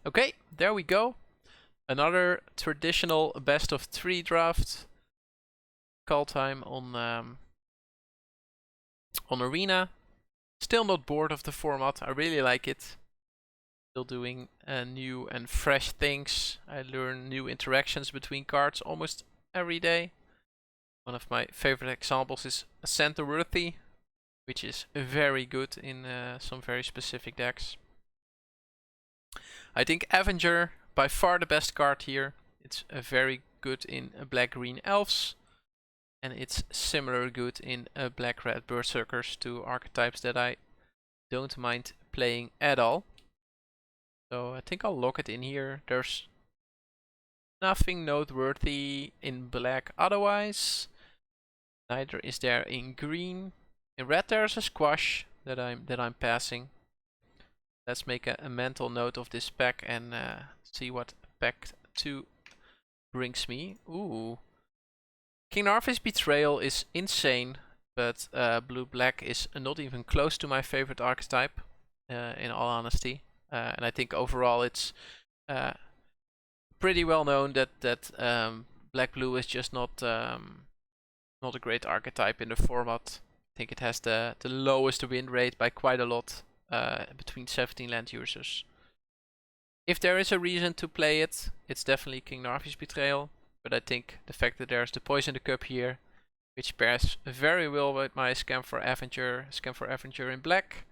Okay, there we go. Another traditional best of 3 draft. Kaldheim on Arena. Still not bored of the format. I really like it. Still doing new and fresh things. I learn new interactions between cards almost every day. One of my favorite examples is Center Worthy, which is very good in some very specific decks. I think Avenger, by far the best card here. It's very good in black-green elves. And it's similar good in black-red berserkers, two archetypes that I don't mind playing at all. So I think I'll lock it in here. There's nothing noteworthy in black otherwise. Neither is there in green. In red there's a squash that I'm passing. Let's make a mental note of this pack and see what pack 2 brings me. Ooh. King Narvi's Betrayal is insane, but blue-black is not even close to my favorite archetype, in all honesty. And I think overall it's pretty well known that black-blue is just not a great archetype in the format. I think it has the lowest win rate by quite a lot between 17 land users. If there is a reason to play it, it's definitely King Narvi's Betrayal. But I think the fact that there's the Poison the Cup here, which pairs very well with my Scam for Avenger in black,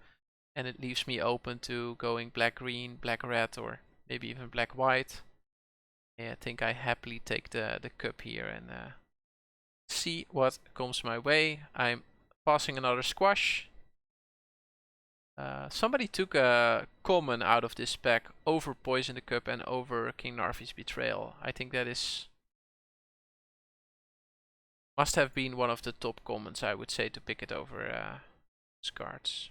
and it leaves me open to going black-green, black-red, or maybe even black-white. Yeah, I think I happily take the cup here and see what comes my way. I'm passing another squash. Somebody took a common out of this pack over Poison the Cup and over King Narvi's Betrayal. I think that is must have been one of the top commons, I would say, to pick it over those cards.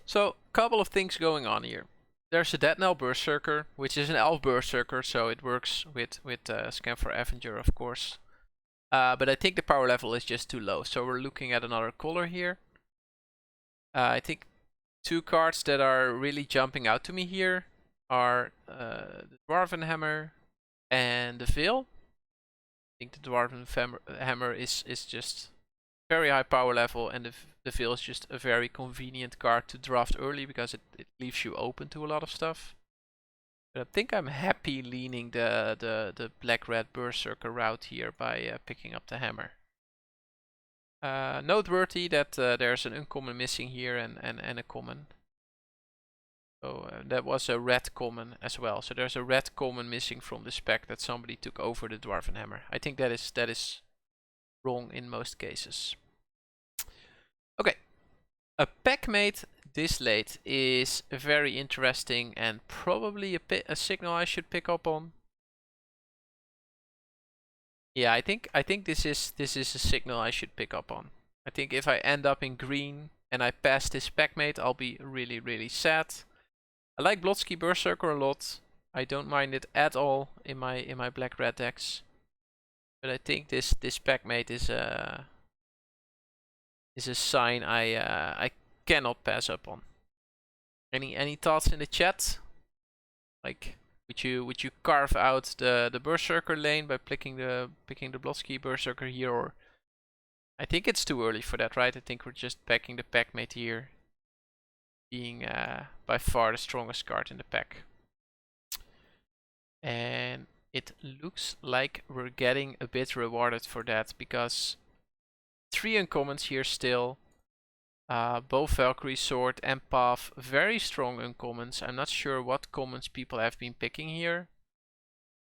So, couple of things going on here. There's a Dead Knell Berserker, which is an elf berserker, so it works with Scam for Avenger, of course. But I think the power level is just too low, so we're looking at another color here. I think 2 cards that are really jumping out to me here are the Dwarven Hammer and the Veil. I think the Dwarven Hammer is just very high power level, and the Veil is just a very convenient card to draft early because it leaves you open to a lot of stuff. But I think I'm happy leaning the black-red berserker route here by picking up the hammer. Noteworthy that there's an uncommon missing here and a common. So that was a red common as well. So there's a red common missing from the spec that somebody took over the Dwarven Hammer. I think that is wrong in most cases. Okay, a packmate this late is very interesting and probably a signal I should pick up on. Yeah, I think this is a signal I should pick up on. I think if I end up in green and I pass this packmate, I'll be really sad. I like Blodsky Berserker a lot. I don't mind it at all in my black-red decks. But I think this packmate is a sign I cannot pass up on. Any thoughts in the chat? Like, would you carve out the Berserker lane by picking the Blodsky Berserker here, or I think it's too early for that, right? I think we're just backing the packmate here, being by far the strongest card in the pack. And it looks like we're getting a bit rewarded for that, because 3 uncommons here still. Both Valkyrie Sword and Path, very strong uncommons. I'm not sure what commons people have been picking here.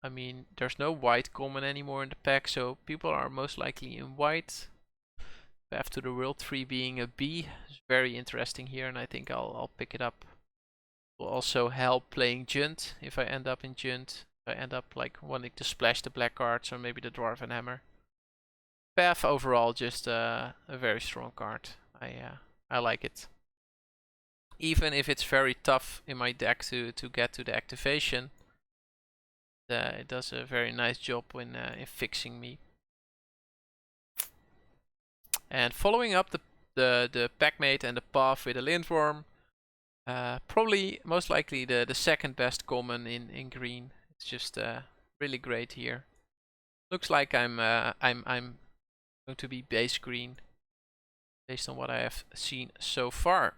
I mean, there's no white common anymore in the pack, so people are most likely in white. Path to the World 3 being a B is very interesting here, and I think I'll pick it up. Will also help playing Junt if I end up in Junt. If I end up like wanting to splash the black cards or maybe the Dwarven Hammer. Path overall just a very strong card. I like it. Even if it's very tough in my deck to get to the activation, it does a very nice job in fixing me. And following up the packmate and the Path with a Lindworm, Probably most likely the second best common in green. It's just really great here. Looks like I'm going to be base green based on what I have seen so far.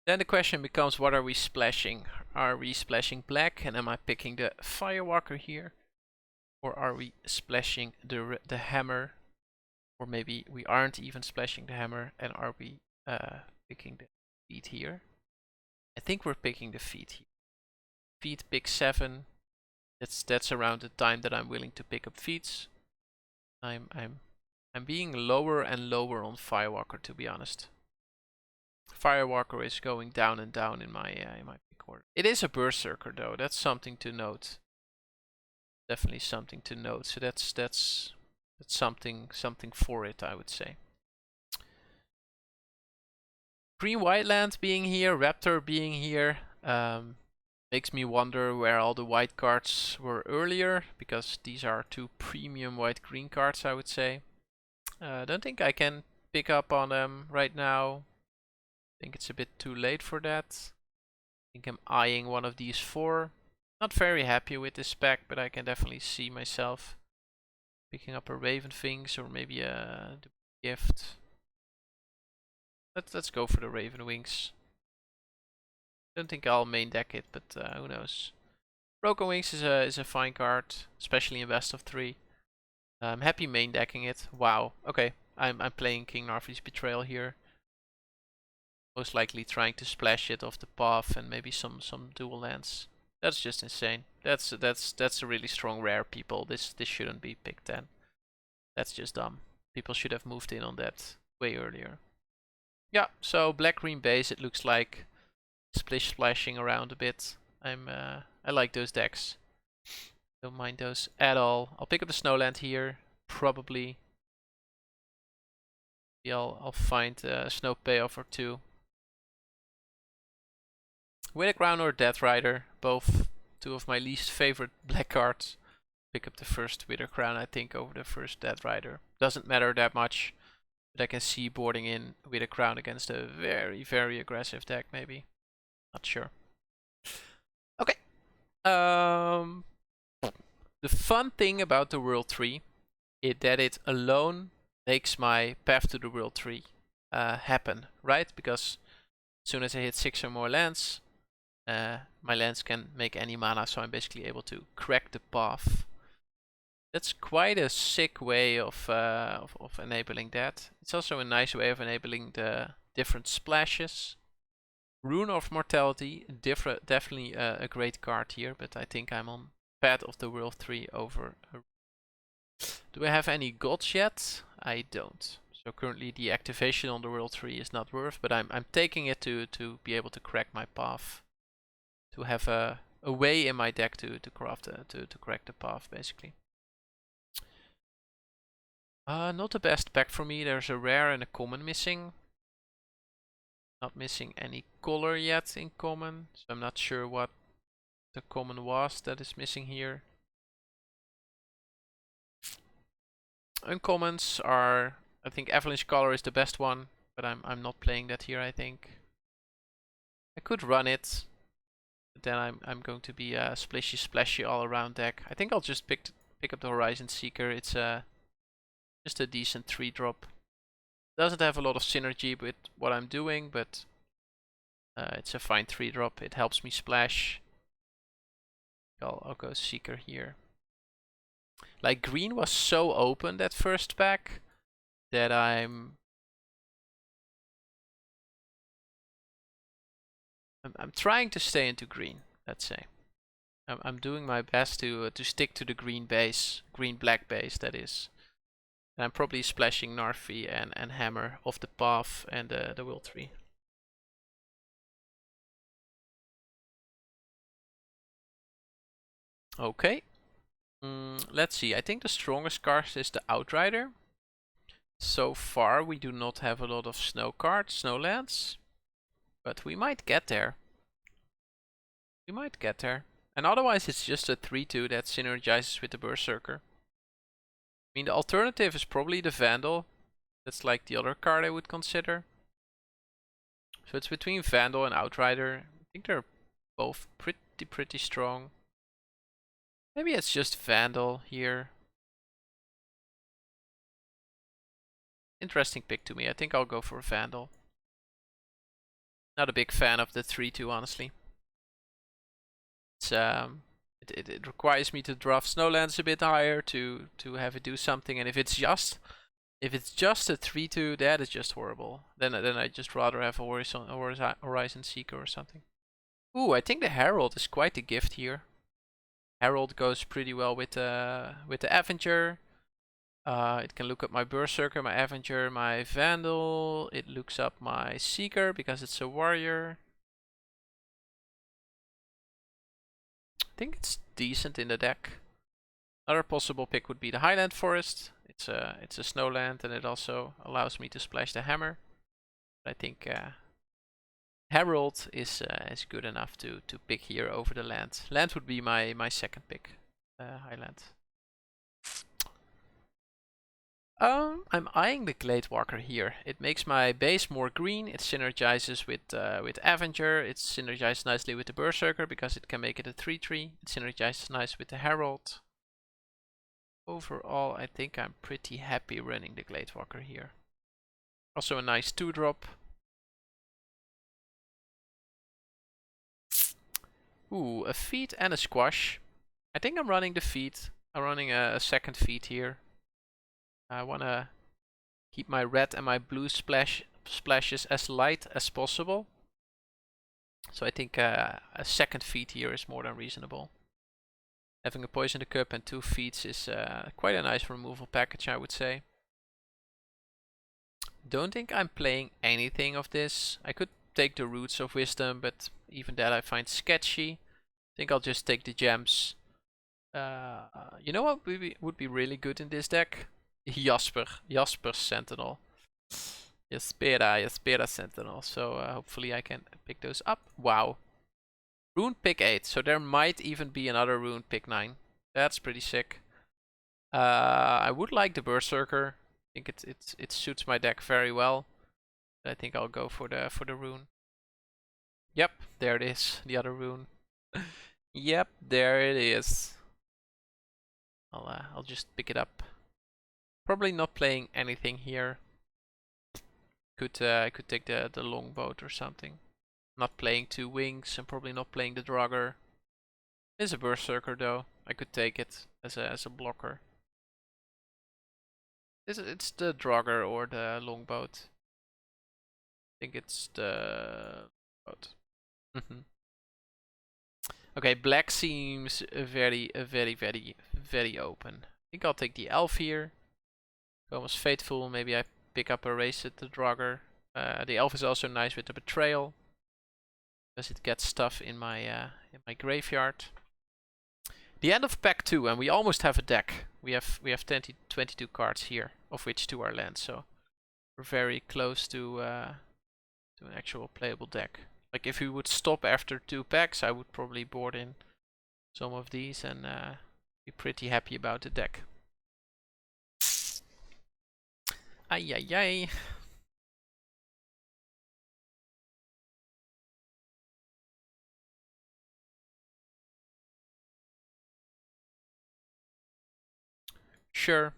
Then the question becomes, what are we splashing? Are we splashing black, and am I picking the Firewalker here? Or are we splashing the hammer? Or maybe we aren't even splashing the hammer, and are we picking the feet here? I think we're picking the feet here. Feet pick 7. That's around the time that I'm willing to pick up feats. I'm being lower and lower on Firewalker, to be honest. Firewalker is going down and down in my pick order. It is a Berserker though. That's something to note. Definitely something to note. So that's something for it, I would say. Green White Land being here, Raptor being here, makes me wonder where all the white cards were earlier, because these are 2 premium white green cards, I would say. I don't think I can pick up on them right now. I think it's a bit too late for that. I think I'm eyeing one of these 4. Not very happy with this spec, but I can definitely see myself picking up a Raven Wings or maybe a gift. Let's go for the Raven Wings. Don't think I'll main deck it, but who knows. Broken Wings is a fine card, especially in best of 3. I'm happy main decking it. Wow. Okay, I'm playing King Narvi's Betrayal here. Most likely trying to splash it off the path and maybe some dual lands. That's just insane. That's a really strong rare, people. This shouldn't be picked then. That's just dumb. People should have moved in on that way earlier. Yeah, so black green base, it looks like splashing around a bit. I like those decks. Don't mind those at all. I'll pick up the Snowland here, probably. Yeah, I'll find a Snow Payoff or 2. With a Crown or Death Rider, both 2 of my least favorite black cards. Pick up the first Wither Crown, I think, over the first Death Rider. Doesn't matter that much, but I can see boarding in Wither Crown against a very, very aggressive deck, maybe. Not sure. Okay. The fun thing about the World 3 is that it alone makes my Path to the World 3 happen, right? Because as soon as I hit 6 or more lands, my lands can make any mana, so I'm basically able to crack the path. That's quite a sick way of enabling that. It's also a nice way of enabling the different splashes. Rune of Mortality, definitely a great card here, but I think I'm on Path of the World 3 over. Do I have any gods yet? I don't. So currently the activation on the World 3 is not worth, but I'm taking it to be able to crack my path. To have a way in my deck to craft to crack the path, basically. Not the best pack for me. There's a rare and a common missing. Not missing any color yet in common, so I'm not sure what the common was that is missing here. Uncommons are, I think Avalanche Color is the best one, but I'm not playing that here, I think. I could run it, but then I'm going to be a splashy all around deck. I think I'll just pick up the Horizon Seeker. It's just a decent 3-drop. Doesn't have a lot of synergy with what I'm doing, but it's a fine 3-drop. It helps me splash. I'll go Seeker here. Like, green was so open that first pack that I'm trying to stay into green, let's say. I'm doing my best to stick to the green base, green-black base, that is. And I'm probably splashing Narfi and Hammer off the path and the Will 3. Okay. Let's see. I think the strongest card is the Outrider. So far, we do not have a lot of snow cards, snowlands. But we might get there. We might get there. And otherwise, it's just a 3-2 that synergizes with the Berserker. I mean, the alternative is probably the Vandal. That's like the other card I would consider. So it's between Vandal and Outrider. I think they're both pretty strong. Maybe it's just Vandal here. Interesting pick to me. I think I'll go for Vandal. Not a big fan of the 3-2, honestly. It's it requires me to draft Snowlands a bit higher to have it do something, and if it's just a 3-2, that is just horrible. Then I'd just rather have a Horizon Seeker or something. Ooh, I think the Herald is quite a gift here. Herald goes pretty well with the Avenger. It can look up my Berserker, my Avenger, my Vandal. It looks up my Seeker because it's a warrior. I think it's decent in the deck. Another possible pick would be the Highland Forest. It's a snowland, and it also allows me to splash the hammer. But I think Herald is good enough to pick here over the land. Land would be my second pick. Highland. I'm eyeing the Gladewalker here. It makes my base more green. It synergizes with Avenger. It synergizes nicely with the Berserker because it can make it a 3-3. It synergizes nice with the Herald. Overall, I think I'm pretty happy running the Gladewalker here. Also a nice 2-drop. Ooh, a feat and a squash. I think I'm running the feat. I'm running a second feat here. I want to keep my red and my blue splashes as light as possible. So I think a second feat here is more than reasonable. Having a Poison the Cup and 2 feats is quite a nice removal package, I would say. Don't think I'm playing anything of this. I could take the Roots of Wisdom, but even that I find sketchy. I think I'll just take the gems. You know what would be really good in this deck? Jasper's Sentinel. Jaspera Sentinel. So hopefully I can pick those up. Wow. Rune pick 8. So there might even be another rune pick 9. That's pretty sick. I would like the Berserker. I think it suits my deck very well. I think I'll go for the rune. Yep, there it is. The other rune. Yep, there it is. I'll just pick it up. Probably not playing anything here. I could take the longboat or something. Not playing 2 wings and probably not playing the Draugr. It's a Berserker though. I could take it as a blocker. It's the Draugr or the longboat. I think it's the boat. Okay, black seems very open. I think I'll take the elf here. Almost faithful. Maybe I pick up a race at the Draugr. The elf is also nice with the betrayal, because it gets stuff in my graveyard. The end of pack 2, and we almost have a deck. We have 22 cards here, of which 2 are lands. So we're very close to an actual playable deck. Like if we would stop after 2 packs, I would probably board in some of these and be pretty happy about the deck. Ay ay ay. Sure.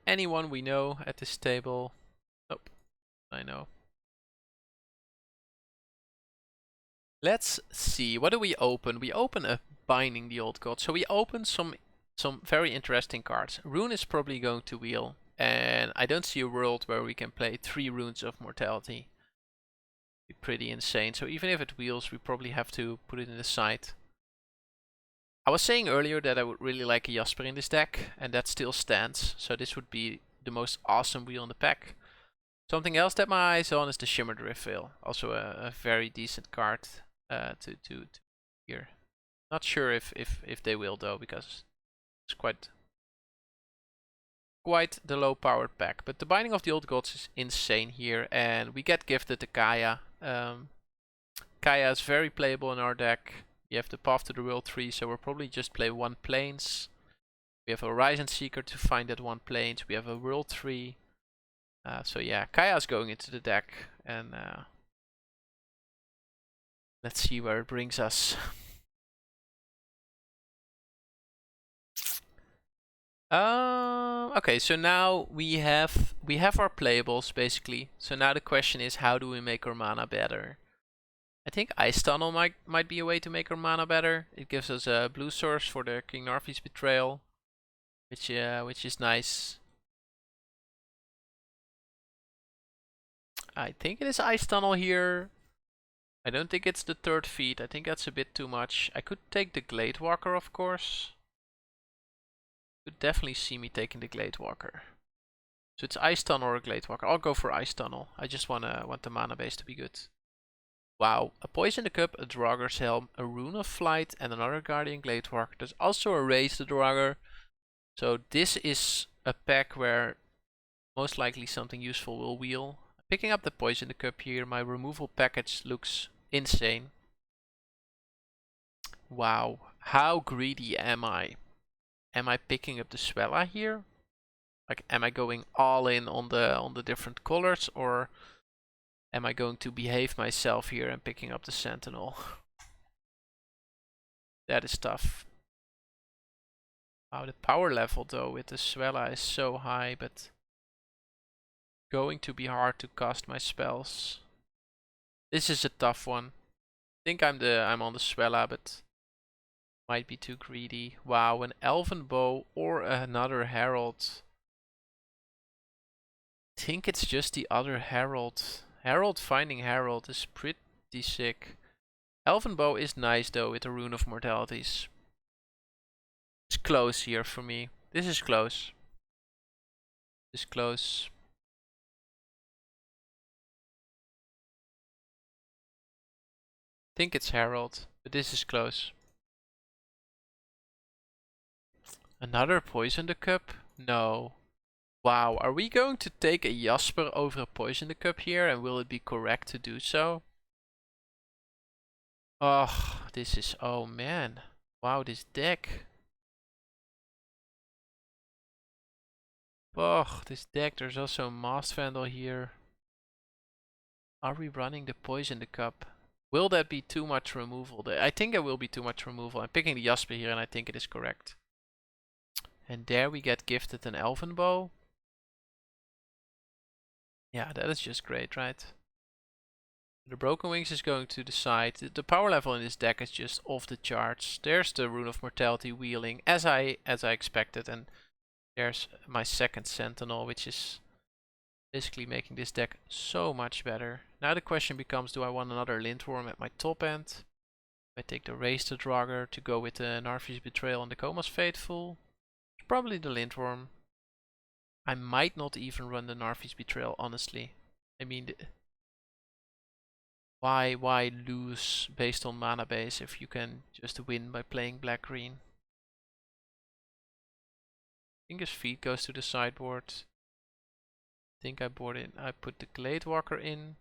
Anyone we know at this table? Nope. I know. Let's see. What do we open? We open a Binding the Old God. So we open some very interesting cards. Rune is probably going to wheel, and I don't see a world where we can play 3 Runes of Mortality. Be pretty insane. So even if it wheels, we probably have to put it in the side. I was saying earlier that I would really like a Jasper in this deck, and that still stands. So this would be the most awesome wheel in the pack. Something else that my eyes on is the Shimmer Drift Veil. Also a very decent card to here. Not sure if they will though, because it's quite the low powered pack. But the Binding of the Old Gods is insane here, and we get gifted the Kaya. Kaya is very playable in our deck. You have the Path to the World 3, so we'll probably just play 1 Plains. We have a Horizon Seeker to find that one plains. We have a World Tree. So yeah, Kaya's going into the deck, and let's see where it brings us. Okay, so now we have our playables basically. So now the question is, how do we make our mana better? I think Ice Tunnel might be a way to make our mana better. It gives us a blue source for the King Narfi's Betrayal, which is nice. I think it is Ice Tunnel here. I don't think it's the third feat. I think that's a bit too much. I could take the Gladewalker, of course. Could definitely see me taking the Gladewalker. So it's Ice Tunnel or Gladewalker. I'll go for Ice Tunnel. I just want the mana base to be good. Wow, a Poison the Cup, a Draugur's Helm, a Rune of Flight, and another Guardian Gladewalker. There's also a Raise the Draugur. So this is a pack where most likely something useful will wheel. Picking up the Poison the Cup here, my removal package looks insane. Wow, how greedy am I? Am I picking up the Swella here? Like, am I going all in on the different colors, or am I going to behave myself here and picking up the Sentinel? That is tough. Wow, the power level though with the Swella is so high, but going to be hard to cast my spells. This is a tough one. I think I'm on the Swella, but might be too greedy. Wow, an Elven Bow or another Herald. I think it's just the other Herald. Finding Herald is pretty sick. Elven Bow is nice though with the Rune of Mortalities. It's close here for me. This is close. This is close. I think it's Herald, but this is close. Another Poison the Cup? No. Wow, are we going to take a Jasper over a Poison the Cup here, and will it be correct to do so? Oh, this is... oh man. Wow, this deck. Oh, this deck. There's also a Mast Vandal here. Are we running the Poison the Cup? Will that be too much removal? I think it will be too much removal. I'm picking the Jasper here, and I think it is correct. And there we get gifted an Elven Bow. Yeah, that is just great, right? The Broken Wings is going to the side. The power level in this deck is just off the charts. There's the Rune of Mortality wheeling, as I expected, and there's my second Sentinel, which is basically making this deck so much better. Now the question becomes, do I want another Lindworm at my top end? I take the Raise the Draugr to go with the Narfi's Betrayal and the Coma's Faithful. Probably the Lindworm. I might not even run the Narfi's Betrayal, honestly. I mean, why lose based on mana base if you can just win by playing black-green? I think his feet goes to the sideboard. I think I put the Gladewalker in.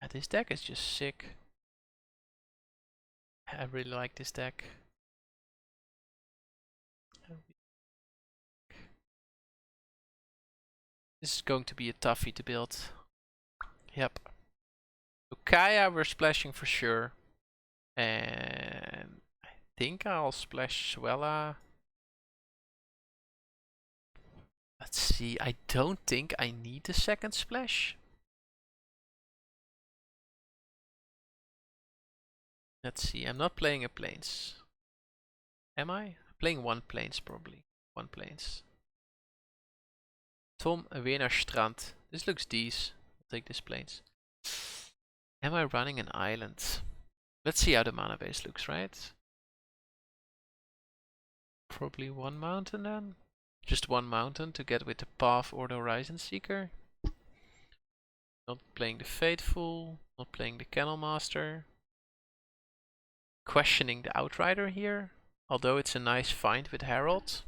Yeah, this deck is just sick. I really like this deck. This is going to be a toughie to build. Yep. So Kaya, we're splashing for sure. And I think I'll splash Swella. Let's see, I don't think I need the second splash. Let's see, I'm not playing a plains. Am I? I'm playing one plains probably. One plains. Tom, weer naar strand. This looks decent. I'll take this plains. Am I running an island? Let's see how the mana base looks, right? Probably one mountain then. Just one mountain to get with the Path or the Horizon Seeker. Not playing the Faithful, not playing the Kennel Master. Questioning the Outrider here, although it's a nice find with Herald.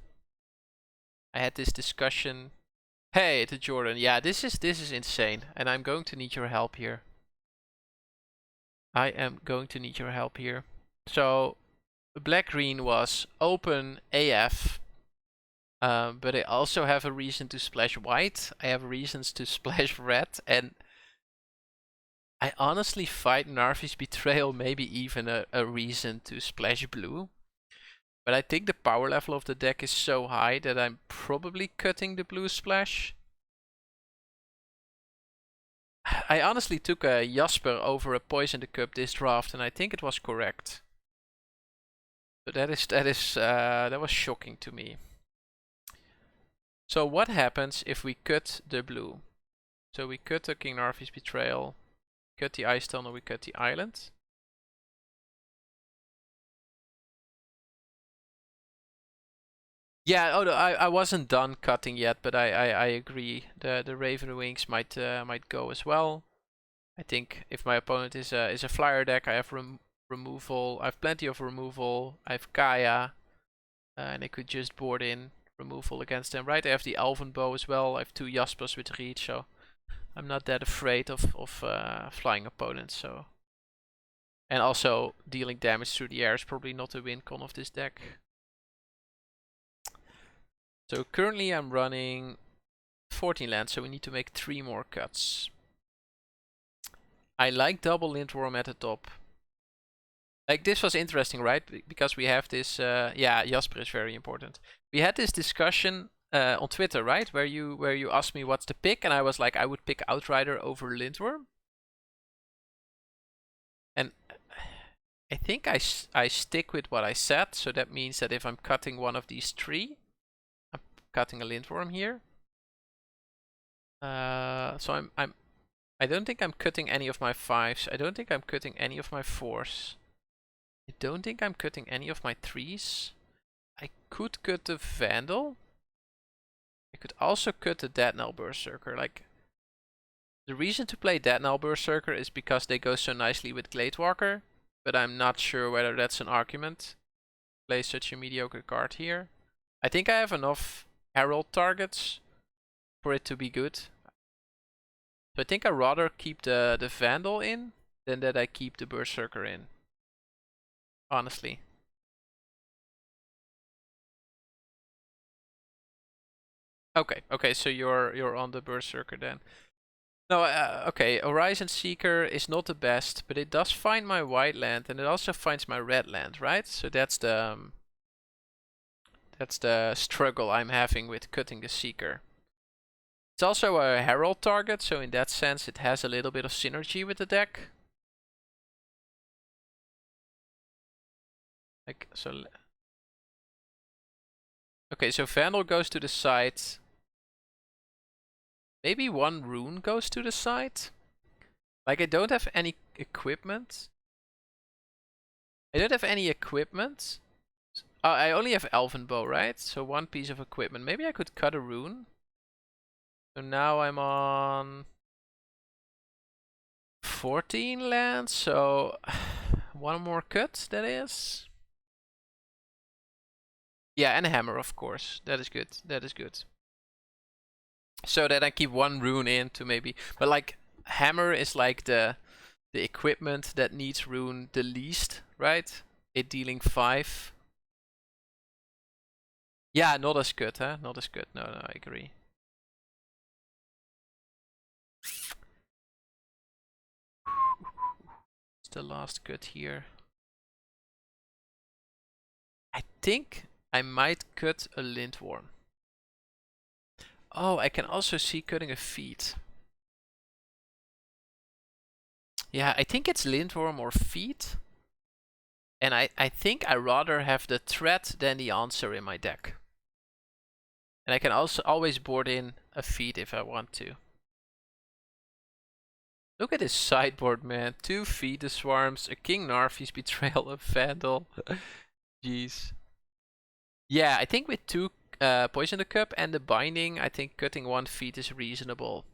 I had this discussion. Hey, to Jordan. Yeah, this is insane, and I'm going to need your help here. I am going to need your help here. So, black-green was open AF. But I also have a reason to splash white. I have reasons to splash red, and I honestly fight Narvi's Betrayal, maybe even a reason to splash blue. But I think the power level of the deck is so high that I'm probably cutting the blue splash. I honestly took a Jasper over a Poison the Cup this draft, and I think it was correct. So that was shocking to me. So what happens if we cut the blue? So we cut the King Narvi's Betrayal, cut the Ice Tunnel, we cut the island. Yeah, oh, no, I wasn't done cutting yet, but I agree. The Raven Wings might go as well. I think if my opponent is a flyer deck, I have removal. I have plenty of removal. I have Kaya, and I could just board in removal against them. Right, I have the Elven Bow as well. I have 2 Jaspers with reach, so I'm not that afraid of flying opponents. So, and also dealing damage through the air is probably not a win con of this deck. So currently I'm running 14 lands, so we need to make 3 more cuts. I like double Lindworm at the top. Like, this was interesting, right? Because we have this, yeah, Jasper is very important. We had this discussion on Twitter, right? Where you asked me what's the pick, and I was like, I would pick Outrider over Lindworm. And I think I stick with what I said, so that means that if I'm cutting one of these 3, I'm cutting a Lindworm here. So I don't think I'm cutting any of my 5s. I don't think I'm cutting any of my 4s. I don't think I'm cutting any of my 3s. I could cut the Vandal. I could also cut the Dead Knell Berserker. Like, the reason to play Dead Knell Berserker is because they go so nicely with Gladewalker, but I'm not sure whether that's an argument. Play such a mediocre card here. I think I have enough Herald targets for it to be good. So I think I'd rather keep the Vandal in than that I keep the Berserker in. Honestly. Okay, so you're on the Berserker then. No, okay, Horizon Seeker is not the best, but it does find my white land and it also finds my red land, right? So that's the struggle I'm having with cutting the Seeker. It's also a Herald target, so in that sense it has a little bit of synergy with the deck. Like, so okay, so Vandal goes to the side. Maybe 1 rune goes to the side. Like, I don't have any equipment. I only have Elven Bow, right? So 1 piece of equipment. Maybe I could cut a rune. So now I'm on 14 lands, so 1 more cut, that is. Yeah, and a hammer, of course. That is good. That is good. So that I keep 1 rune in to maybe... But like, hammer is like the equipment that needs rune the least, right? It dealing 5. Yeah, not as good, huh? Not as good. No, I agree. It's the last cut here. I think I might cut a Lindworm. Oh, I can also see cutting a feet. Yeah, I think it's Lindworm or feet. And I think I rather have the threat than the answer in my deck. And I can also always board in a feet if I want to. Look at this sideboard, man. 2 feet, the swarms, a King Narvi's Betrayal, a Vandal. Jeez. Yeah, I think with 2 Poison the Cup and the Binding, I think cutting 1 feet is reasonable.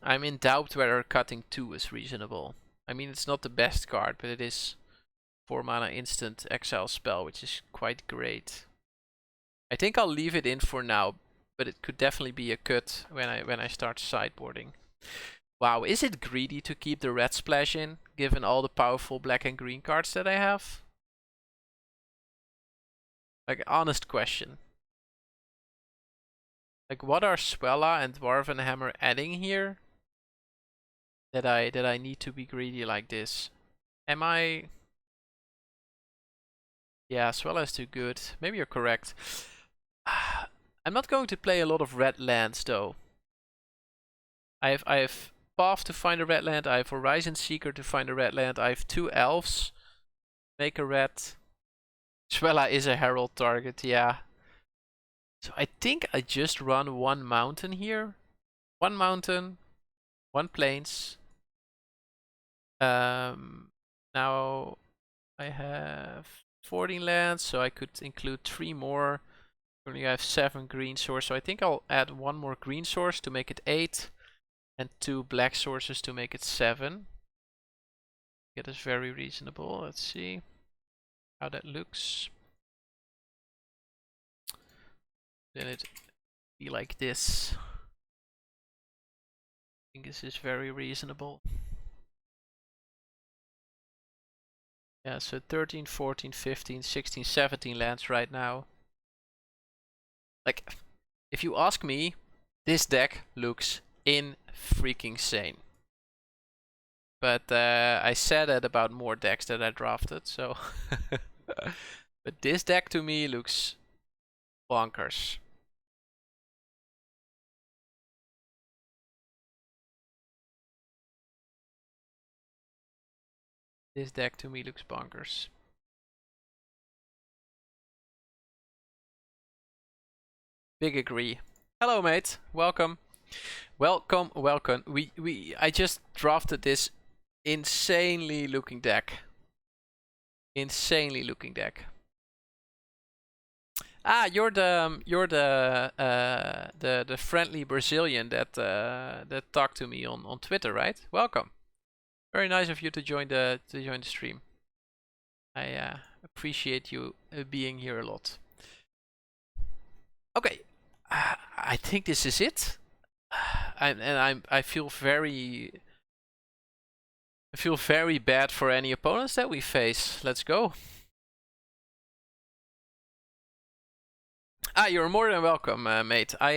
I'm in doubt whether cutting 2 is reasonable. I mean, it's not the best card, but it is 4 mana instant exile spell, which is quite great. I think I'll leave it in for now, but it could definitely be a cut when I start sideboarding. Wow, is it greedy to keep the red splash in, given all the powerful black and green cards that I have? Like, honest question. Like, what are Swella and Dwarven Hammer adding here that I need to be greedy like this? Am I? Yeah, Swella is too good. Maybe you're correct. I'm not going to play a lot of red lands though. I have Path to find a red land. I have Horizon Seeker to find a red land. I have 2 elves. Make a red. Swella is a herald target, yeah. So I think I just run 1 mountain here. 1 mountain, 1 plains. Now I have 14 lands, so I could include 3 more. Currently I have 7 green source, so I think I'll add 1 more green source to make it 8. And 2 black sources to make it 7. That is very reasonable. Let's see how that looks. Then it be like this. I think this is very reasonable. Yeah, so 13, 14, 15, 16, 17 lands right now. Like, if you ask me, this deck looks freaking sane. But I said that about more decks that I drafted, so. But this deck to me looks bonkers. This deck to me looks bonkers. Big agree. Hello, mate. Welcome. Welcome. I just drafted this insanely looking deck. Insanely looking deck. Ah, you're the friendly Brazilian that that talked to me on Twitter, right? Welcome. Very nice of you to join the stream. I appreciate you being here a lot. Okay, I think this is it. I feel very bad for any opponents that we face. Let's go. Ah, you're more than welcome, mate. I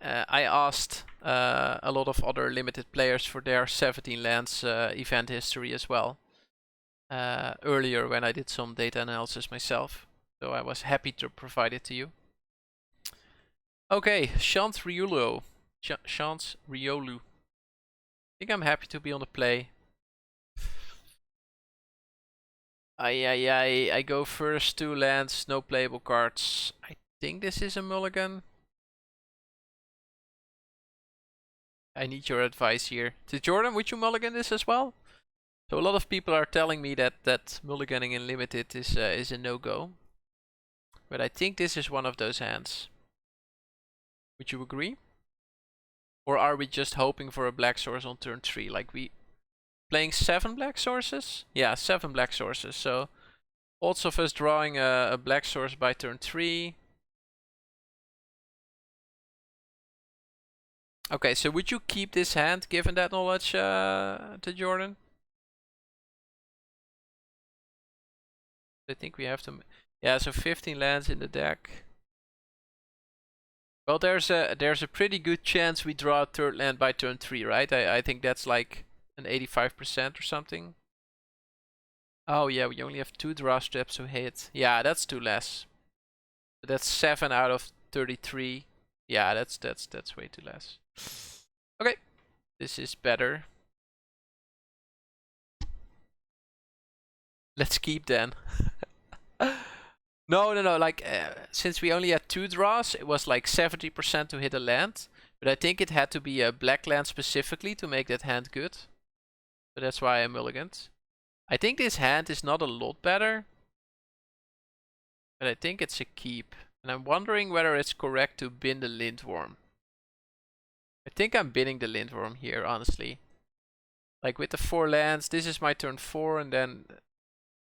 asked a lot of other limited players for their 17 lands event history as well. Earlier when I did some data analysis myself. So I was happy to provide it to you. Okay, Chance Riolo. Chance Riolu. I think I'm happy to be on the play. I go first, 2 lands, no playable cards. I think this is a mulligan. I need your advice here. To Jordan, would you mulligan this as well? So a lot of people are telling me that mulliganing in limited is a no-go. But I think this is one of those hands. Would you agree? Or are we just hoping for a black source on turn 3? Like we playing 7 black sources? Yeah, 7 black sources. So odds of us drawing a black source by turn 3. Okay, so would you keep this hand given that knowledge to Jordan? I think we have to. Yeah, so 15 lands in the deck. Well, there's a pretty good chance we draw a 3rd land by turn 3, right? I think that's like an 85% or something. Oh yeah, we only have 2 draw steps to hit. Yeah, that's too less. But that's 7 out of 33. Yeah, that's way too less. Okay, this is better. Let's keep then. No. Like since we only had 2 draws, it was like 70% to hit a land. But I think it had to be a black land specifically to make that hand good. So that's why I mulliganed. I think this hand is not a lot better. But I think it's a keep. And I'm wondering whether it's correct to bin the Lindworm. I think I'm binning the Lindworm here, honestly. Like with the 4 lands, this is my turn 4, and then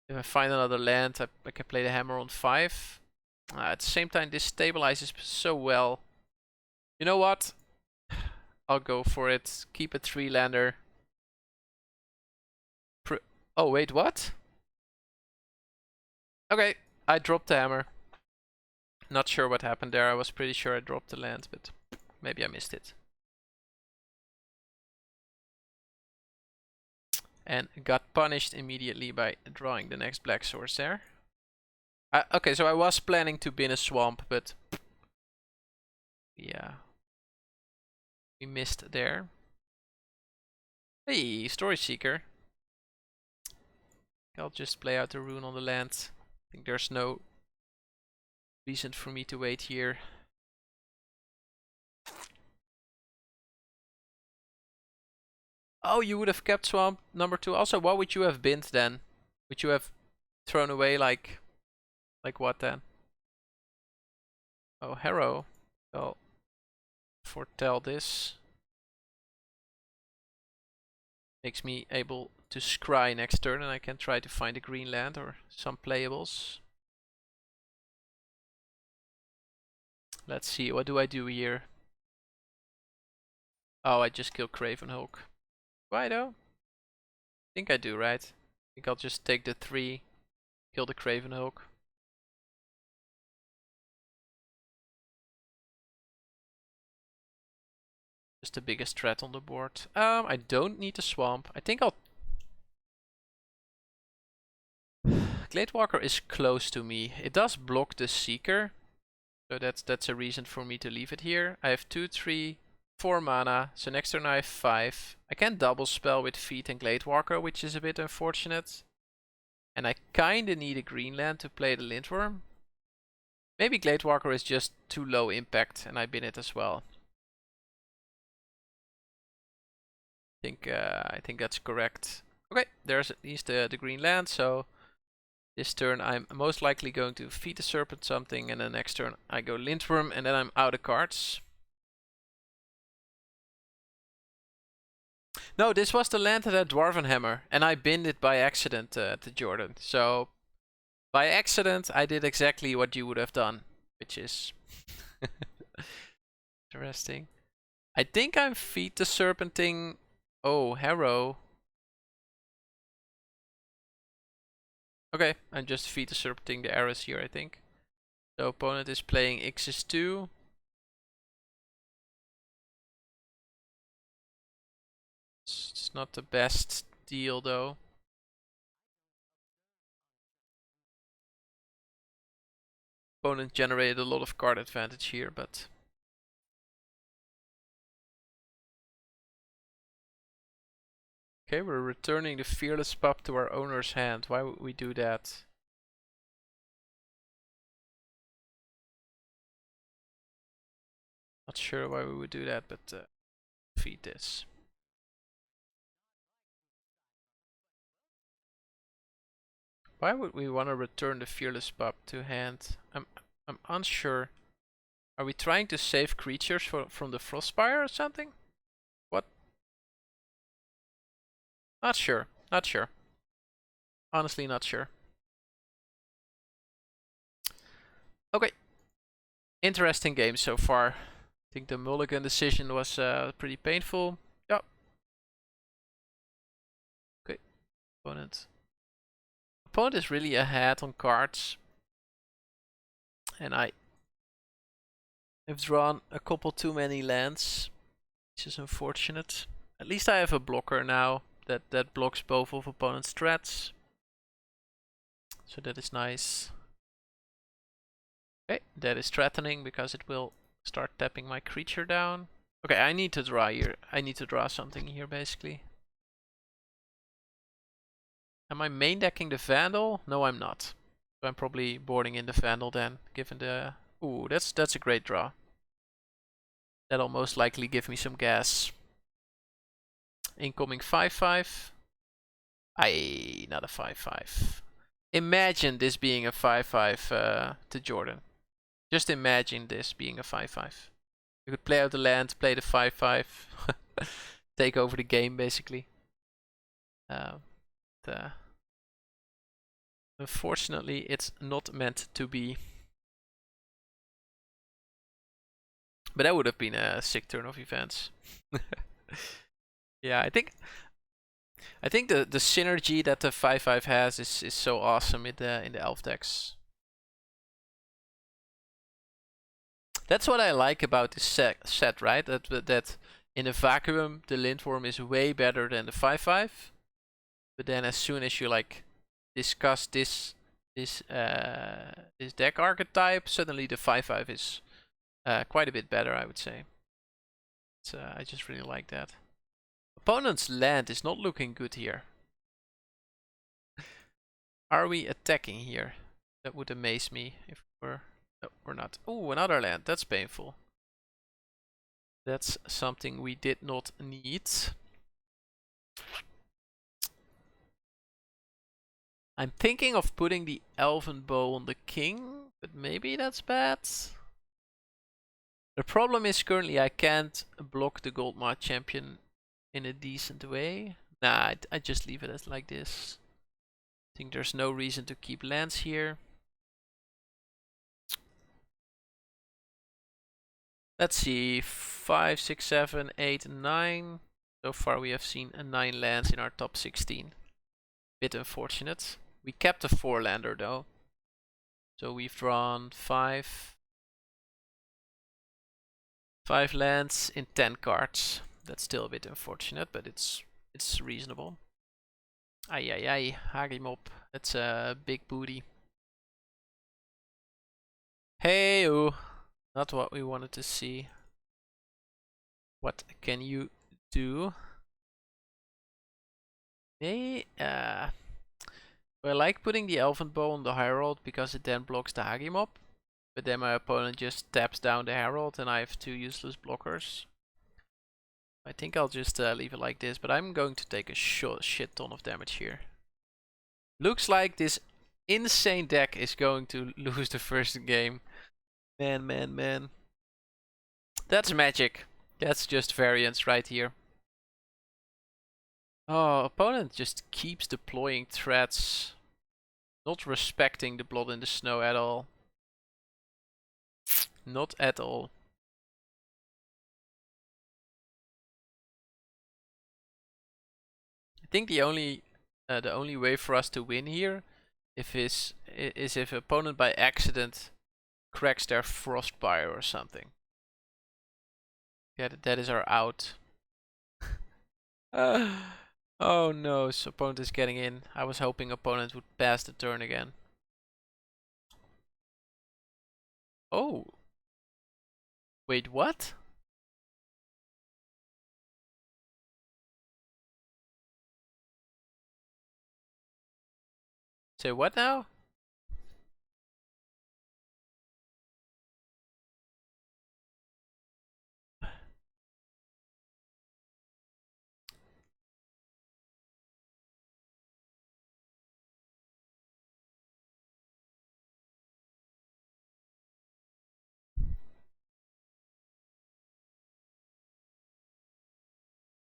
if I find another land, I can play the hammer on 5. At the same time, this stabilizes so well. You know what? I'll go for it. Keep a 3-lander. Oh, wait, what? Okay, I dropped the hammer. Not sure what happened there. I was pretty sure I dropped the land, but maybe I missed it. And got punished immediately by drawing the next black source there. Okay, so I was planning to bin a swamp, but yeah, we missed there. Hey, Story Seeker. I'll just play out the rune on the land. I think there's no reason for me to wait here. Oh, you would have kept swamp number 2. Also, what would you have binned then? Would you have thrown away like what then? Oh, Harrow. Well, foretell this. Makes me able to scry next turn, and I can try to find a green land or some playables. Let's see, what do I do here? Oh, I just kill Craven Hulk. Why though? I think I do, right? I think I'll just take the 3, kill the Craven Hulk. Just the biggest threat on the board. I don't need the swamp. I think I'll... Gladewalker is close to me. It does block the Seeker. So that's a reason for me to leave it here. I have 2, 3, 4 mana. So next turn I have 5. I can double spell with Feet and Gladewalker, which is a bit unfortunate. And I kinda need a green land to play the Lindworm. Maybe Gladewalker is just too low impact and I bin it as well. I think that's correct. Okay, there's at least the green land, so this turn I'm most likely going to Feed the Serpent something, and then next turn I go Lindworm, and then I'm out of cards. No, this was the land that had Dwarven Hammer, and I binned it by accident to Jordan. So, by accident, I did exactly what you would have done, which is interesting. I think I'm Feed the Serpenting. Oh, Harrow. Okay, I'm just Feed the Serpenting the arrows here, I think. The opponent is playing X's 2. It's not the best deal though. Opponent generated a lot of card advantage here, but... Okay, we're returning the Fearless Pup to our owner's hand. Why would we do that? Not sure why we would do that, but feed this. Why would we want to return the Fearless Pup to hand? I'm unsure. Are we trying to save creatures from the Frostspire or something? What? Not sure. Not sure. Honestly, not sure. Okay. Interesting game so far. I think the mulligan decision was pretty painful. Yep. Okay. Opponent. Opponent is really ahead on cards. And I have drawn a couple too many lands, which is unfortunate. At least I have a blocker now that blocks both of opponent's threats. So that is nice. Okay, that is threatening because it will start tapping my creature down. Okay, I need to draw here. I need to draw something here basically. Am I main decking the Vandal? No, I'm not. So I'm probably boarding in the Vandal then, given the... Ooh, that's a great draw. That'll most likely give me some gas. Incoming 5/5. Aye, not a 5/5. Imagine this being a 5/5 to Jordan. Just imagine this being a 5/5. You could play out the land, play the 5/5, take over the game basically. Unfortunately, it's not meant to be. But that would have been a sick turn of events. Yeah, I think the synergy that the 5/5 has is so awesome in the elf decks. That's what I like about this set, right? That in a vacuum, the Lindworm is way better than the 5/5. But then as soon as you like discuss this deck archetype, suddenly the 5/5 is quite a bit better, I would say. I just really like that. Opponent's land is not looking good here. Are we attacking here? That would amaze me if we're... No, we're not. Oh, another land. That's painful. That's something we did not need. I'm thinking of putting the Elven Bow on the king, but maybe that's bad. The problem is currently I can't block the Goldmart champion in a decent way. Nah, I just leave it as like this. I think there's no reason to keep lands here. Let's see, 5, 6, 7, 8, 9. So far we have seen 9 lands in our top 16. Bit unfortunate. We kept a 4-lander though. So we've drawn 5 lands in 10 cards. That's still a bit unfortunate, but it's reasonable. Ay ay ay, Hagimop. That's a big booty. Hey oh, not what we wanted to see. What can you do? Hey, I like putting the Elven Bow on the Herald because it then blocks the Hagimop. But then my opponent just taps down the Herald and I have 2 useless blockers. I think I'll just leave it like this, but I'm going to take a shit ton of damage here. Looks like this insane deck is going to lose the first game. Man. That's magic. That's just variance right here. Oh, opponent just keeps deploying threats. Not respecting the blood in the snow at all. Not at all. I think the only way for us to win here is if opponent by accident cracks their Frostbire or something. Yeah, that is our out. Oh no, so opponent is getting in. I was hoping opponent would pass the turn again. Oh. Wait, what? Say what now?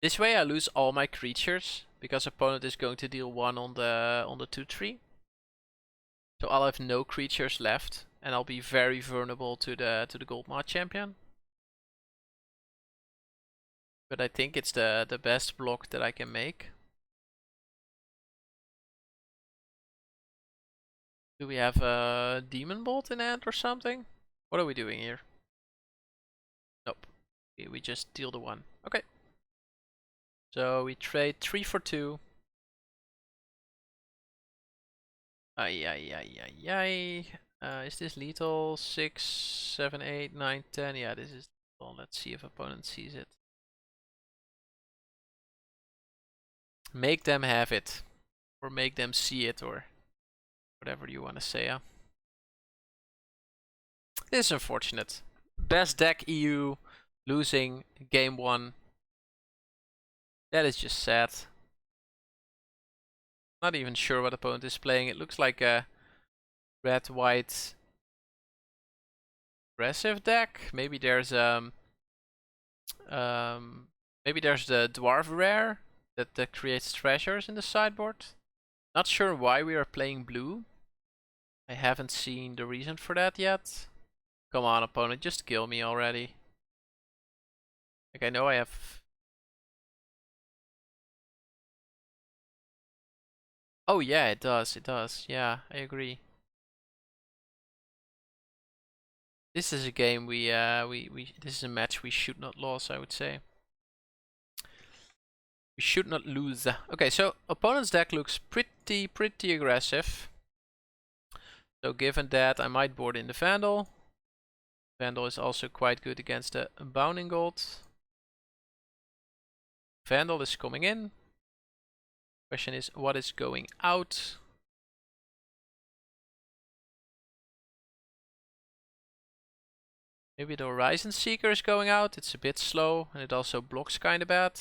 This way I lose all my creatures because opponent is going to deal 1 on the 2/3. So I'll have no creatures left and I'll be very vulnerable to the Goldmart champion. But I think it's the best block that I can make. Do we have a Demon Bolt in hand or something? What are we doing here? Nope. We just deal the 1. Okay. So we trade 3 for 2. Ay. Is this lethal? 6, 7, 8, 9, 10. Yeah, this is lethal. Let's see if opponent sees it. Make them have it. Or make them see it, or whatever you want to say. This is unfortunate. Best deck EU, losing game 1. That is just sad. Not even sure what opponent is playing. It looks like a red-white aggressive deck. Maybe there's the dwarf rare that creates treasures in the sideboard. Not sure why we are playing blue. I haven't seen the reason for that yet. Come on, opponent, just kill me already. Like, I know I have... Oh yeah, it does. Yeah, I agree. This is a game this is a match we should not lose, I would say. We should not lose. Okay, so opponent's deck looks pretty aggressive. So given that, I might board in the Vandal. Vandal is also quite good against the Bounding Gold. Vandal is coming in. Question is, what is going out? Maybe the Horizon Seeker is going out. It's a bit slow and it also blocks kind of bad.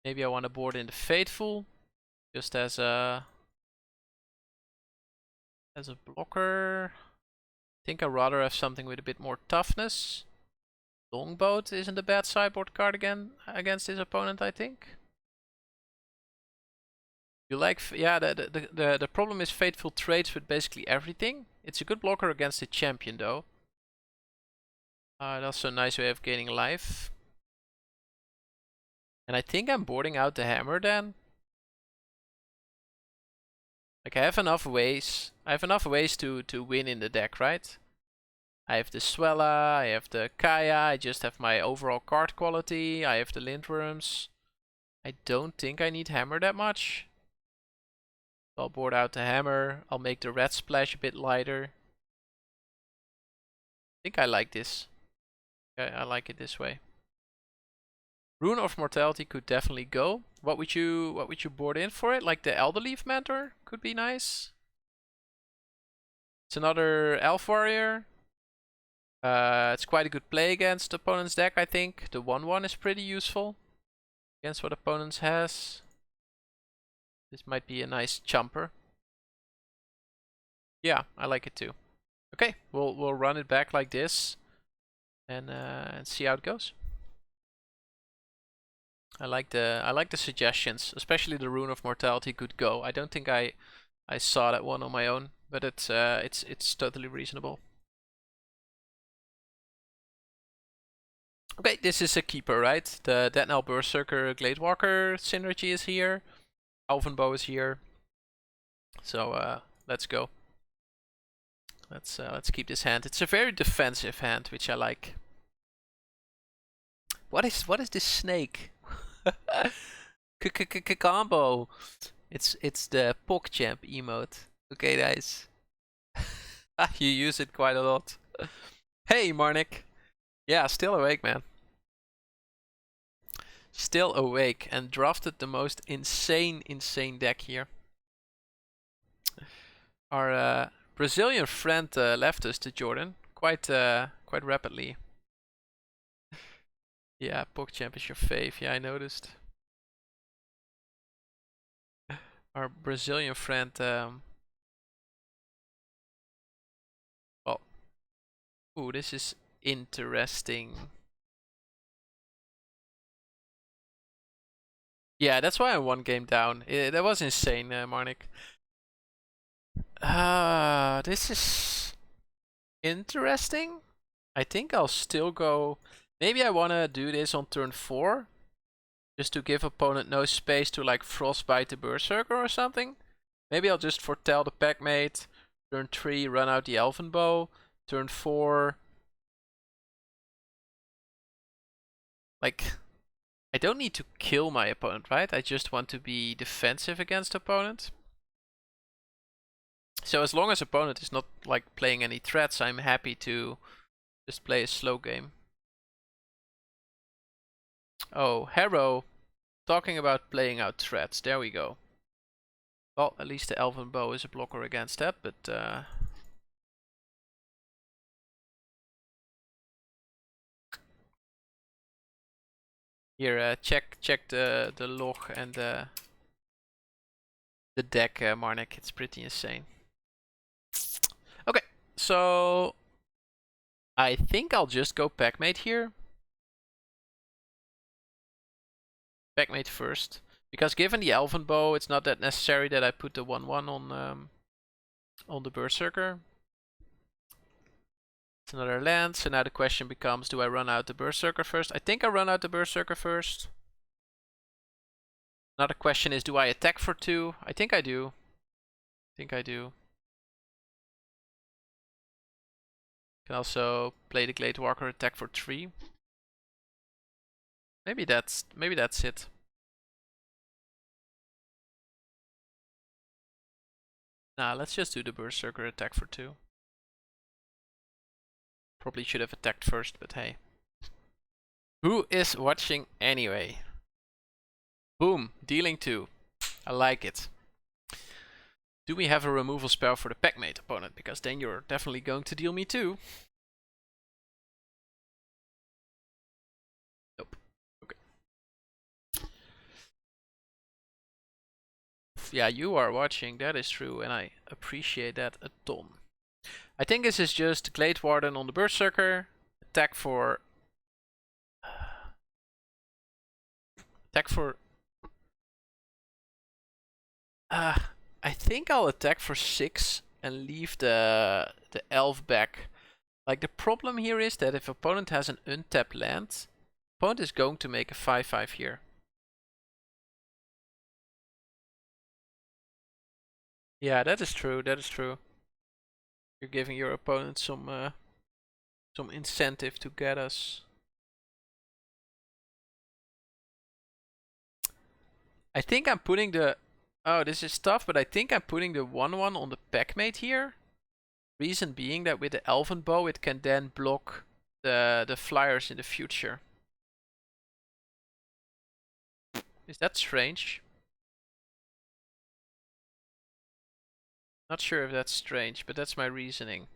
Maybe I want to board in the Fateful just as a blocker. I think I'd rather have something with a bit more toughness. Longboat isn't a bad sideboard card again against his opponent, I think. You like, yeah, the problem is Fateful trades with basically everything. It's a good blocker against the champion though. That's a nice way of gaining life. And I think I'm boarding out the hammer then. Like I have enough ways. I have enough ways to win in the deck, right? I have the Swella, I have the Kaya, I just have my overall card quality, I have the Lindworms. I don't think I need hammer that much. I'll board out the hammer, I'll make the red splash a bit lighter. I think I like this. Okay, I like it this way. Rune of Mortality could definitely go. What would you board in for it? Like the Elderleaf Mentor could be nice. It's another Elf Warrior. It's quite a good play against opponent's deck, I think. The 1/1 is pretty useful against what opponents has. This might be a nice chumper. Yeah, I like it too. Okay, we'll run it back like this and see how it goes. I like the suggestions, especially the Rune of Mortality could go. I don't think I saw that one on my own, but it's totally reasonable. Okay, this is a keeper, right? The Deadnell Berserker Gladewalker synergy is here. Elvenbow is here. So let's go. Let's keep this hand. It's a very defensive hand, which I like. What is this snake? Combo. It's the PogChamp emote. Okay, guys. You use it quite a lot. Hey, Marnik. Yeah, still awake, man. Still awake and drafted the most insane deck here. Our Brazilian friend left us to Jordan quite rapidly. Yeah, PogChamp is your fave. Yeah, I noticed. Our Brazilian friend. Well, ooh, this is interesting. Yeah, that's why I'm one game down. That was insane, Marnik. This is interesting. I think I'll still go. Maybe I wanna do this on turn 4, just to give opponent no space to like frostbite the Berserker or something. Maybe I'll just foretell the Packmate. Turn 3, run out the Elvenbow. Turn 4. Like, I don't need to kill my opponent, right? I just want to be defensive against opponent. So as long as opponent is not like playing any threats, I'm happy to just play a slow game. Oh, Harrow, talking about playing out threats. There we go. Well, at least the Elvenbow is a blocker against that, but here, check the log and the deck, Marnik. It's pretty insane. Okay, so I think I'll just go Packmate here. Packmate first, because given the Elvenbow, it's not that necessary that I put the 1/1 on the Berserker. It's another land, so now the question becomes, do I run out the Berserker first? I think I run out the Berserker first. Another question is, do I attack for 2? I think I do. I think I do. Can also play the Glade Walker attack for 3. Maybe that's it. Nah, let's just do the Berserker attack for 2. Probably should have attacked first, but hey. Who is watching anyway? Boom, dealing 2. I like it. Do we have a removal spell for the packmate opponent? Because then you're definitely going to deal me 2. Nope. Okay. Yeah, you are watching, that is true, and I appreciate that a ton. I think this is just Glade Warden on the Berserker. Attack for... I think I'll attack for 6 and leave the elf back. Like, the problem here is that if opponent has an untapped land, opponent is going to make a 5/5 here. Yeah, that is true, that is true. You're giving your opponent some incentive to get us. I think I'm putting the... Oh, this is tough, but I think I'm putting the 1/1 on the packmate here. Reason being that with the elven bow it can then block the flyers in the future. Is that strange? Not sure if that's strange, but that's my reasoning.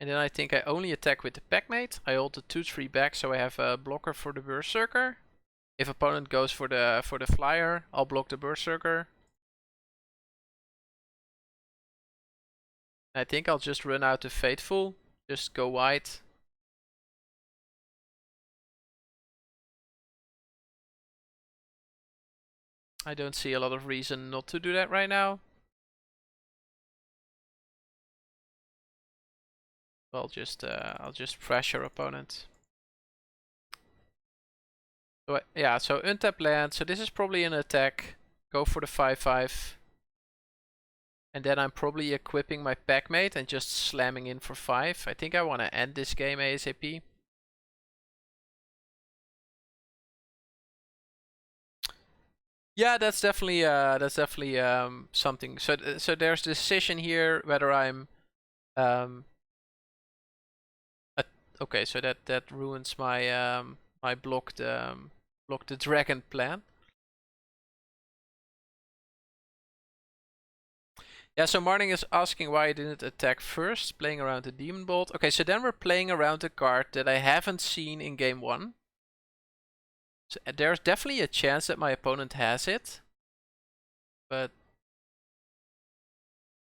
And then I think I only attack with the packmate. I hold the 2/3 back, so I have a blocker for the Berserker. If opponent goes for the flyer, I'll block the Berserker. I think I'll just run out to Fateful. Just go wide. I don't see a lot of reason not to do that right now. I'll just pressure opponent. So yeah, so untap land. So this is probably an attack. Go for the 5/5. And then I'm probably equipping my packmate and just slamming in for 5. I think I want to end this game ASAP. Yeah, that's definitely something. So there's decision here whether I'm okay. So that ruins my my block the dragon plan. Yeah, so Marning is asking why I didn't attack first, playing around the Demon Bolt. Okay, so then we're playing around a card that I haven't seen in game 1. So there's definitely a chance that my opponent has it. But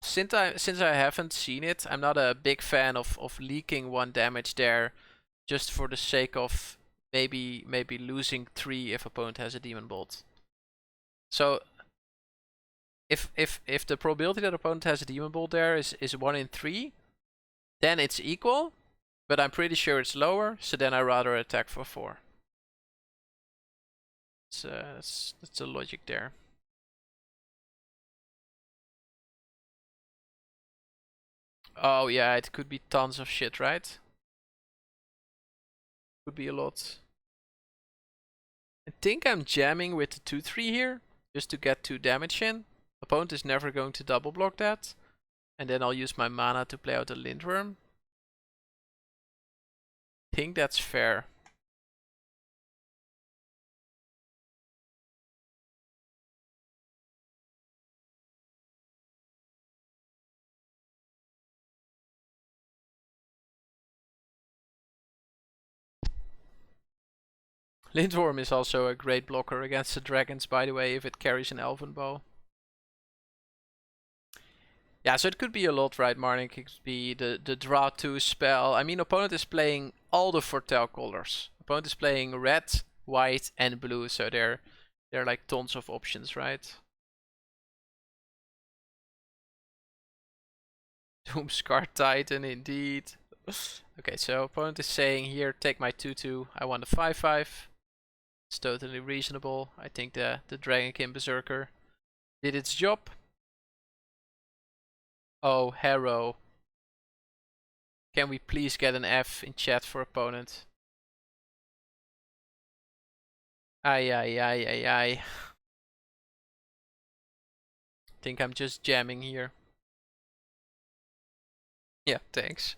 since I haven't seen it, I'm not a big fan of leaking 1 damage there just for the sake of maybe losing 3 if opponent has a Demon Bolt. So if the probability that opponent has a Demon Bolt there is 1 in 3, then it's equal, but I'm pretty sure it's lower, so then I rather attack for 4. That's the logic there. Oh yeah, it could be tons of shit, right? Could be a lot. I think I'm jamming with the 2/3 here, just to get 2 damage in. Opponent is never going to double block that. And then I'll use my mana to play out a Lindworm. Think that's fair. Lindworm is also a great blocker against the dragons, by the way, if it carries an Elven Bow. Yeah, so it could be a lot, right, Marnik? It could be the draw 2 spell. I mean, opponent is playing all the Foretell colors. Opponent is playing red, white, and blue, so there are like tons of options, right? Doomscar Titan, indeed. Okay, so opponent is saying here, take my 2/2. I want a 5/5. It's totally reasonable. I think the Dragonkin Berserker did its job. Oh, Harrow. Can we please get an F in chat for opponent? Ay, ay, ay, ay, ay. Think I'm just jamming here. Yeah, thanks.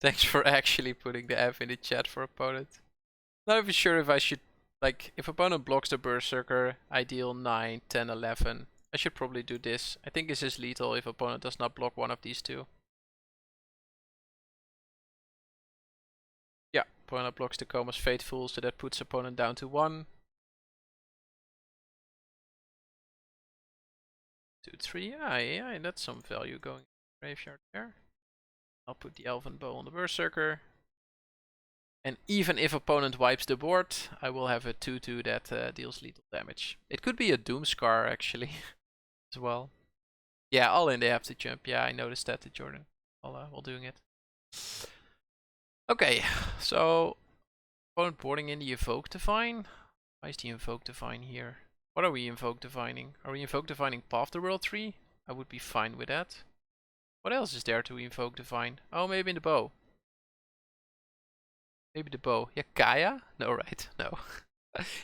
Thanks for actually putting the F in the chat for opponent. Not even sure if I should, like, if opponent blocks the Berserker, ideal 9, 10, 11. I should probably do this. I think this is lethal if opponent does not block one of these two. Yeah, opponent blocks the Coma's Fateful, so that puts opponent down to 1. 2, 3, yeah, that's some value going graveyard there. I'll put the Elven Bow on the Berserker. And even if opponent wipes the board, I will have a 2/2 that deals lethal damage. It could be a Doomscar actually as well. Yeah, all in they have to jump. Yeah, I noticed that to Jordan while doing it. Okay, so opponent boarding in the Evoke Divine. Why is the Invoke Divine here? What are we Invoke Divining? Are we Invoke Divining Path the World Tree? I would be fine with that. What else is there to Invoke Divine? Oh, maybe in the bow. Maybe the bow. Yeah, Kaya? No, right? No.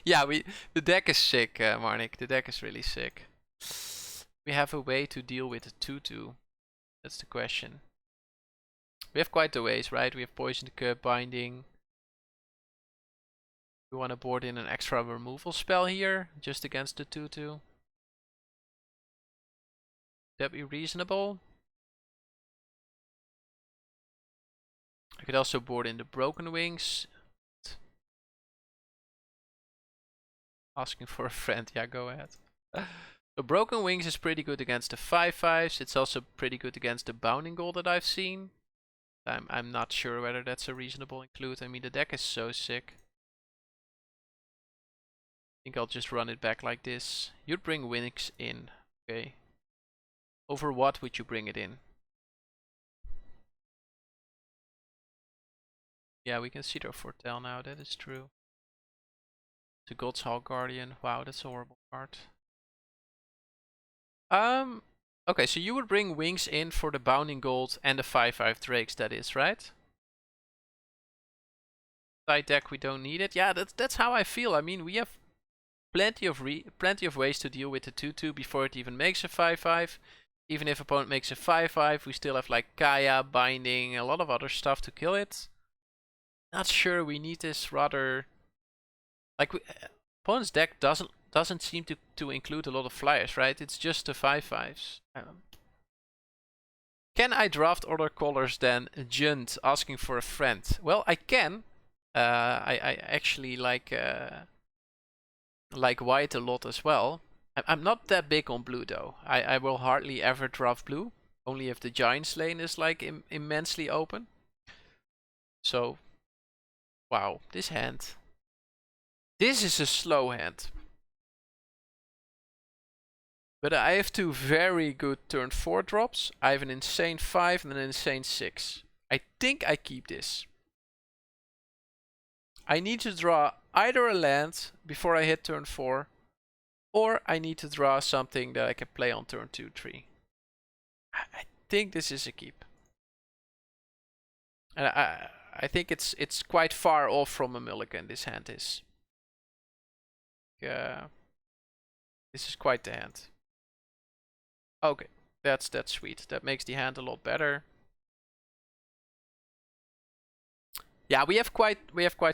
Yeah, the deck is sick, Marnik. The deck is really sick. We have a way to deal with a 2/2. That's the question. We have quite the ways, right? We have Poison Cup, Binding. We want to board in an extra removal spell here, just against the 2/2. That be reasonable? I could also board in the Broken Wings. Asking for a friend, yeah, go ahead. The Broken Wings is pretty good against the 5/5s. It's also pretty good against the Bounding Goal that I've seen. I'm not sure whether that's a reasonable include. I mean, the deck is so sick. I think I'll just run it back like this. You'd bring Wings in, okay. Over what would you bring it in? Yeah, we can see their Foretell now, that is true. The God's Hall Guardian, wow, that's a horrible card. Okay, so you would bring Wings in for the Bounding Gold and the 5/5 Drakes, that is, right? Side deck, we don't need it. Yeah, that's how I feel. I mean, we have plenty of ways to deal with the 2/2 before it even makes a 5/5. Even if opponent makes a 5/5, we still have like Kaya, Binding, a lot of other stuff to kill it. Not sure we need this rather. Like opponent's deck doesn't seem to include a lot of flyers, right? It's just the 5/5s. Can I draft other colors than Junt? Asking for a friend. Well, I can. I actually like white a lot as well. I'm not that big on blue though. I will hardly ever draft blue. Only if the Giant's Lane is like immensely open. So, wow, this hand. This is a slow hand. But I have two very good turn 4 drops. I have an insane 5 and an insane 6. I think I keep this. I need to draw either a land before I hit turn 4, or I need to draw something that I can play on turn 2, 3. I think this is a keep. And I think it's quite far off from a mulligan, this hand is. This is quite the hand. Okay, that's sweet. That makes the hand a lot better. Yeah, we have quite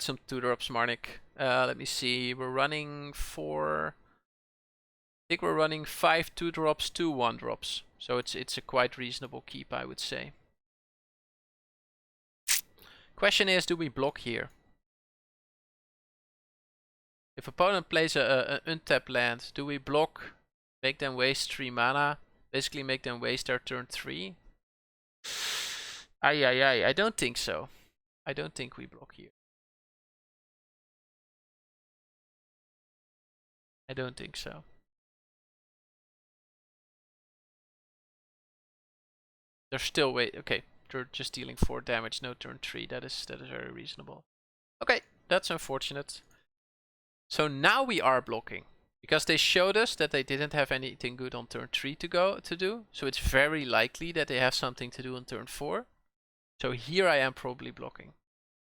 some 2-drops, Marnik. Let me see. We're running I think we're running 5 2-drops, 2 1-drops. So it's a quite reasonable keep, I would say. Question is, do we block here? If opponent plays a untapped land, do we block, make them waste 3 mana, basically make them waste their turn 3? I don't think so. I don't think we block here. I don't think so. There's still okay. they're just dealing 4 damage, no turn 3. That is very reasonable. Okay, that's unfortunate. So now we are blocking. Because they showed us that they didn't have anything good on turn 3 to do. So it's very likely that they have something to do on turn 4. So here I am probably blocking.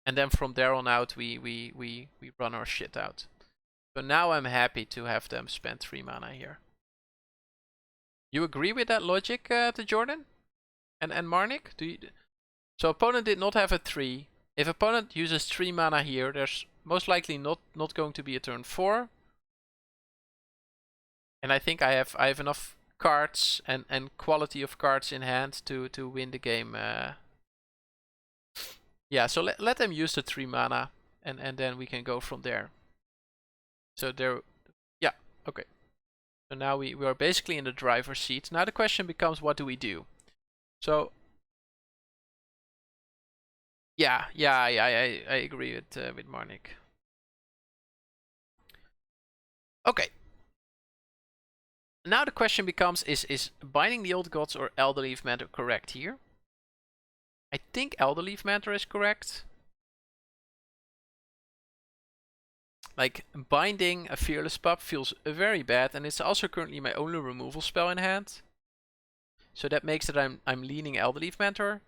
And then from there on out we run our shit out. So now I'm happy to have them spend 3 mana here. You agree with that logic, to Jordan? And Marnik? So opponent did not have a 3. If opponent uses 3 mana here, there's most likely not going to be a turn 4. And I think I have enough cards and quality of cards in hand to win the game. Yeah, so let them use the 3 mana and then we can go from there. So there, yeah, okay. So now we are basically in the driver's seat. Now the question becomes, what do we do? So yeah, I agree with Marnik. Okay. Now the question becomes, is Binding the Old Gods or Elderleaf Mentor correct here? I think Elderleaf Mentor is correct. Like, binding a Fearless Pup feels very bad, and it's also currently my only removal spell in hand. So that makes it I'm leaning Elderleaf Mentor.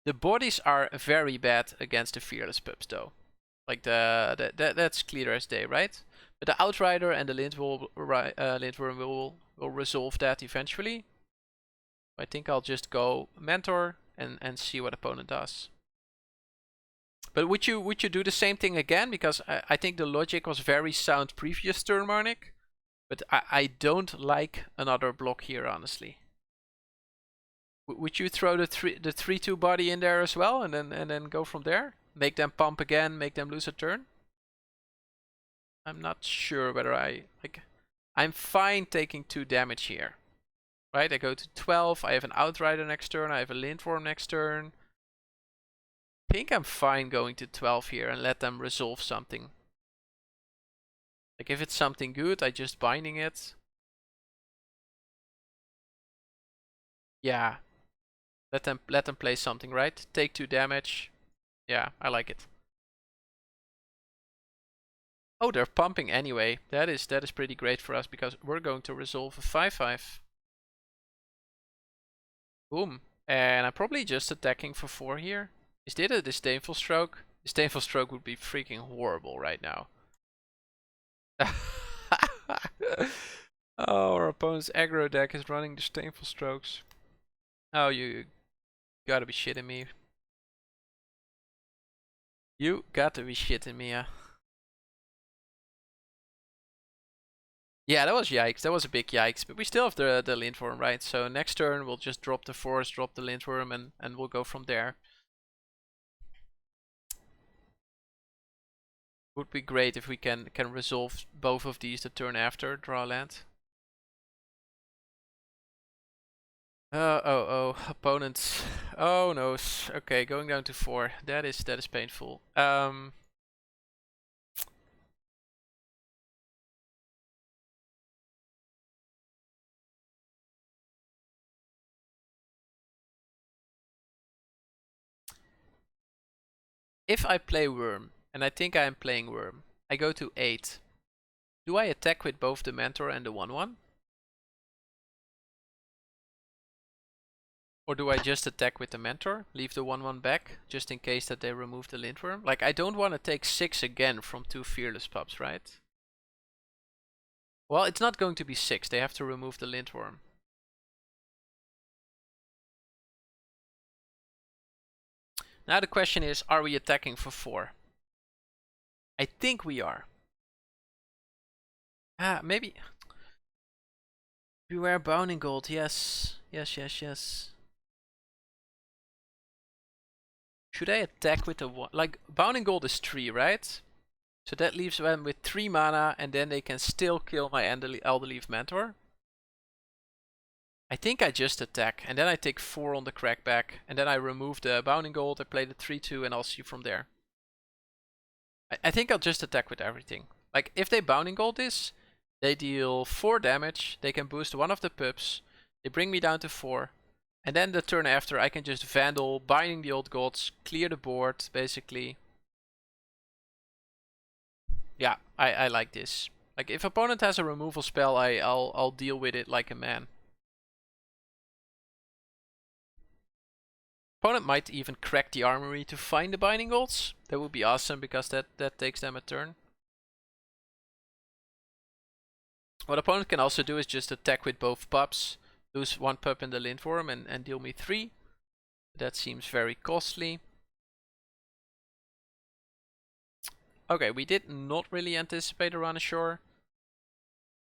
The bodies are very bad against the Fearless Pups though. Like that's clear as day, right? But the Outrider and the Lindworm will resolve that eventually. I think I'll just go Mentor and see what opponent does. But would you do the same thing again? Because I think the logic was very sound previous turn, Marnik. But I don't like another block here, honestly. Would you throw the 3/2 body in there as well, and then go from there? Make them pump again, make them lose a turn? I'm not sure whether I'm fine taking 2 damage here. Right, I go to 12, I have an Outrider next turn, I have a Lindworm next turn. I think I'm fine going to 12 here and let them resolve something. Like, if it's something good, I just binding it. Yeah. Let them play something, right? Take 2 damage. Yeah, I like it. Oh, they're pumping anyway. That is pretty great for us because we're going to resolve a 5/5. Boom. And I'm probably just attacking for 4 here. Is this a Disdainful Stroke? Disdainful Stroke would be freaking horrible right now. Oh, our opponent's aggro deck is running Disdainful Strokes. Oh, you gotta be shitting me. You gotta be shitting me, yeah. Yeah, that was yikes. That was a big yikes. But we still have the Lindworm, right? So next turn we'll just drop the Forest, drop the Lindworm, and we'll go from there. Would be great if we can resolve both of these the turn after, draw land. Oh, opponents. Oh no. Okay, going down to 4. That is painful. If I play Worm, and I think I am playing Worm, I go to 8. Do I attack with both the Mentor and the 1/1? Or do I just attack with the Mentor, leave the 1/1 back, just in case that they remove the Lindworm? Like, I don't want to take 6 again from 2 Fearless Pups, right? Well, it's not going to be 6, they have to remove the Lindworm. Now the question is, are we attacking for 4? I think we are. Maybe. Beware Bounding Gold, yes. Yes. Should I attack with the 1? Like, Bounding Gold is 3, right? So that leaves them with 3 mana, and then they can still kill my Elderleaf Mentor. I think I just attack, and then I take 4 on the crackback, and then I remove the Bounding Gold, I play the 3/2, and I'll see from there. I think I'll just attack with everything. Like, if they Bounding Gold this, they deal 4 damage, they can boost one of the pups, they bring me down to 4, And then the turn after, I can just Vandal, Binding the Old Gods, clear the board, basically. Yeah, I like this. Like, if opponent has a removal spell, I'll deal with it like a man. Opponent might even crack the armory to find the Binding Golds. That would be awesome, because that takes them a turn. What opponent can also do is just attack with both pups, lose 1 pup in the Lindworm and deal me 3. That seems very costly. Okay, we did not really anticipate a run ashore.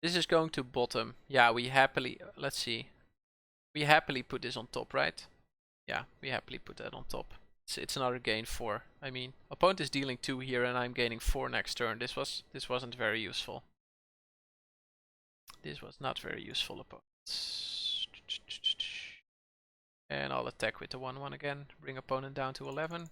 This is going to bottom. Yeah, we happily, let's see. We happily put this on top, right? Yeah, we happily put that on top. It's another gain 4. I mean, opponent is dealing 2 here and I'm gaining 4 next turn. This wasn't very useful. This was not very useful, opponents. And I'll attack with the 1/1 again. Bring opponent down to 11.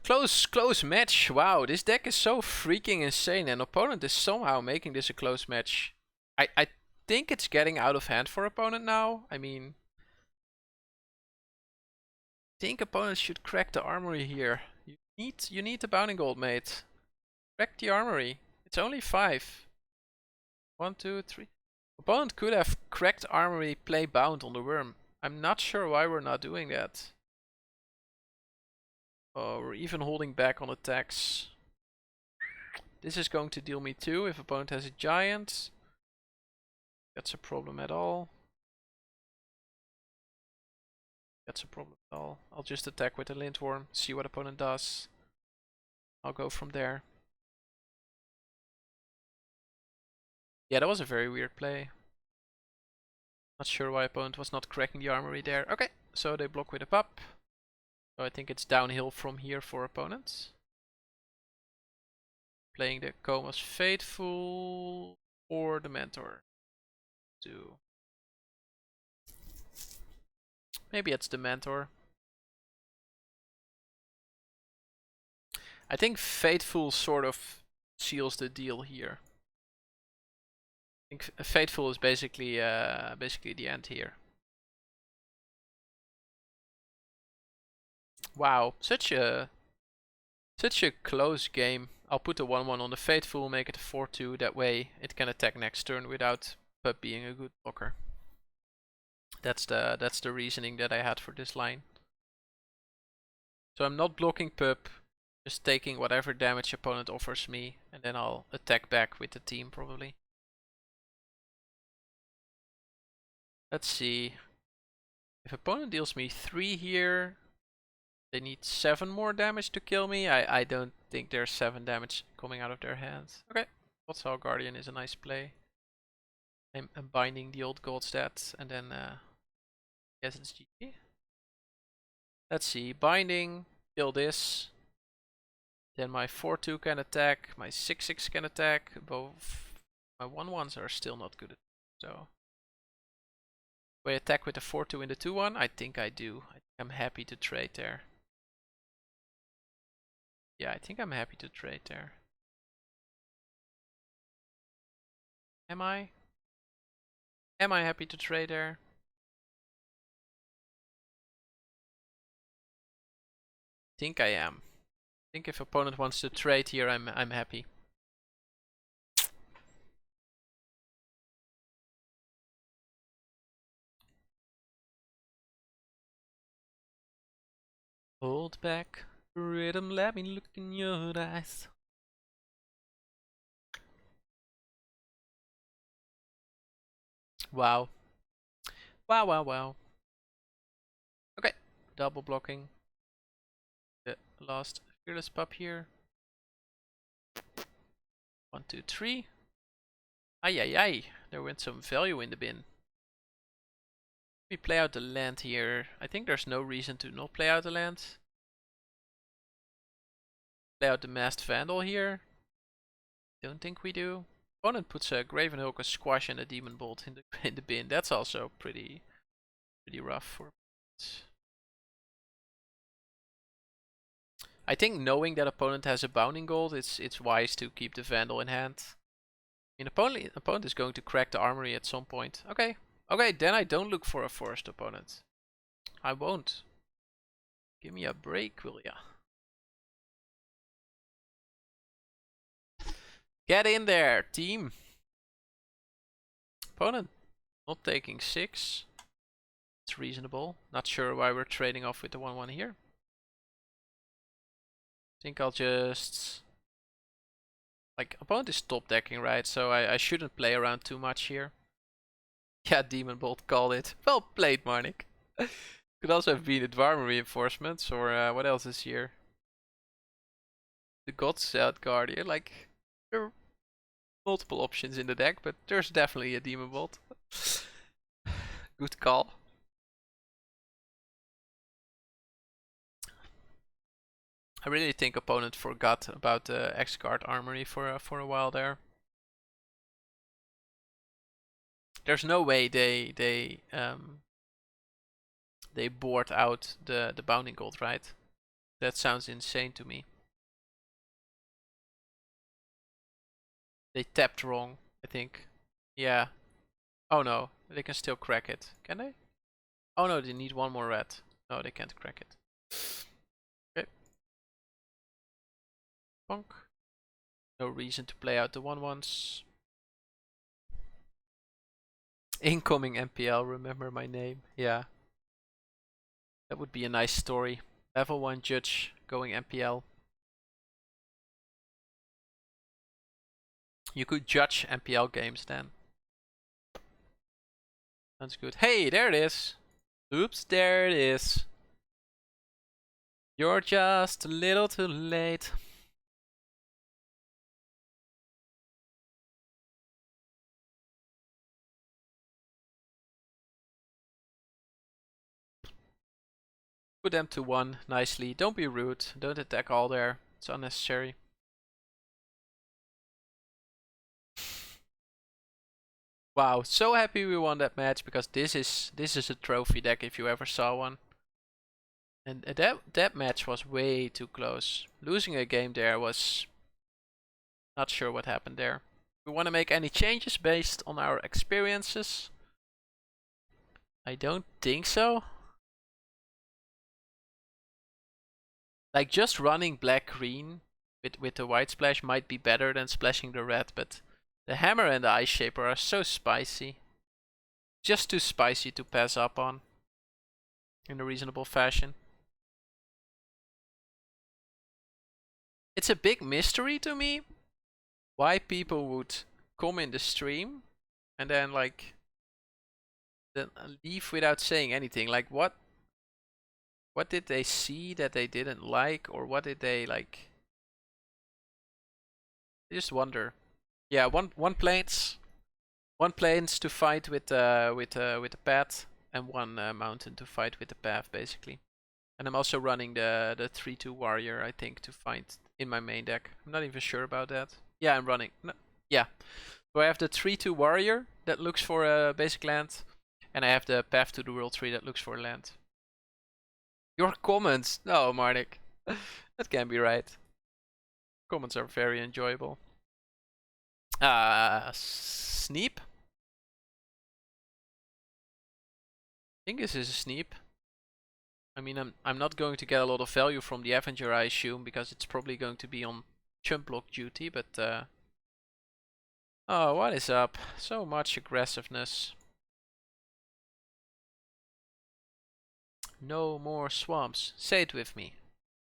Close match. Wow, this deck is so freaking insane, and opponent is somehow making this a close match. I think it's getting out of hand for opponent now. I mean, I think opponent should crack the armory here. You need the Bounding Gold, mate. Crack the armory. It's only 5. 1, 2, 3. Opponent could have cracked armory, play bound on the worm. I'm not sure why we're not doing that. Oh, we're even holding back on attacks. This is going to deal me 2 if opponent has a giant. That's a problem at all. That's a problem at all. I'll just attack with the Lindworm, see what opponent does. I'll go from there. Yeah, that was a very weird play. Not sure why opponent was not cracking the armory there. Okay, so they block with a pup. So I think it's downhill from here for opponents. Playing the Coma's Faithful or the Mentor. Maybe it's the Mentor. I think Faithful sort of seals the deal here. I think Faithful is basically the end here. Wow, such a close game. I'll put a 1/1 on the Faithful, make it a 4/2. That way it can attack next turn without Pup being a good blocker. That's the reasoning that I had for this line. So I'm not blocking Pup, just taking whatever damage opponent offers me, and then I'll attack back with the team probably. Let's see. If opponent deals me 3 here, they need 7 more damage to kill me. I don't think there's 7 damage coming out of their hands. Okay, Godsaw Guardian is a nice play. I'm binding the old gold stats, and then yes, it's GG. Let's see, binding, kill this. Then my 4/2 can attack, my 6/6 can attack. Both my 1/1s are still not good. So, do I attack with the 4/2 in the 2/1? I think I do. I think I'm happy to trade there. Yeah, I think I'm happy to trade there. Am I? Am I happy to trade there? I think I am. I think if opponent wants to trade here, I'm happy. Hold back, rhythm, let me look in your eyes. Wow. Wow, wow, wow. Okay, double blocking. The last fearless pup here. 1, 2, 3. Ay, ay, ay. There went some value in the bin. We play out the land here. I think there's no reason to not play out the land. Play out the Masked Vandal here. Don't think we do. Opponent puts a Gravenhulk, a Squash, and a Demon Bolt in the bin. That's also pretty rough for opponents. I think knowing that opponent has a Bounding Gold, it's wise to keep the Vandal in hand. I mean, opponent is going to crack the armory at some point. Okay, Okay, then I don't look for a forced opponent. I won't. Give me a break, will ya? Get in there, team. Opponent not taking 6. It's reasonable. Not sure why we're trading off with the 1-1 here. Think I'll just... Like, opponent is top decking, right? So I shouldn't play around too much here. Yeah, Demon Bolt called it. Well played, Marnik. Could also have been Dwarven Reinforcements, or what else is here? The God's Guardian, like, there are multiple options in the deck, but there's definitely a Demon Bolt. Good call. I really think opponent forgot about the X-Guard Armory for a while there. There's no way they board out the Bounding Gold, right? That sounds insane to me. They tapped wrong, I think. Yeah. Oh no, they can still crack it. Can they? Oh no, they need one more red. No, they can't crack it. Okay. Bonk. No reason to play out the 1-1s. Incoming MPL, remember my name. Yeah. That would be a nice story. Level 1 judge going MPL. You could judge MPL games then. Sounds good. Hey, there it is. Oops, there it is. You're just a little too late. Put them to 1 nicely. Don't be rude. Don't attack all there. It's unnecessary. Wow, so happy we won that match because this is a trophy deck if you ever saw one. And that match was way too close. Losing a game there was not sure what happened there. We want to make any changes based on our experiences? I don't think so. Like just running black green with the white splash might be better than splashing the red, but the hammer and the ice shaper are so spicy. Just too spicy to pass up on in a reasonable fashion. It's a big mystery to me why people would come in the stream and then like then leave without saying anything. Like what did they see that they didn't like, or what did they like? I just wonder. Yeah, one plains to fight with the path, and one mountain to fight with the path, basically. And I'm also running the 3/2 warrior, I think, to find in my main deck. I'm not even sure about that. Yeah, I'm running. No, yeah. So I have the 3/2 warrior that looks for a basic land, and I have the path to the world tree that looks for land. Your comments? No, Marnik. That can't be right. Comments are very enjoyable. Sneep? I think this is a sneep. I mean, I'm not going to get a lot of value from the Avenger, I assume, because it's probably going to be on chump block duty, but oh, what is up? So much aggressiveness. No more swamps. Say it with me.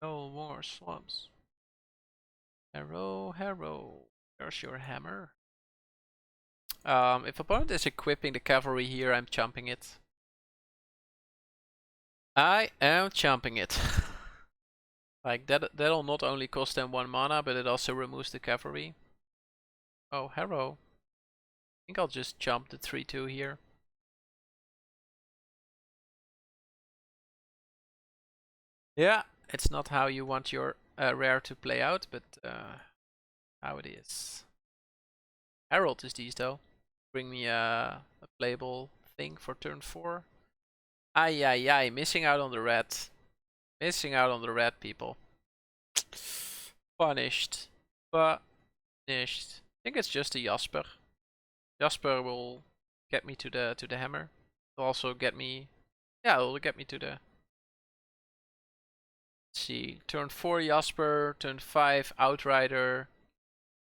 No more swamps. Harrow, Harrow. There's your hammer. If opponent is equipping the cavalry here, I'm chumping it. I am chumping it. Like that'll not only cost them 1 mana, but it also removes the cavalry. Oh, Harrow. I think I'll just jump the 3/2 here. Yeah, it's not how you want your rare to play out, but how it is. Herald is these though. Bring me a playable thing for turn 4. Ay ay ay, missing out on the red. Missing out on the red, people. Punished. Punished. I think it's just a Jasper. Jasper will get me to the hammer. It'll also get me, yeah, it'll get me to the. Let's see, turn 4 Jasper, turn 5 Outrider,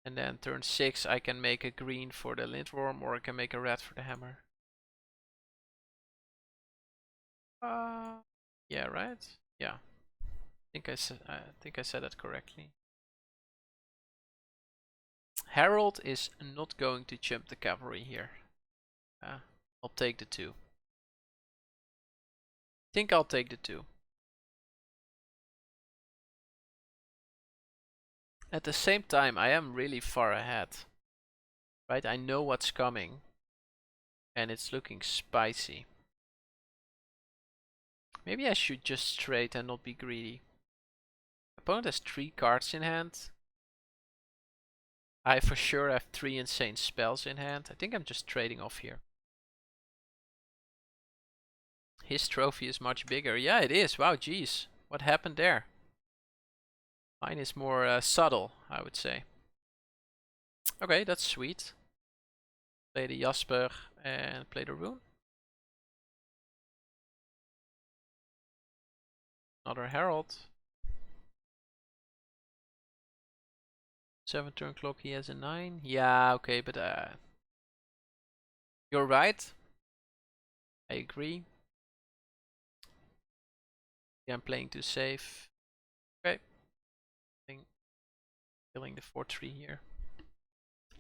and then turn 6 I can make a green for the Lindworm, or I can make a red for the hammer. Yeah, right. Yeah, I think I said that correctly. Harold is not going to jump the cavalry here. I'll take the 2. Think I'll take the 2. At the same time, I am really far ahead. Right? I know what's coming. And it's looking spicy. Maybe I should just trade and not be greedy. Opponent has 3 cards in hand. I for sure have 3 insane spells in hand. I think I'm just trading off here. His trophy is much bigger. Yeah, it is. Wow, geez. What happened there? Mine is more subtle, I would say. Okay, that's sweet. Play the Jasper and play the rune. Another Herald. 7 turn clock, he has a 9. Yeah, okay, but you're right. I agree. Yeah, I'm playing too safe. Okay. Killing the 4-3 here.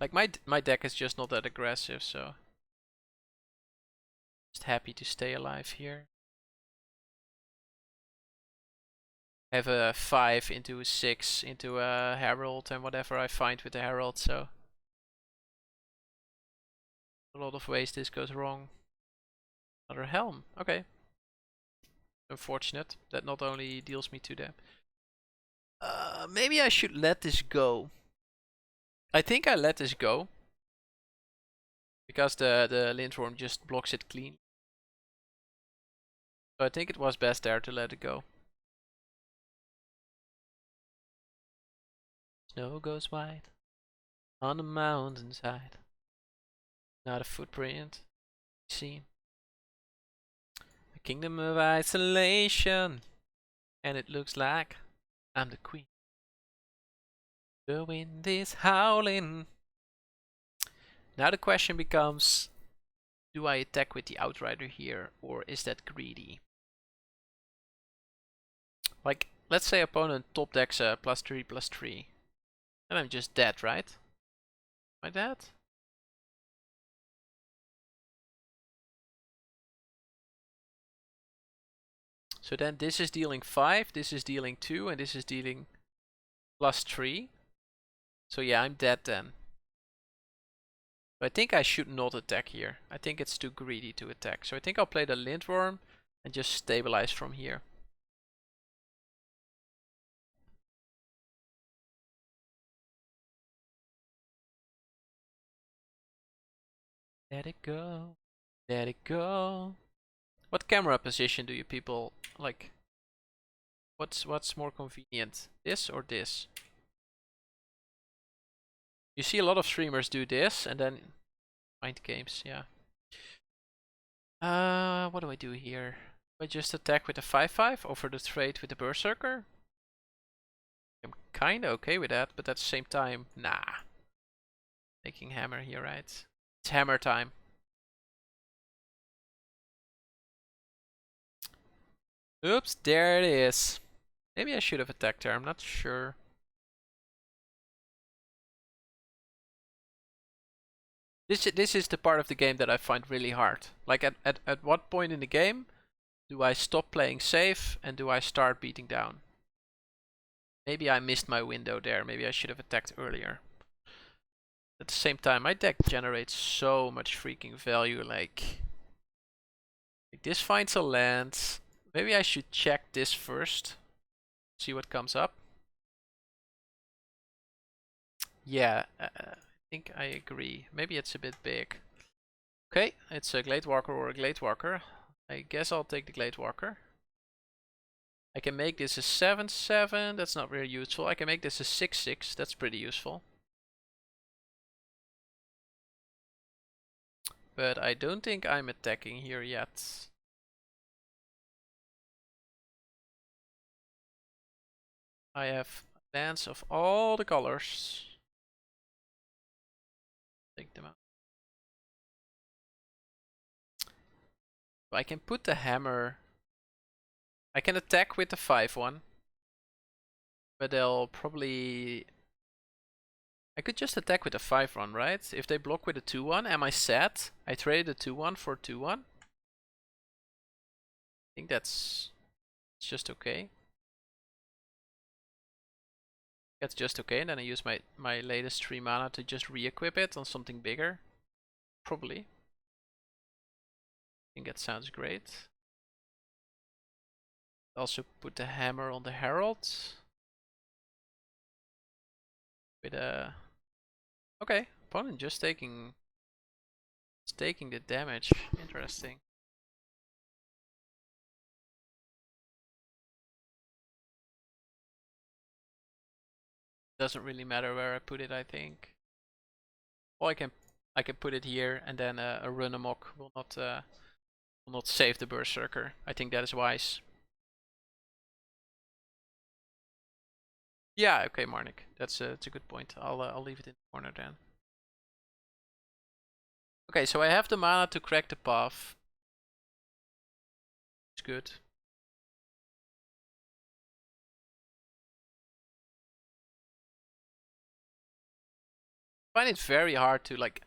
Like my deck is just not that aggressive, so just happy to stay alive here. Have a 5 into a 6 into a Herald and whatever I find with the Herald, so a lot of ways this goes wrong. Another Helm, okay. Unfortunate. That not only deals me to them. Maybe I should let this go. I think I let this go. Because the Lindworm just blocks it clean. So I think it was best there to let it go. Snow goes white on the mountainside. Not a footprint seen. A kingdom of isolation. And it looks like I'm the queen. The wind is howling. Now the question becomes, do I attack with the Outrider here, or is that greedy? Like, let's say opponent top decks a +3/+3. And I'm just dead, right? Am I dead? So then this is dealing 5, this is dealing 2, and this is dealing +3. So yeah, I'm dead then. But I think I should not attack here. I think it's too greedy to attack. So I think I'll play the Lindworm and just stabilize from here. Let it go. Let it go. What camera position do you people like? What's more convenient? This or this? You see a lot of streamers do this and then mind games, yeah. What do I do here? Do I just attack with a 5/5 over the trade with the Berserker? I'm kinda okay with that, but at the same time, nah. Making hammer here, right? It's hammer time. Oops, there it is. Maybe I should have attacked her, I'm not sure. This is the part of the game that I find really hard. Like at what point in the game do I stop playing safe and do I start beating down? Maybe I missed my window there. Maybe I should have attacked earlier. At the same time, my deck generates so much freaking value. Like this finds a land. Maybe I should check this first. See what comes up. Yeah, I think I agree. Maybe it's a bit big. Okay, it's a Gladewalker or a Gladewalker. I guess I'll take the Gladewalker. I can make this a 7/7. That's not very useful. I can make this a 6/6. That's pretty useful. but I don't think I'm attacking here yet. I have lands of all the colors. Take them out. I can put the hammer. I can attack with the 5-1. But they'll probably... I could just attack with a 5-1, right? If they block with a 2-1, am I set? I traded a 2-1 for 2-1. I think that's just okay. That's just okay, and then I use my latest 3 mana to just re-equip it on something bigger. Probably. I think that sounds great. Also put the hammer on the herald. With a... Okay, opponent just taking the damage. Interesting. Doesn't really matter where I put it, I think. Or I can put it here, and then a run amok will not save the berserker. I think that is wise. Yeah, okay, Marnik. That's a good point. I'll leave it in the corner then. Okay, so I have the mana to crack the path. It's good. I find it very hard to like.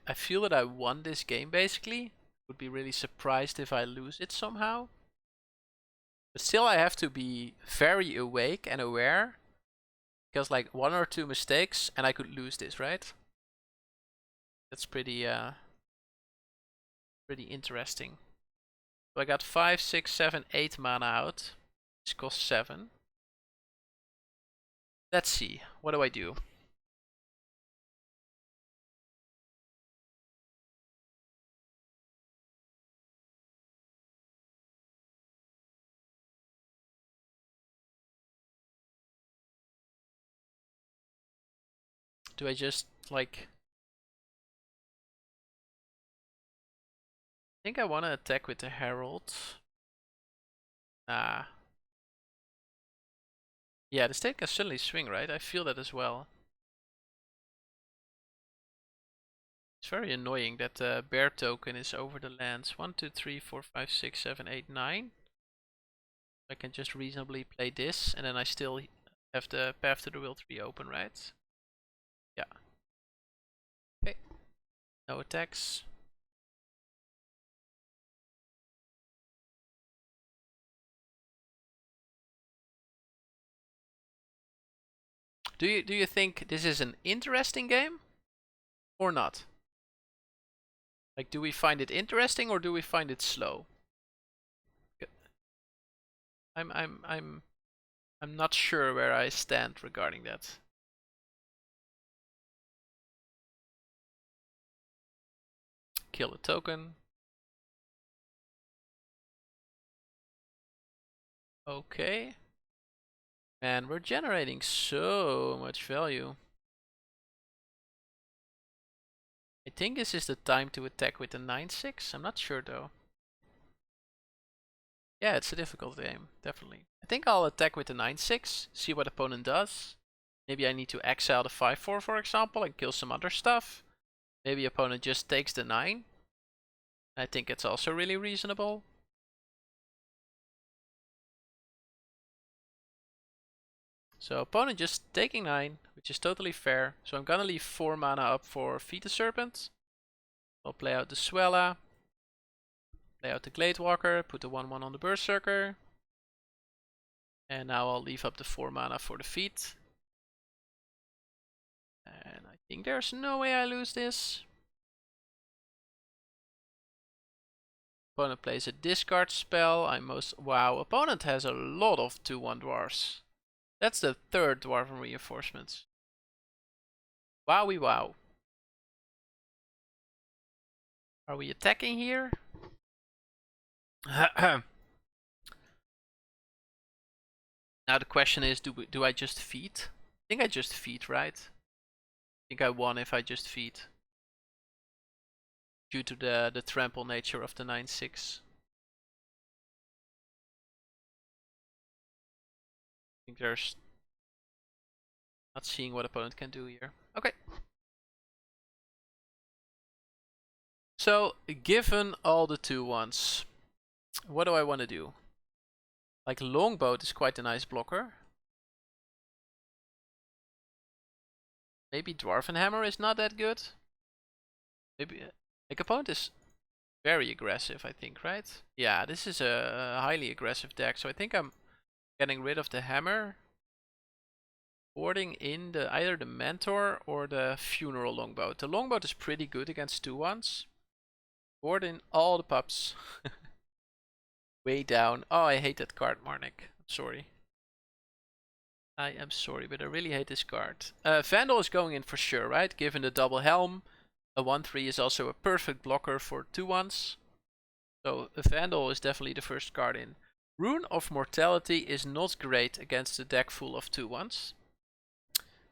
I feel that I won this game basically. Would be really surprised if I lose it somehow. But still, I have to be very awake and aware. Because like 1 or 2 mistakes and I could lose this, right? That's pretty interesting. So I got 5, 6, 7, 8 mana out. This costs 7. Let's see. What do I do? Do I just like... I think I want to attack with the Herald. Nah. Yeah, the state can suddenly swing, right? I feel that as well. It's very annoying that the bear token is over the lands. 1, 2, 3, 4, 5, 6, 7, 8, 9. I can just reasonably play this, and then I still have the Path to the Will 3 open, right? Yeah. Okay. No attacks. Do you think this is an interesting game or not? Like, do we find it interesting or do we find it slow? I'm not sure where I stand regarding that. Kill a token. Okay. Man, we're generating so much value. I think this is the time to attack with the 9-6. I'm not sure though. Yeah, it's a difficult game, definitely. I think I'll attack with the 9-6, see what opponent does. Maybe I need to exile the 5-4, for example, and kill some other stuff. Maybe opponent just takes the 9. I think it's also really reasonable. So opponent just taking 9, which is totally fair. So I'm gonna leave 4 mana up for Feed the Serpent. I'll play out the Swella. Play out the Gladewalker, put the 1-1 on the Berserker. And now I'll leave up the 4 mana for the Feet. And I think there's no way I lose this. Opponent plays a discard spell. Wow, opponent has a lot of 2-1 dwarves. That's the 3rd Dwarven reinforcements. Wowie wow. Are we attacking here? Now the question is, do I just feed? I think I just feed, right? I think I won if I just feed. due to the trample nature of the 9-6. I think there's not seeing what opponent can do here. Okay. So, given all the 2-1s, what do I want to do? Like, Longboat is quite a nice blocker. Maybe Dwarven Hammer is not that good. Maybe, like, opponent is very aggressive, I think, right? Yeah, this is a highly aggressive deck, so I think I'm getting rid of the hammer. Boarding in the either the Mentor or the Funeral Longboat. The Longboat is pretty good against 2-1s. Board in all the pups. Way down. Oh, I hate that card, Marnik. I'm sorry. I am sorry, but I really hate this card. Vandal is going in for sure, right? Given the double helm. A 1-3 is also a perfect blocker for 2-1s. So a Vandal is definitely the first card in. Rune of Mortality is not great against a deck full of 2-1s.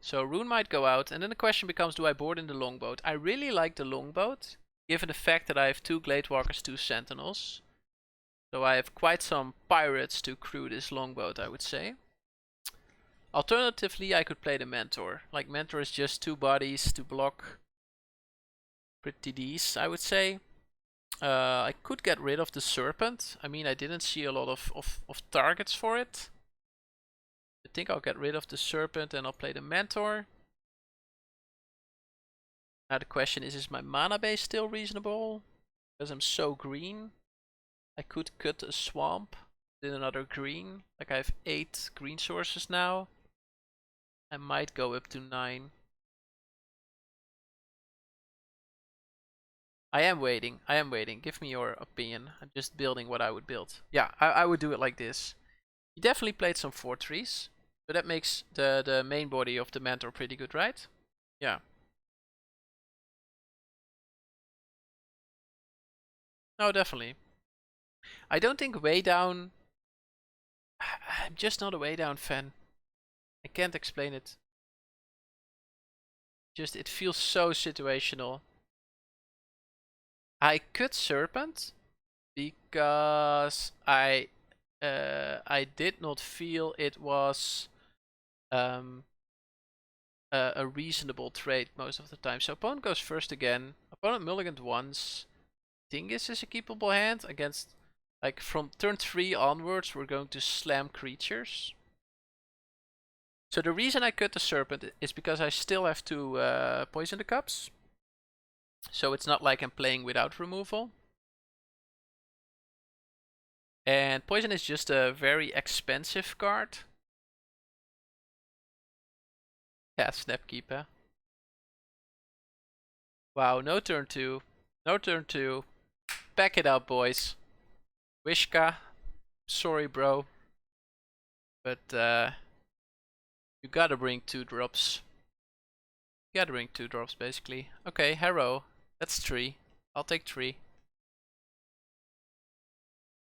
So Rune might go out, and then the question becomes, do I board in the Longboat? I really like the Longboat, given the fact that I have 2 Gladewalkers, 2 Sentinels. So I have quite some pirates to crew this Longboat, I would say. Alternatively, I could play the Mentor. Like, Mentor is just 2 bodies to block pretty decent, I would say. I could get rid of the Serpent. I mean, I didn't see a lot of targets for it. I think I'll get rid of the Serpent and I'll play the Mentor. Now the question is my mana base still reasonable? Because I'm so green. I could cut a swamp, then another green. Like, I have 8 green sources now. I might go up to 9. I am waiting. Give me your opinion. I'm just building what I would build. Yeah, I would do it like this. He definitely played some 4-3s. So that makes the main body of the Mentor pretty good, right? Yeah. No, definitely. I don't think Way Down... I'm just not a Way Down fan. I can't explain it. Just, it feels so situational. I cut Serpent because I did not feel it was a reasonable trade most of the time. So opponent goes first again. Opponent mulliganed once. Dingus is a keepable hand against, like, from turn 3 onwards we're going to slam creatures. So the reason I cut the Serpent is because I still have to poison the cups. So it's not like I'm playing without removal. And poison is just a very expensive card. Yeah, Snapkeeper. Wow, no turn 2. No turn 2. Back it up, boys. Wishka. Sorry, bro. But you gotta bring 2 drops. You gotta bring 2 drops, basically. Okay, Harrow. That's 3. I'll take 3.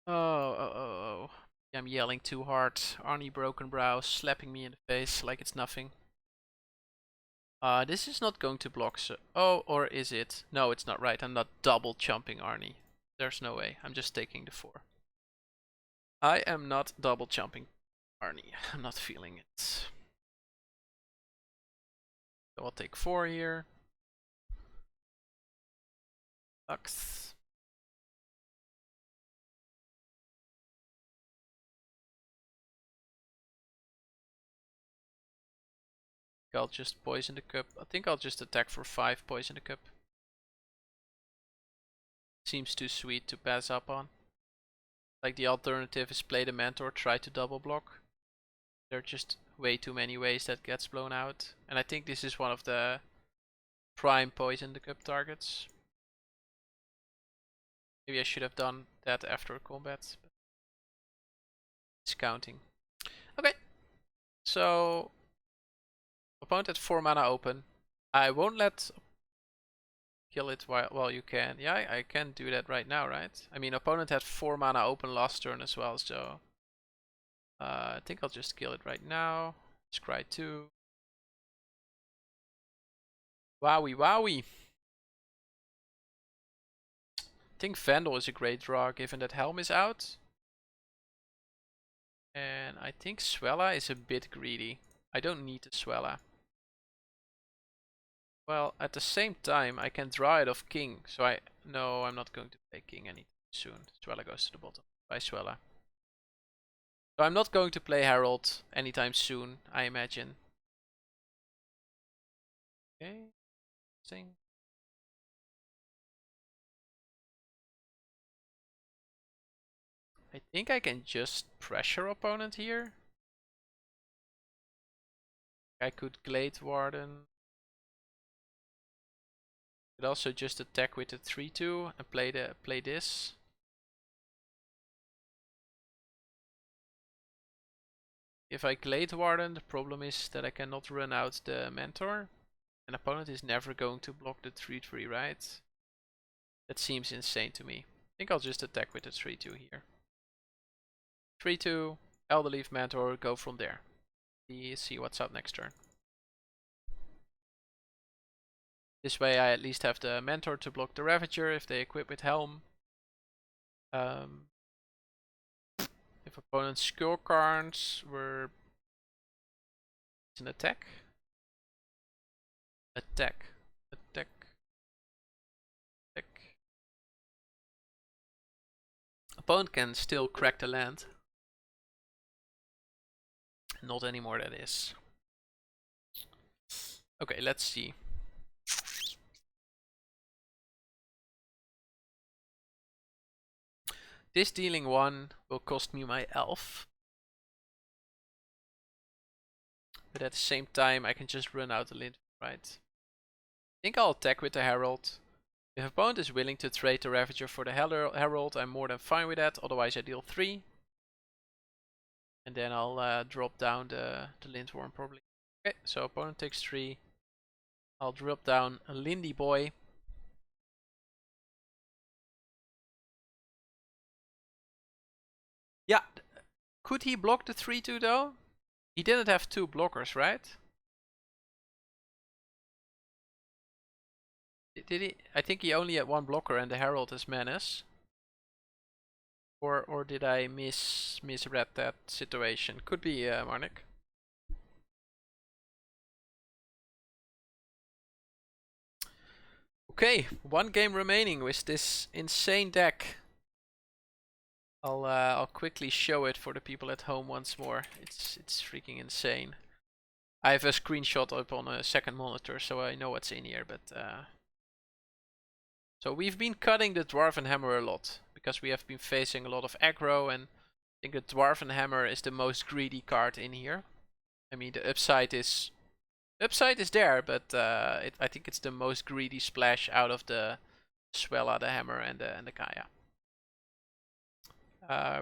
Oh. I'm yelling too hard. Arnie Broken Brow slapping me in the face like it's nothing. This is not going to block, so... Oh, or is it? No, it's not right. I'm not double chumping Arnie. There's no way. I'm just taking the 4. I am not double chumping Arnie. I'm not feeling it. So I'll take 4 here. Lux. I'll just poison the cup. I think I'll just attack for 5, poison the cup. Seems too sweet to pass up on. Like, the alternative is play the Mentor, try to double block. There are just way too many ways that gets blown out. And I think this is one of the prime poison the cup targets. Maybe I should have done that after combat. But it's counting. Okay. So opponent had 4 mana open. I won't let kill it while you can. Yeah, I can do that right now, right? I mean, opponent had 4 mana open last turn as well, so I think I'll just kill it right now. Scry 2. Wowie wowie. think Vandal is a great draw given that Helm is out. And I think Swella is a bit greedy. I don't need the Swella. Well, at the same time, I can draw it off King. So no, I'm not going to play King anytime soon. Swella goes to the bottom. Bye, Swella. So I'm not going to play Herald anytime soon, I imagine. Okay, interesting. I think I can just pressure opponent here. I could Glade Warden. Could also just attack with the 3-2 and play this. If I Glade Warden, the problem is that I cannot run out the Mentor. An opponent is never going to block the 3-3, right? That seems insane to me. I think I'll just attack with the 3-2 here. 3-2, Elderleaf Mentor, go from there. See what's up next turn. This way I at least have the Mentor to block the Ravager if they equip with Helm. If opponent's Skull cards were... It's an attack. Attack. Opponent can still crack the land. Not anymore, that is. Okay, let's see. This dealing 1 will cost me my elf. But at the same time, I can just run out the lid, right? I think I'll attack with the Herald. If opponent is willing to trade the Ravager for the Herald, I'm more than fine with that. Otherwise, I deal 3. And then I'll drop down the Lindworm probably. Okay, so opponent takes 3. I'll drop down a Lindy Boy. Yeah, could he block the 3-2 though? He didn't have 2 blockers, right? Did he? I think he only had 1 blocker and the Herald is Menace. Or did I misread that situation? Could be, Marnik. Okay, 1 game remaining with this insane deck. I'll quickly show it for the people at home once more. It's freaking insane. I have a screenshot up on a second monitor, so I know what's in here. But so we've been cutting the Dwarven Hammer a lot because we have been facing a lot of aggro, and I think the Dwarven Hammer is the most greedy card in here. I mean, the upside is there, but I think it's the most greedy splash out of the Swella, the Hammer, and the Kaya.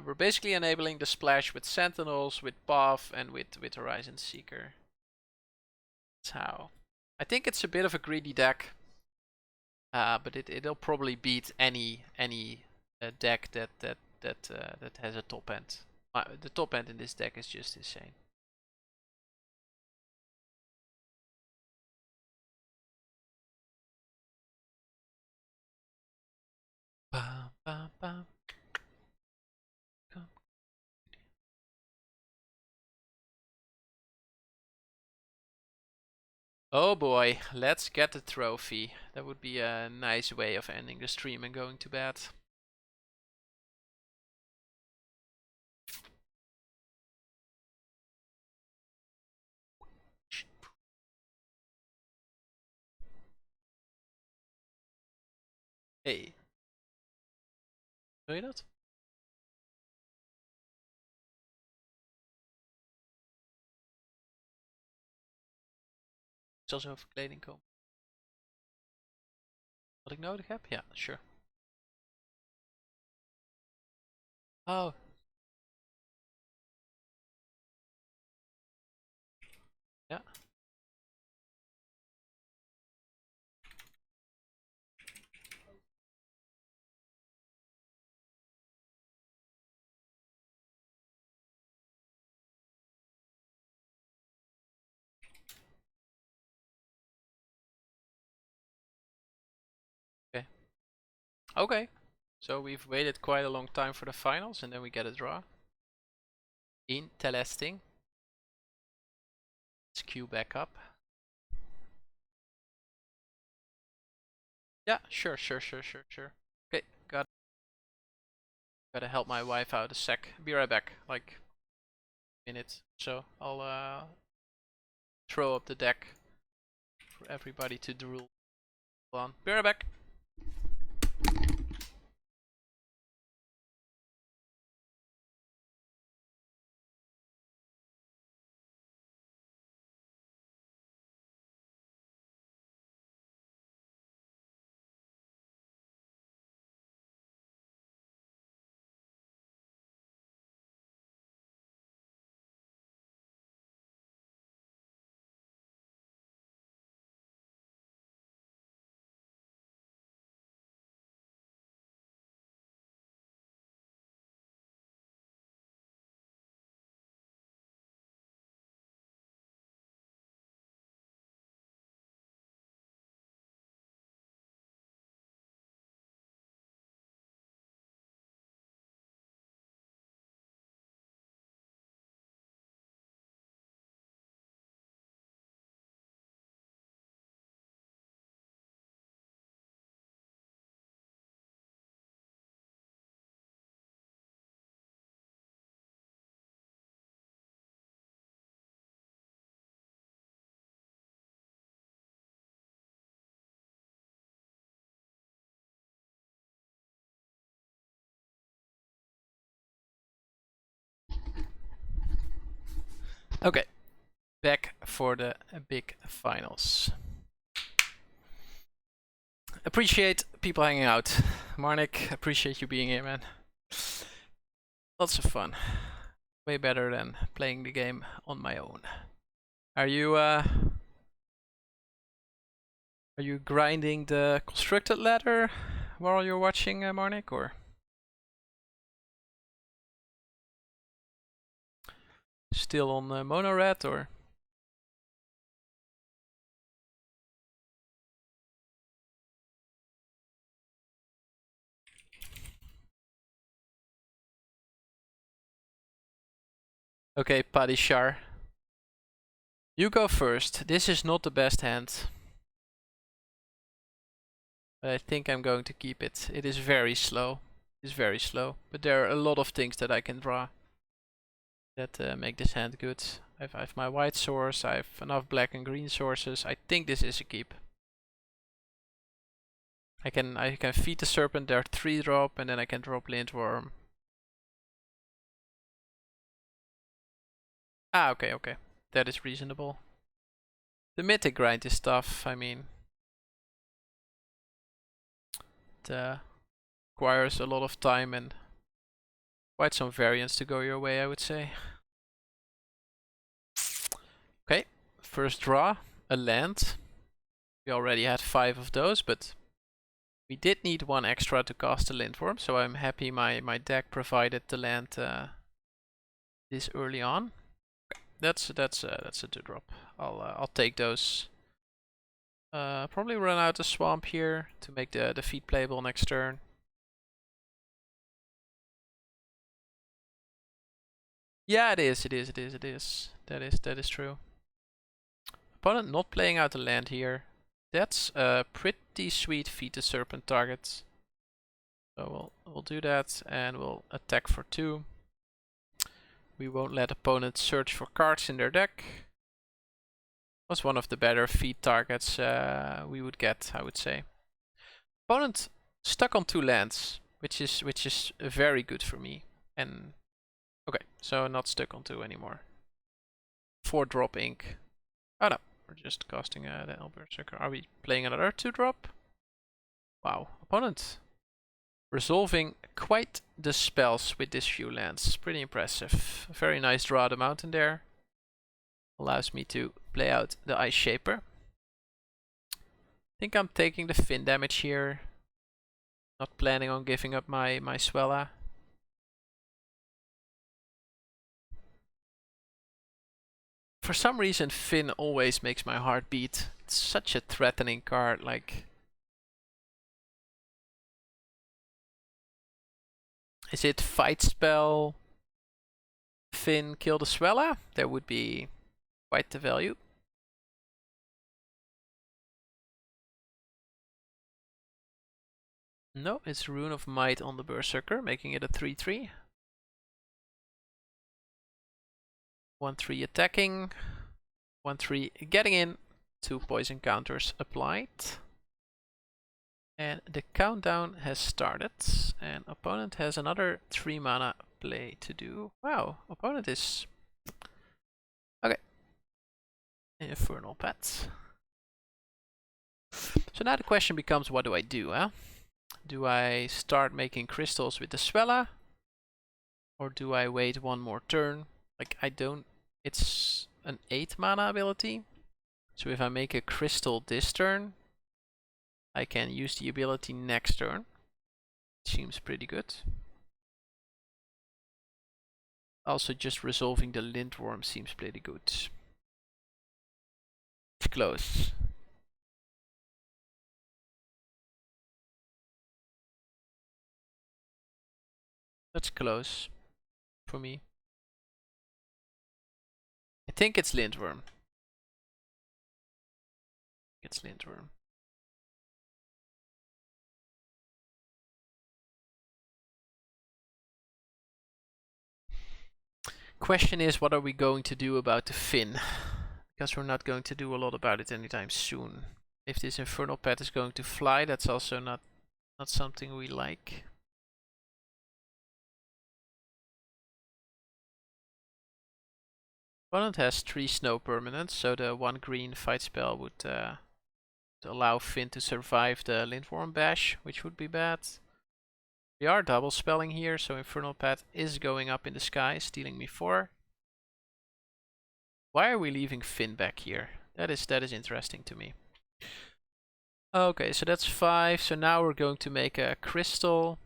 We're basically enabling the splash with Sentinels, with Path, and with Horizon Seeker. That's how. I think it's a bit of a greedy deck, but it'll probably beat any deck that has a top end. The top end in this deck is just insane. Bam, bam, bam. Oh boy, let's get the trophy. That would be a nice way of ending the stream and going to bed. Hey. Wil je dat? Ik zal zo over kleding komen. Wat ik nodig heb? Ja, sure. Oh. Ja. Oké. Oké. So we've waited quite a long time for the finals and then we get a draw. Interesting. Let's queue back up. Yeah, sure. Okay, gotta help my wife out a sec. Be right back, like a minute. So I'll throw up the deck for everybody to drool on. Be right back. Okay, back for the big finals. Appreciate people hanging out. Marnik, appreciate you being here, man. Lots of fun. Way better than playing the game on my own. Are you grinding the constructed ladder while you're watching, Marnik, or? Still on mono red, or? Okay, Padishar. You go first. This is not the best hand. But I think I'm going to keep it. It is very slow. It's very slow. But there are a lot of things that I can draw that make this hand good. I have my white source. I have enough black and green sources. I think this is a keep. I can feed the serpent. There are 3 drop, and then I can drop lindworm. Ah, okay. That is reasonable. The mythic grind is tough. I mean, it requires a lot of time and quite some variance to go your way, I would say. Okay, first draw, a land. We already had 5 of those, but we did need 1 extra to cast the lindworm, so I'm happy my deck provided the land this early on. That's a 2 drop. I'll take those. Probably run out the swamp here to make the feat playable next turn. Yeah, it is. That is true. Opponent not playing out the land here. That's a pretty sweet feat the serpent target. So we'll do that and we'll attack for 2. We won't let opponents search for cards in their deck. Was one of the better feat targets we would get, I would say. Opponent stuck on 2 lands, which is very good for me. And okay, so not stuck on 2 anymore. 4 drop ink. Oh no, we're just casting the Berserker. Are we playing another 2 drop? Wow, opponent resolving quite the spells with this few lands. Pretty impressive. Very nice draw the mountain there. Allows me to play out the Ice Shaper. I think I'm taking the Fin damage here. Not planning on giving up my Swella. For some reason Fin always makes my heart beat. It's such a threatening card, like... Is it fight spell, Finn, kill the Swella? That would be quite the value. No, it's Rune of Might on the Berserker, making it a 3-3. 1-3 attacking, 1-3 getting in, 2 poison counters applied. And the countdown has started, and opponent has another 3 mana play to do. Wow, opponent is... Okay. Infernal Pet. So now the question becomes, what do I do, huh? Do I start making crystals with the Swella? Or do I wait one more turn? Like, I don't... It's an 8 mana ability. So if I make a crystal this turn, I can use the ability next turn. Seems pretty good. Also, just resolving the Lindworm seems pretty good. It's close. That's close for me. I think it's Lindworm. It's Lindworm. Question is, what are we going to do about the Finn? Because we're not going to do a lot about it anytime soon. If this Infernal Pet is going to fly, that's also not something we like. Opponent has 3 snow permanents, so the 1 green fight spell would allow Finn to survive the Lindworm Bash, which would be bad. We are double spelling here, so Infernal Pet is going up in the sky, stealing me 4. Why are we leaving Finn back here? That is interesting to me. Okay, so that's 5. So now we're going to make a crystal.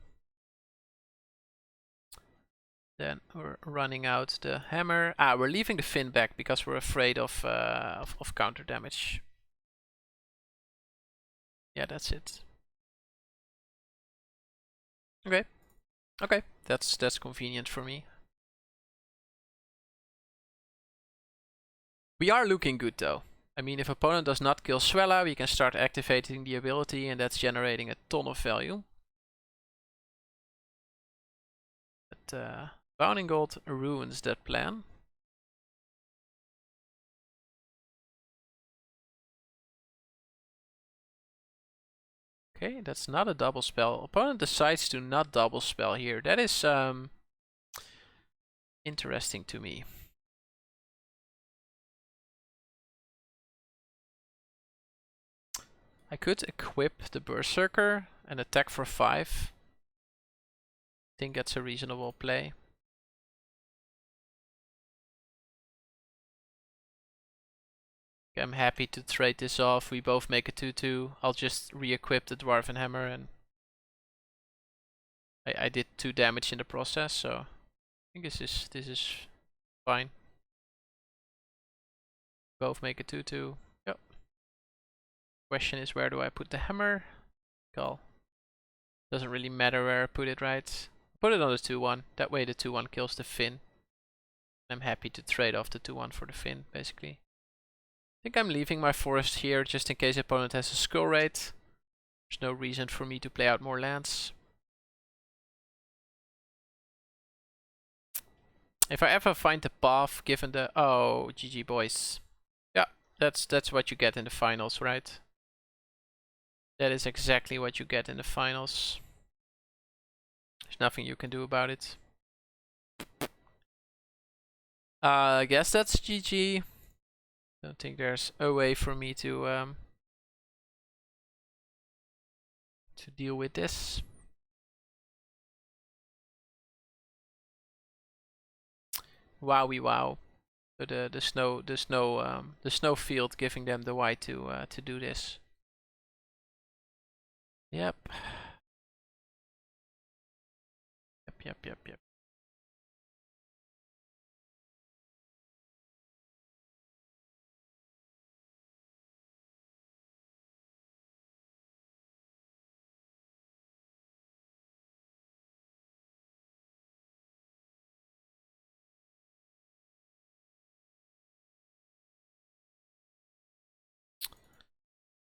Then we're running out the hammer. We're leaving the Finn back because we're afraid of counter damage. Yeah, that's it. Okay. Okay, that's convenient for me. We are looking good though. I mean, if opponent does not kill Swella, we can start activating the ability, and that's generating a ton of value. But Bounding Gold ruins that plan. Okay, that's not a double spell. Opponent decides to not double spell here. That is interesting to me. I could equip the Berserker and attack for 5. I think that's a reasonable play. I'm happy to trade this off. We both make a 2-2. I'll just re-equip the Dwarven Hammer, and I did 2 damage in the process, so I think this is fine. Both make a 2-2. Yep. Question is, where do I put the hammer? Call. Doesn't really matter where I put it, right? Put it on the 2-1. That way the 2-1 kills the Finn. I'm happy to trade off the 2-1 for the Finn, basically. I think I'm leaving my forest here just in case opponent has a skull raid. There's no reason for me to play out more lands. If I ever find the path, given the... Oh, GG boys. Yeah, that's what you get in the finals, right? That is exactly what you get in the finals. There's nothing you can do about it. I guess that's GG. Don't think there's a way for me to deal with this. Wowie wow. So the snow field giving them the white to do this. Yep. Yep.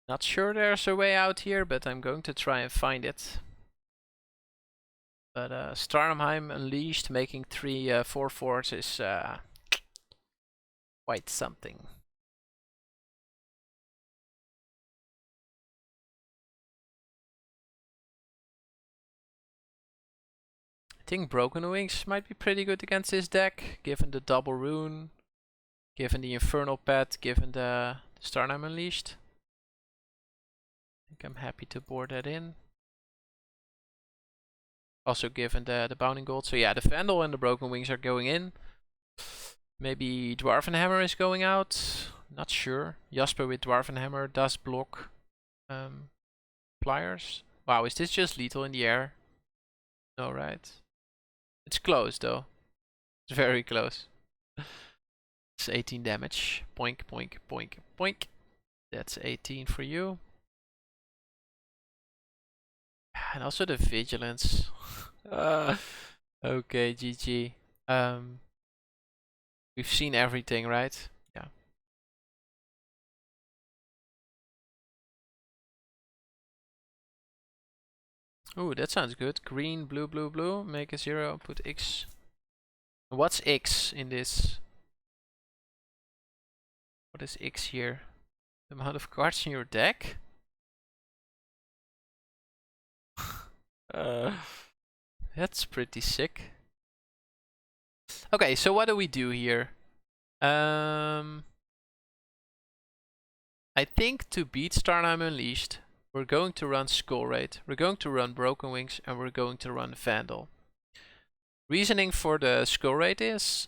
Not sure there's a way out here, but I'm going to try and find it. But Starnheim Unleashed making 3 4/4s is quite something. I think Broken Wings might be pretty good against this deck, given the double rune, given the Infernal Pet, given the Starnheim Unleashed. I think I'm happy to board that in. Also given the Bounding Gold. So yeah, the Vandal and the Broken Wings are going in. Maybe Dwarvenhammer is going out. Not sure. Jasper with Dwarvenhammer does block Pliers. Wow, is this just lethal in the air? No, right? It's close though. It's very close. It's 18 damage. Poink, poink, poink, poink. That's 18 for you. And also the Vigilance. Okay, GG. We've seen everything, right? Yeah. Ooh, that sounds good. Green, blue, blue, blue. Make a 0, put X. What's X in this? What is X here? The amount of cards in your deck? That's pretty sick. Okay, so what do we do here? I think to beat Starnheim Unleashed, we're going to run Skull Raid, we're going to run Broken Wings, and we're going to run Vandal. Reasoning for the Skull Raid is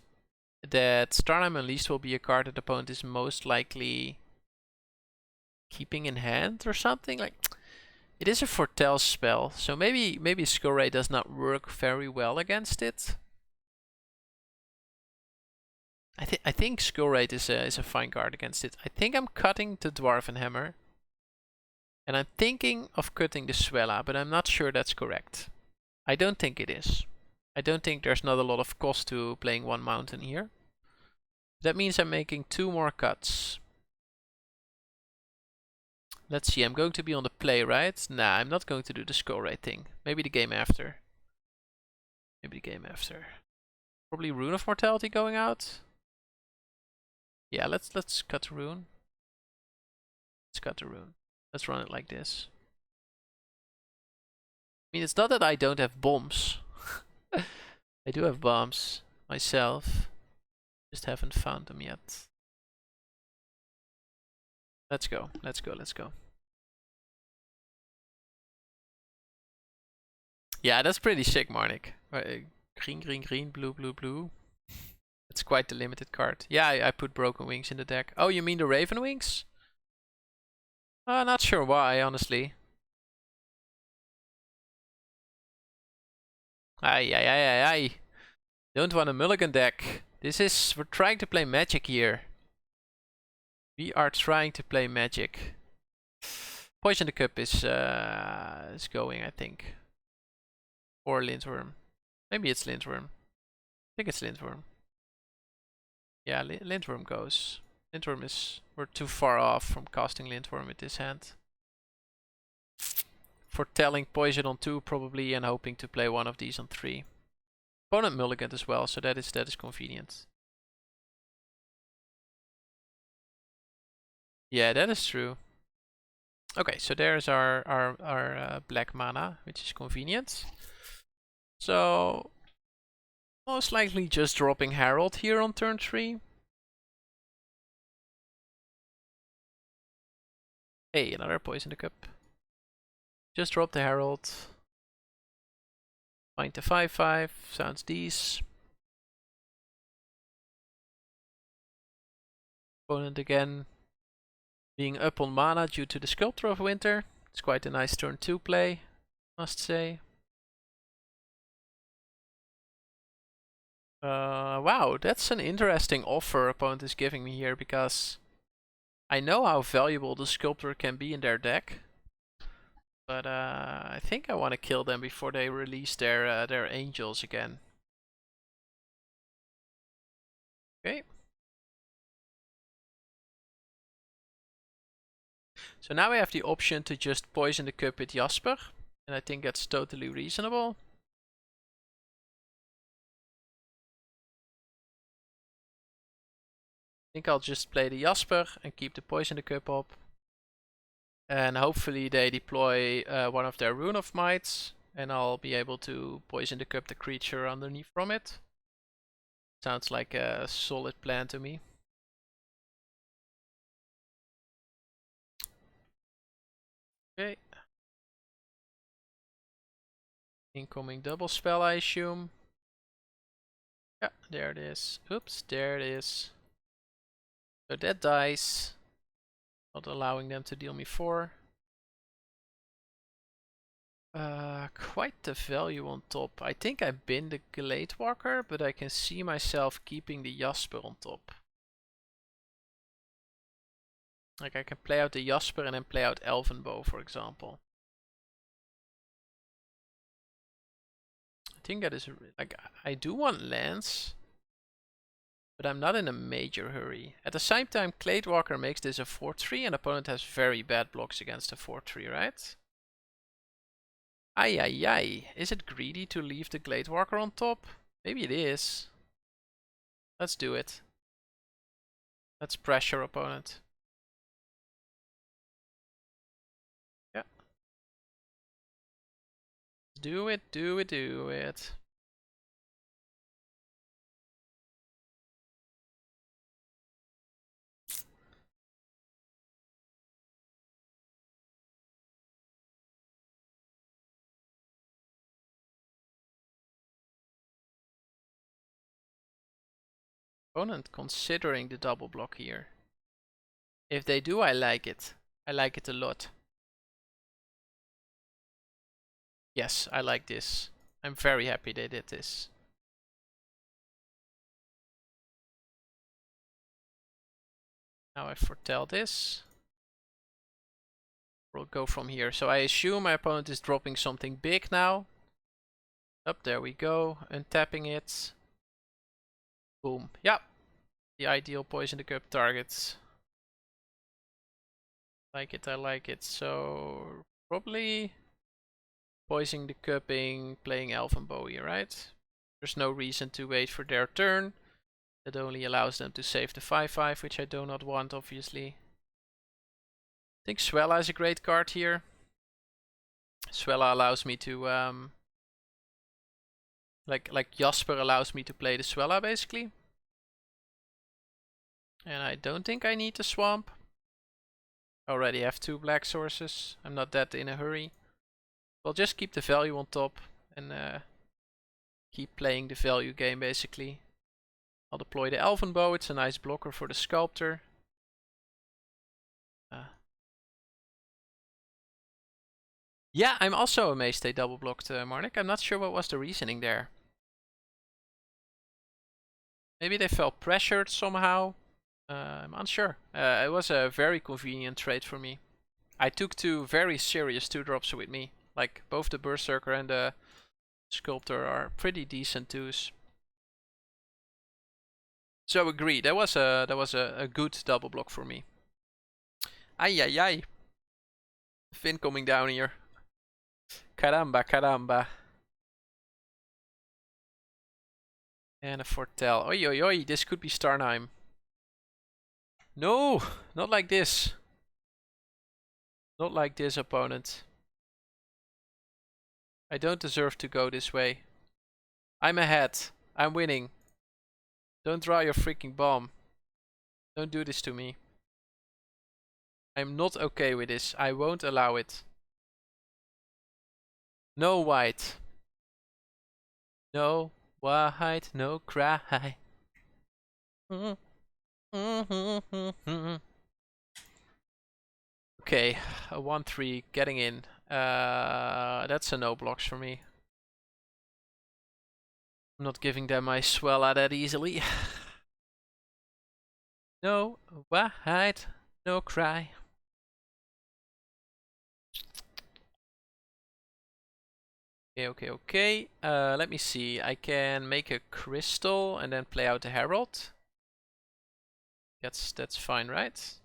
that Starnheim Unleashed will be a card that the opponent is most likely keeping in hand or something. Like, it is a foretell spell, so maybe Skull Raid does not work very well against it. I think Skull Raid is a fine card against it. I think I'm cutting the Dwarvenhammer. And I'm thinking of cutting the Swella, but I'm not sure that's correct. I don't think it is. I don't think there's not a lot of cost to playing one mountain here. That means I'm making 2 more cuts. Let's see, I'm going to be on the play, right? Nah, I'm not going to do the Skull Raid thing. Maybe the game after. Maybe the game after. Probably Rune of Mortality going out. Yeah, let's cut the rune. Let's cut the rune. Let's run it like this. I mean, it's not that I don't have bombs. I do have bombs myself. Just haven't found them yet. Let's go, let's go, let's go. Yeah, that's pretty sick, Marnik. Green, green, green, blue, blue, blue. It's quite the limited card. Yeah, I put Broken Wings in the deck. Oh, you mean the Raven Wings? Not sure why, honestly. Ay, ay, ay, ay, ay. Don't want a mulligan deck. We're trying to play Magic here. We are trying to play Magic. Poison the Cup is going, I think. Or Lindworm. Maybe it's Lindworm. I think it's Lindworm. Yeah, Lindworm goes. Lindworm is... We're too far off from casting Lindworm with this hand. Foretelling Poison on 2 probably, and hoping to play one of these on 3. Opponent mulligan as well, so that is convenient. Yeah, that is true. Okay, so there's our black mana, which is convenient. So most likely just dropping Herald here on turn 3. Hey, another Poison the Cup. Just drop the Herald. Find the 5/5, sounds these. Opponent again being up on mana due to the Sculptor of Winter. It's quite a nice turn 2 play, must say. Wow, that's an interesting offer opponent is giving me here, because I know how valuable the Sculptor can be in their deck. But I think I want to kill them before they release their angels again. Okay. So now I have the option to just poison the cup with Jasper, and I think that's totally reasonable. I think I'll just play the Jasper and keep the poison the cup up. And hopefully they deploy one of their Rune of Mights, and I'll be able to poison the cup the creature underneath from it. Sounds like a solid plan to me. Okay. Incoming double spell, I assume. Yeah, there it is. Oops, there it is. So that dies. Not allowing them to deal me 4. Quite the value on top. I think I bin the Gladewalker, but I can see myself keeping the Jasper on top. Like I can play out the Jasper and then play out Elvenbow, for example. I think that is like I do want lands, but I'm not in a major hurry. At the same time, Gladewalker makes this a 4-3, and opponent has very bad blocks against a 4-3, right? Ay ay ay. Is it greedy to leave the Gladewalker on top? Maybe it is. Let's do it. Let's pressure opponent. Yeah. Do it, do it, do it. Opponent considering the double block here. If they do, I like it. I like it a lot. Yes, I like this. I'm very happy they did this. Now I foretell this. We'll go from here. So I assume my opponent is dropping something big now. Up, there we go. Untapping it. Boom. Yep. The ideal poison the cup targets. Like it, I like it. So probably poisoning the cupping, playing Elvenbow here, right? There's no reason to wait for their turn. That only allows them to save the 5-5, which I do not want, obviously. I think Swella is a great card here. Swella allows me to like Jasper allows me to play the Swella basically. And I don't think I need the swamp. I already have 2 black sources. I'm not that in a hurry. I'll just keep the value on top and keep playing the value game basically. I'll deploy the Elvenbow. It's a nice blocker for the Sculptor. Yeah, I'm also amazed they double blocked Marnik. I'm not sure what was the reasoning there. Maybe they felt pressured somehow. I'm unsure. It was a very convenient trade for me. I took 2 very serious 2-drops with me. Like both the Berserker and the Sculptor are pretty decent 2s. So agree. That was a good double block for me. Ay ay ay. Finn coming down here. Caramba, caramba. And a foretell. Oi oi oi, this could be Starnheim. No, not like this. Not like this, opponent. I don't deserve to go this way. I'm ahead. I'm winning. Don't draw your freaking bomb. Don't do this to me. I'm not okay with this. I won't allow it. No white. No white, no cry. Okay, a 1-3 getting in. That's a no blocks for me. I'm not giving them my Swella that easily. No white, no cry. Okay. Let me see. I can make a crystal and then play out the Herald. That's fine, right?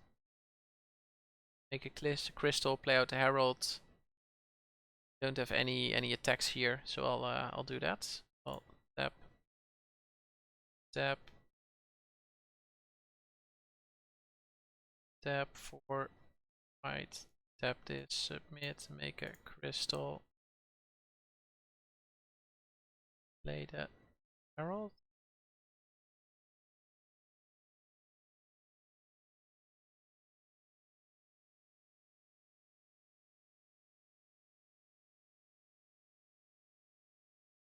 Make a crystal, play out the herald. Don't have any attacks here, so I'll do that. I'll tap, tap, tap for white. Tap this, submit, make a crystal. Play the herald.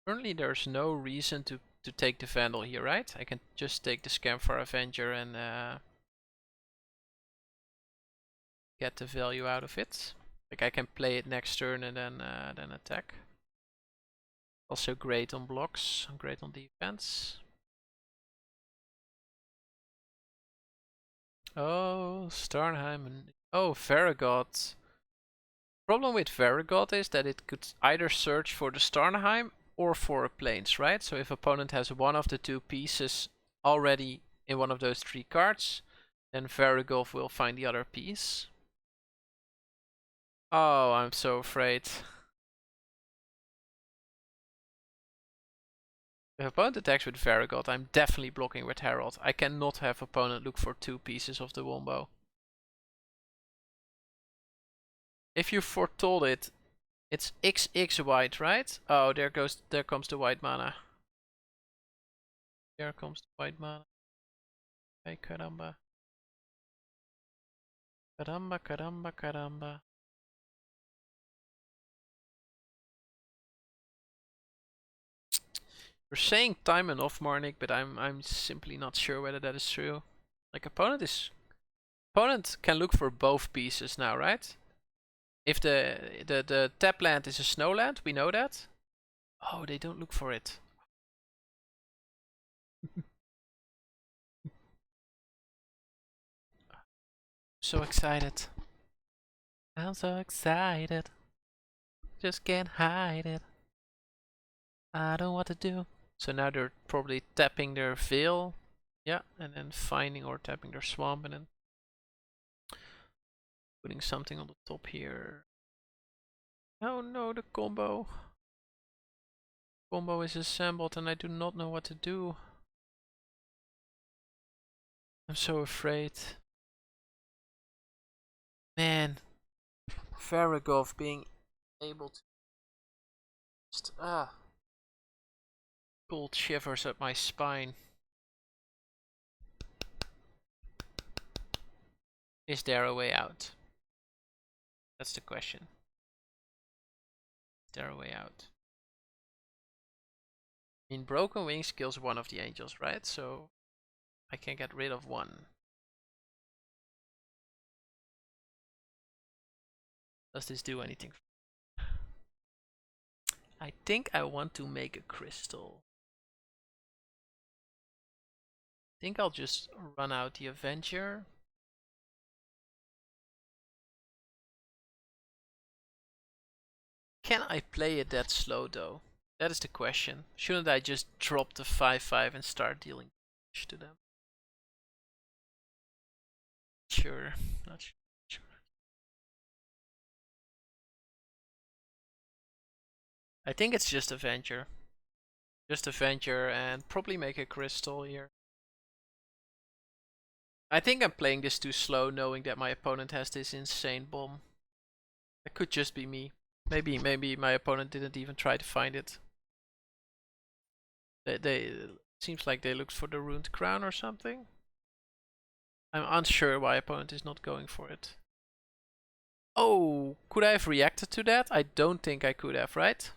Currently there's no reason to take the Vandal here, right? I can just take the Scamphar Avenger and get the value out of it. Like I can play it next turn and then attack. Also great on blocks, great on defense. Oh, Starnheim. Oh, Varragot. Problem with Varragot is that it could either search for the Starnheim or for a plains, right? So if opponent has one of the two pieces already in one of those three cards, then Varragot will find the other piece. Oh, I'm so afraid. If opponent attacks with Varragot, I'm definitely blocking with Herald. I cannot have opponent look for two pieces of the wombo. If you foretold it, it's XX white, right? Oh, there comes the white mana. There comes the white mana. Hey, caramba. Caramba, caramba, caramba. You're saying time and off, Marnik, but I'm simply not sure whether that is true. Like opponent can look for both pieces now, right? If the tap land is a snow land, we know that. Oh, they don't look for it. So excited. I'm so excited. Just can't hide it. I don't know what to do. So now they're probably tapping their veil. Yeah, and then finding or tapping their swamp and then putting something on the top here. Oh no, the combo. Combo is assembled and I do not know what to do. I'm so afraid. Man, Varragot being able to just cold shivers up my spine. Is there a way out? That's the question. Is there a way out? I mean, Broken Wings kills one of the angels, right? So I can get rid of one. Does this do anything? I think I want to make a crystal. I think I'll just run out the Avenger. Can I play it that slow though? That is the question. Shouldn't I just drop the 5/5 and start dealing damage to them? Sure, not sure. I think it's just Avenger. Just Avenger and probably make a crystal here. I think I'm playing this too slow knowing that my opponent has this insane bomb. It could just be me. Maybe my opponent didn't even try to find it. They seems like they looked for the ruined crown or something. I'm unsure why opponent is not going for it. Oh, could I have reacted to that? I don't think I could have, right?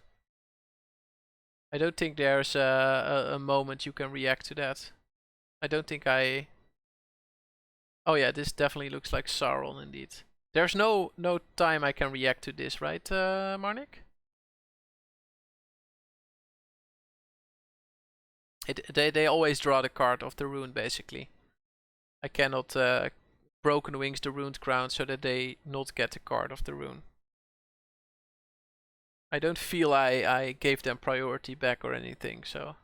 I don't think there's a moment you can react to that. I don't think I... Oh yeah, this definitely looks like Sauron indeed. There's no time I can react to this, right, Marnik? They always draw the card of the rune, basically. I cannot Broken Wings the ruined crown so that they not get the card of the rune. I don't feel I gave them priority back or anything, so...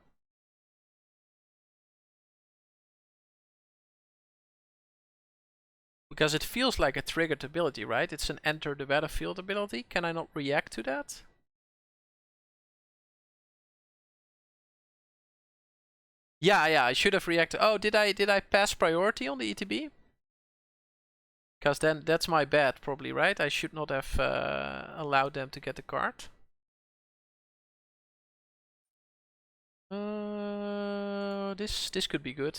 Because it feels like a triggered ability, right? It's an enter the battlefield ability. Can I not react to that? Yeah, I should have reacted. Oh, did I pass priority on the ETB? Because then that's my bad, probably, right? I should not have allowed them to get the card. This could be good.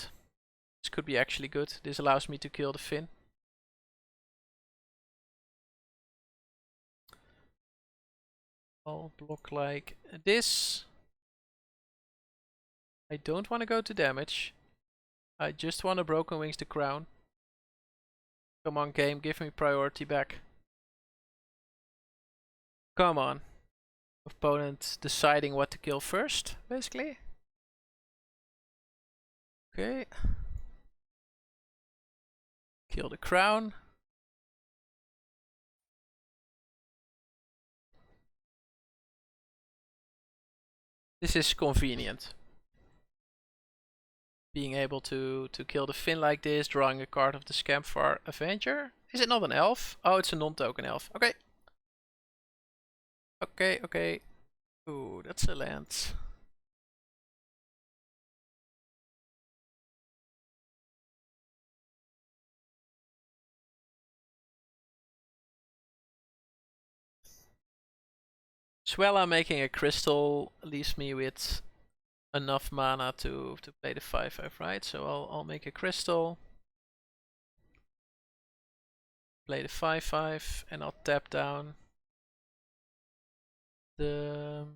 This could be actually good. This allows me to kill the Finn. I'll block like this. I don't want to go to damage. I just want to Broken Wings the crown. Come on, game, give me priority back. Come on. Opponent deciding what to kill first, basically. Okay. Kill the crown. This is convenient. Being able to kill the Finn like this, drawing a card of the Scamfar Avenger. Is it not an elf? Oh, it's a non-token elf. Okay. Okay. Ooh, that's a land. Swella making a crystal leaves me with enough mana to play the 5/5, right? So I'll make a crystal. Play the 5/5 and I'll tap down the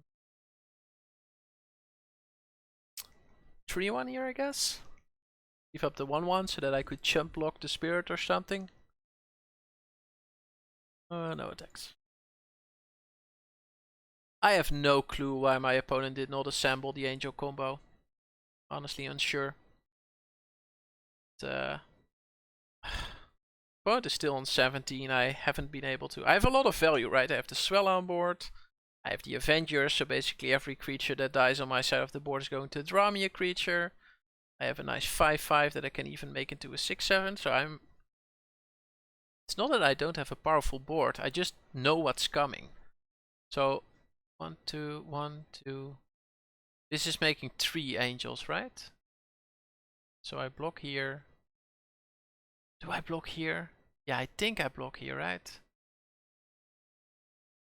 3/1 here, I guess. Give up the 1/1 so that I could chump block the spirit or something. No attacks. I have no clue why my opponent did not assemble the angel combo. Honestly unsure. But, opponent is still on 17. I haven't been able to. I have a lot of value, right? I have the Swella on board. I have the Avengers, so basically every creature that dies on my side of the board is going to draw me a creature. I have a nice 5/5 that I can even make into a 6/7, so I'm... It's not that I don't have a powerful board, I just know what's coming. So, 1, 2, 1, 2... This is making 3 angels, right? So I block here. Do I block here? Yeah, I think I block here, right?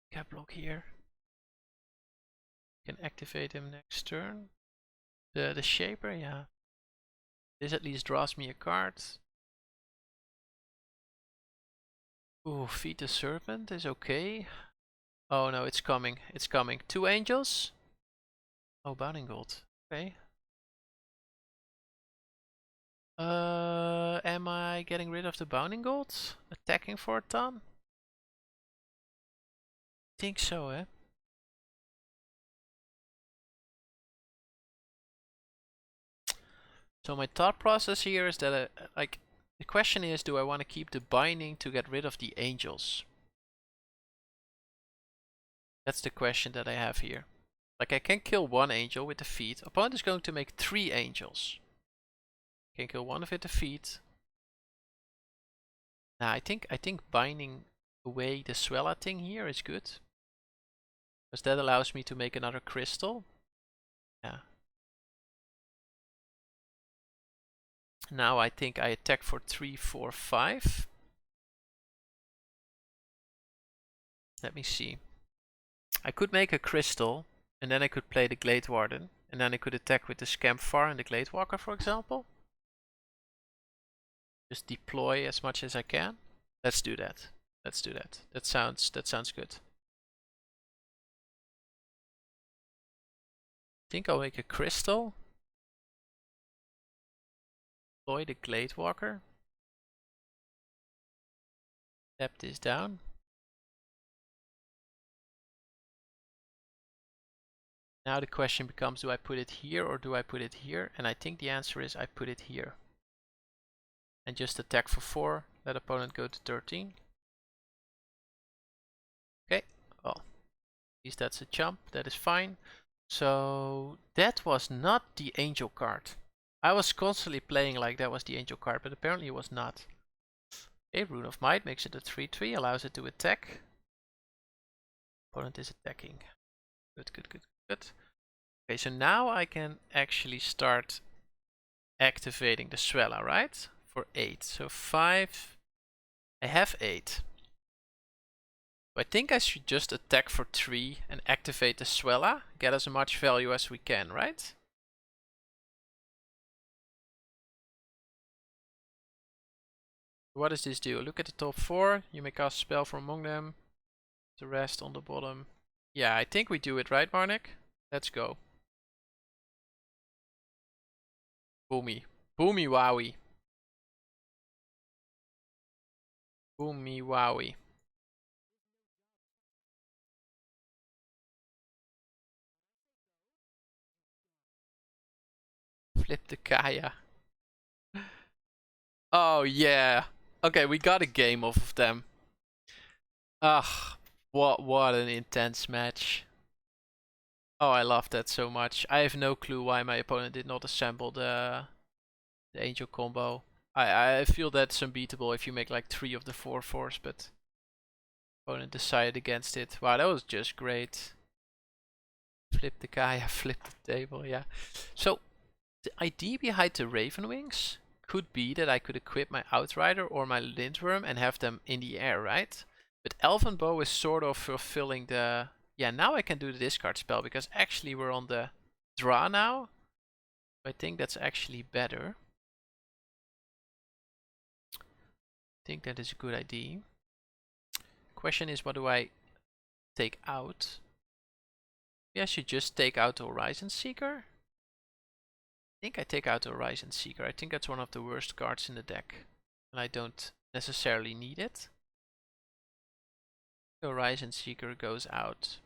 I think I block here. Can activate him next turn. The Shaper, yeah. This at least draws me a card. Ooh, Feed the Serpent is okay. Oh no, it's coming. It's coming. 2 angels. Oh, Bounding Gold. Okay. Am I getting rid of the Bounding Gold? Attacking for a ton? Think so, eh? So my thought process here is that, like, the question is, do I want to keep the binding to get rid of the angels? That's the question that I have here. Like, I can kill 1 angel with the feet. Opponent is going to make 3 angels. Can kill 1 with the feet. Now, I think binding away the Swella thing here is good. Because that allows me to make another crystal. Yeah. Now I think I attack for 3, 4, 5. Let me see. I could make a crystal, and then I could play the Glade Warden, and then I could attack with the Scamfar and the Glade Walker, for example. Just deploy as much as I can. Let's do that. Let's do that. That sounds good. I think I'll make a crystal. Deploy the Glade Walker. Tap this down. Now the question becomes, do I put it here or do I put it here? And I think the answer is I put it here. And just attack for 4, let opponent go to 13. Okay, well, at least that's a chump, that is fine. So that was not the angel card. I was constantly playing like that was the angel card, but apparently it was not. Okay, Rune of Might makes it a 3-3, allows it to attack. Opponent is attacking. Good, good, good, good. Okay, so now I can actually start activating the Swella, right? For 8. So 5. I have 8. I think I should just attack for 3 and activate the Swella. Get as much value as we can, right? What does this do? Look at the top 4. You may cast a spell from among them. The rest on the bottom. Yeah, I think we do it, right, Marnik? Let's go. Boomy. Boomy wowie. Boomy wowie. Flip the Kaya. Oh yeah. Okay, we got a game off of them. Ugh, what an intense match. Oh, I love that so much. I have no clue why my opponent did not assemble the angel combo. I feel that's unbeatable if you make like 3 of the 4 force, but opponent decided against it. Wow, that was just great. Flip the Kaya, flip the table, yeah. So the idea behind the Raven Wings could be that I could equip my Outrider or my Lindworm and have them in the air, right? But Elven Bow is sort of fulfilling the... Yeah, now I can do the discard spell because actually we're on the draw now. I think that's actually better. I think that is a good idea. Question is, what do I take out? Maybe I should just take out the Horizon Seeker. I think I take out the Horizon Seeker. I think that's one of the worst cards in the deck. And I don't necessarily need it. The Horizon Seeker goes out.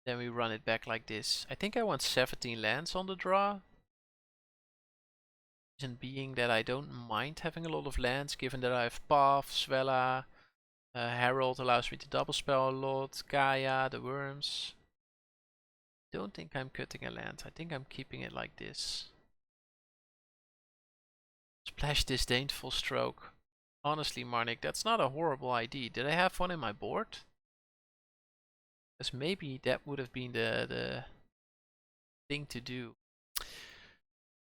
Then we run it back like this. I think I want 17 lands on the draw. Reason being that I don't mind having a lot of lands, given that I have Path, Svella, Herald allows me to double spell a lot, Gaia, the worms. Don't think I'm cutting a land. I think I'm keeping it like this. Splash Disdainful Stroke. Honestly, Marnik, that's not a horrible idea. Did I have one in my board? Because maybe that would have been the thing to do.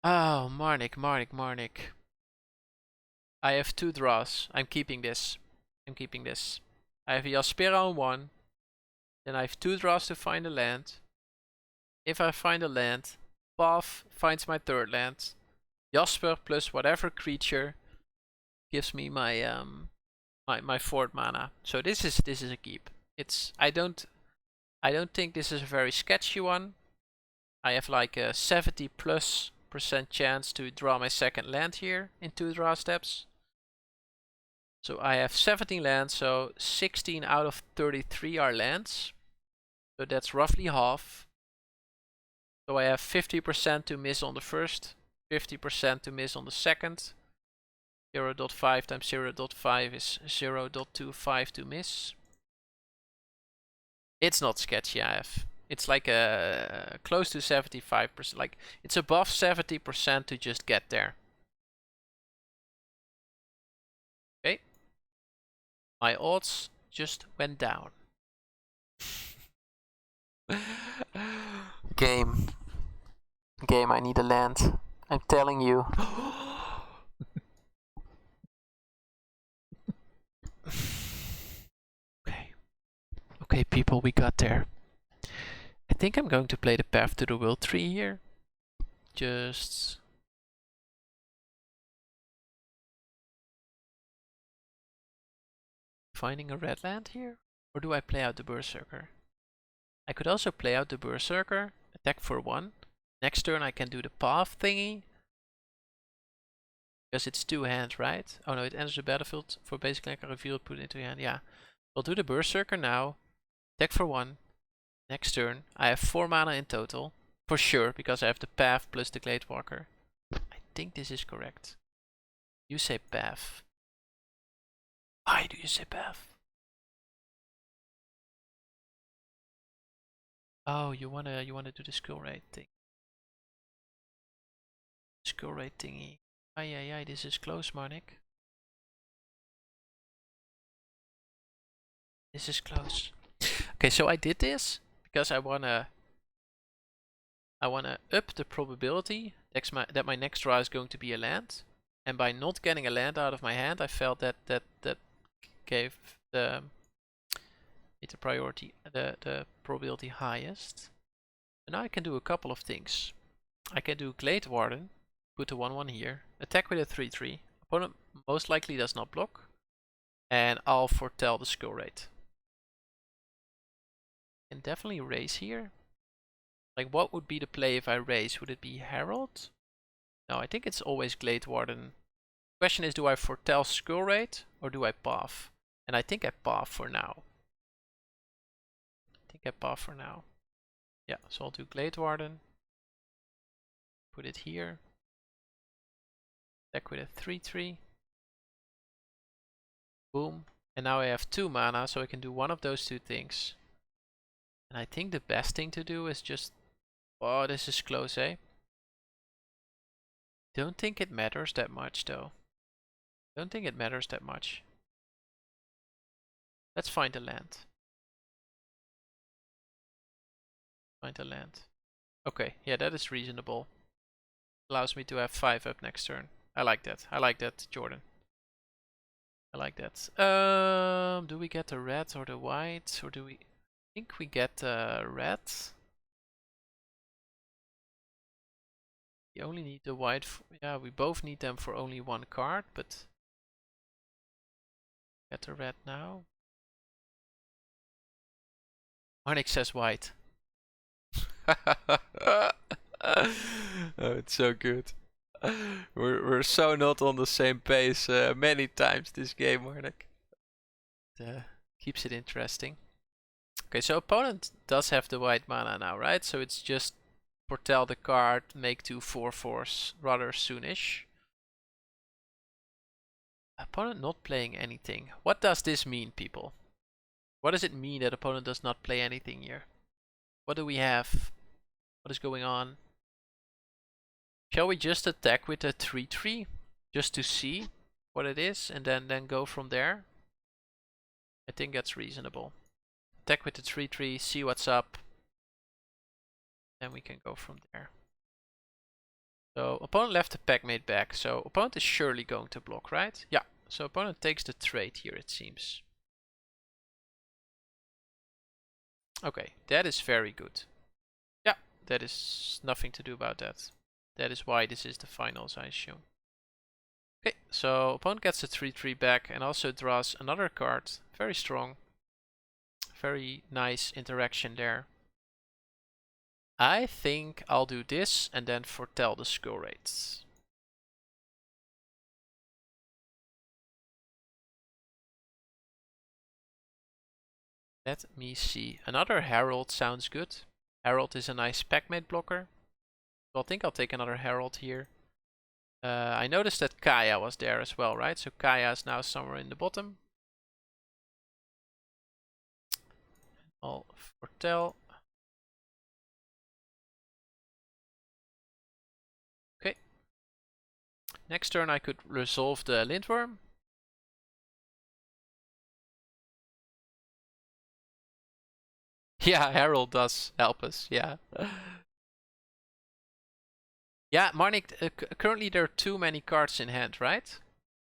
Oh, Marnik. I have 2 draws. I'm keeping this. I have Jaspera on 1. Then I have 2 draws to find a land. If I find a land, Path finds my 3rd land. Jasper plus whatever creature gives me my my 4th mana. So this is a keep. I don't think this is a very sketchy one. I have like a 70+% chance to draw my 2nd land here in 2 draw steps. So I have 17 lands, so 16 out of 33 are lands. So that's roughly half. So I have 50% to miss on the first, 50% to miss on the second. 0.5 times 0.5 is 0.25 to miss. It's not sketchy, I have. It's like close to 75%. Like, it's above 70% to just get there. Okay. My odds just went down. Game, I need a land. I'm telling you. Okay, people, we got there. I think I'm going to play the Path to the Will tree here. Just... finding a red land here? Or do I play out the Berserker? I could also play out the Berserker, attack for 1. Next turn I can do the Path thingy. Because it's 2 hands, right? Oh no, it enters the battlefield for basically I can reveal it, put it into your hand. Yeah. I'll do the Berserker now. Attack for 1. Next turn, I have 4 mana in total. For sure, because I have the Path plus the Gladewalker. I think this is correct. You say Path. Why do you say Path? Oh, you wanna do the skill rate thing. Skill rate thingy. Ay, this is close, Marnik. This is close. Okay, so I did this because I wanna up the probability that my next draw is going to be a land. And by not getting a land out of my hand, I felt that gave the priority, the probability highest. And now I can do a couple of things. I can do Glade Warden, put a 1/1 here, attack with a 3/3. Opponent most likely does not block, and I'll foretell the skill rate. Can definitely raise here. Like, what would be the play if I raise? Would it be Herald? No, I think it's always Glade Warden. Question is, do I foretell skill rate or do I path? And I think I path for now. Yeah, so I'll do Glade Warden. Put it here. Attack with a 3/3. Boom. And now I have 2 mana, so I can do one of those 2 things. And I think the best thing to do is just... Oh, this is close, eh? Don't think it matters that much, though. Don't think it matters that much. Let's find a land. Find a land. Okay, yeah, that is reasonable. Allows me to have 5 up next turn. I like that. I like that, Jordan. I like that. Do we get the red or the white? Or do we... I think we get red. We only need the white. Yeah, we both need them for only 1 card, but... Get the red now. Marnik says white. Oh, it's so good. We're so not on the same pace many times this game, Marnik. Keeps it interesting. Okay, so opponent does have the white mana now, right? So it's just foretell the card, make 2 4/4s rather soonish. Opponent not playing anything. What does this mean, people? What does it mean that opponent does not play anything here? What do we have? What is going on? Shall we just attack with a 3/3 just to see what it is and then go from there? I think that's reasonable. Attack with the 3/3, see what's up. Then we can go from there. So opponent left the packmate back. So opponent is surely going to block, right? Yeah. So opponent takes the trade here, it seems. Okay, that is very good. Yeah, that is nothing to do about that. That is why this is the finals, I assume. Okay, so opponent gets the 3/3 back and also draws another card. Very strong. Very nice interaction there. I think I'll do this and then foretell the skill rates. Let me see. Another Herald sounds good. Herald is a nice packmate blocker. So I think I'll take another Herald here. I noticed that Kaya was there as well, right? So Kaya is now somewhere in the bottom. I'll foretell. Okay. Next turn I could resolve the Lindworm. Yeah, Herald does help us, yeah. Yeah, Marnik, currently there are too many cards in hand, right?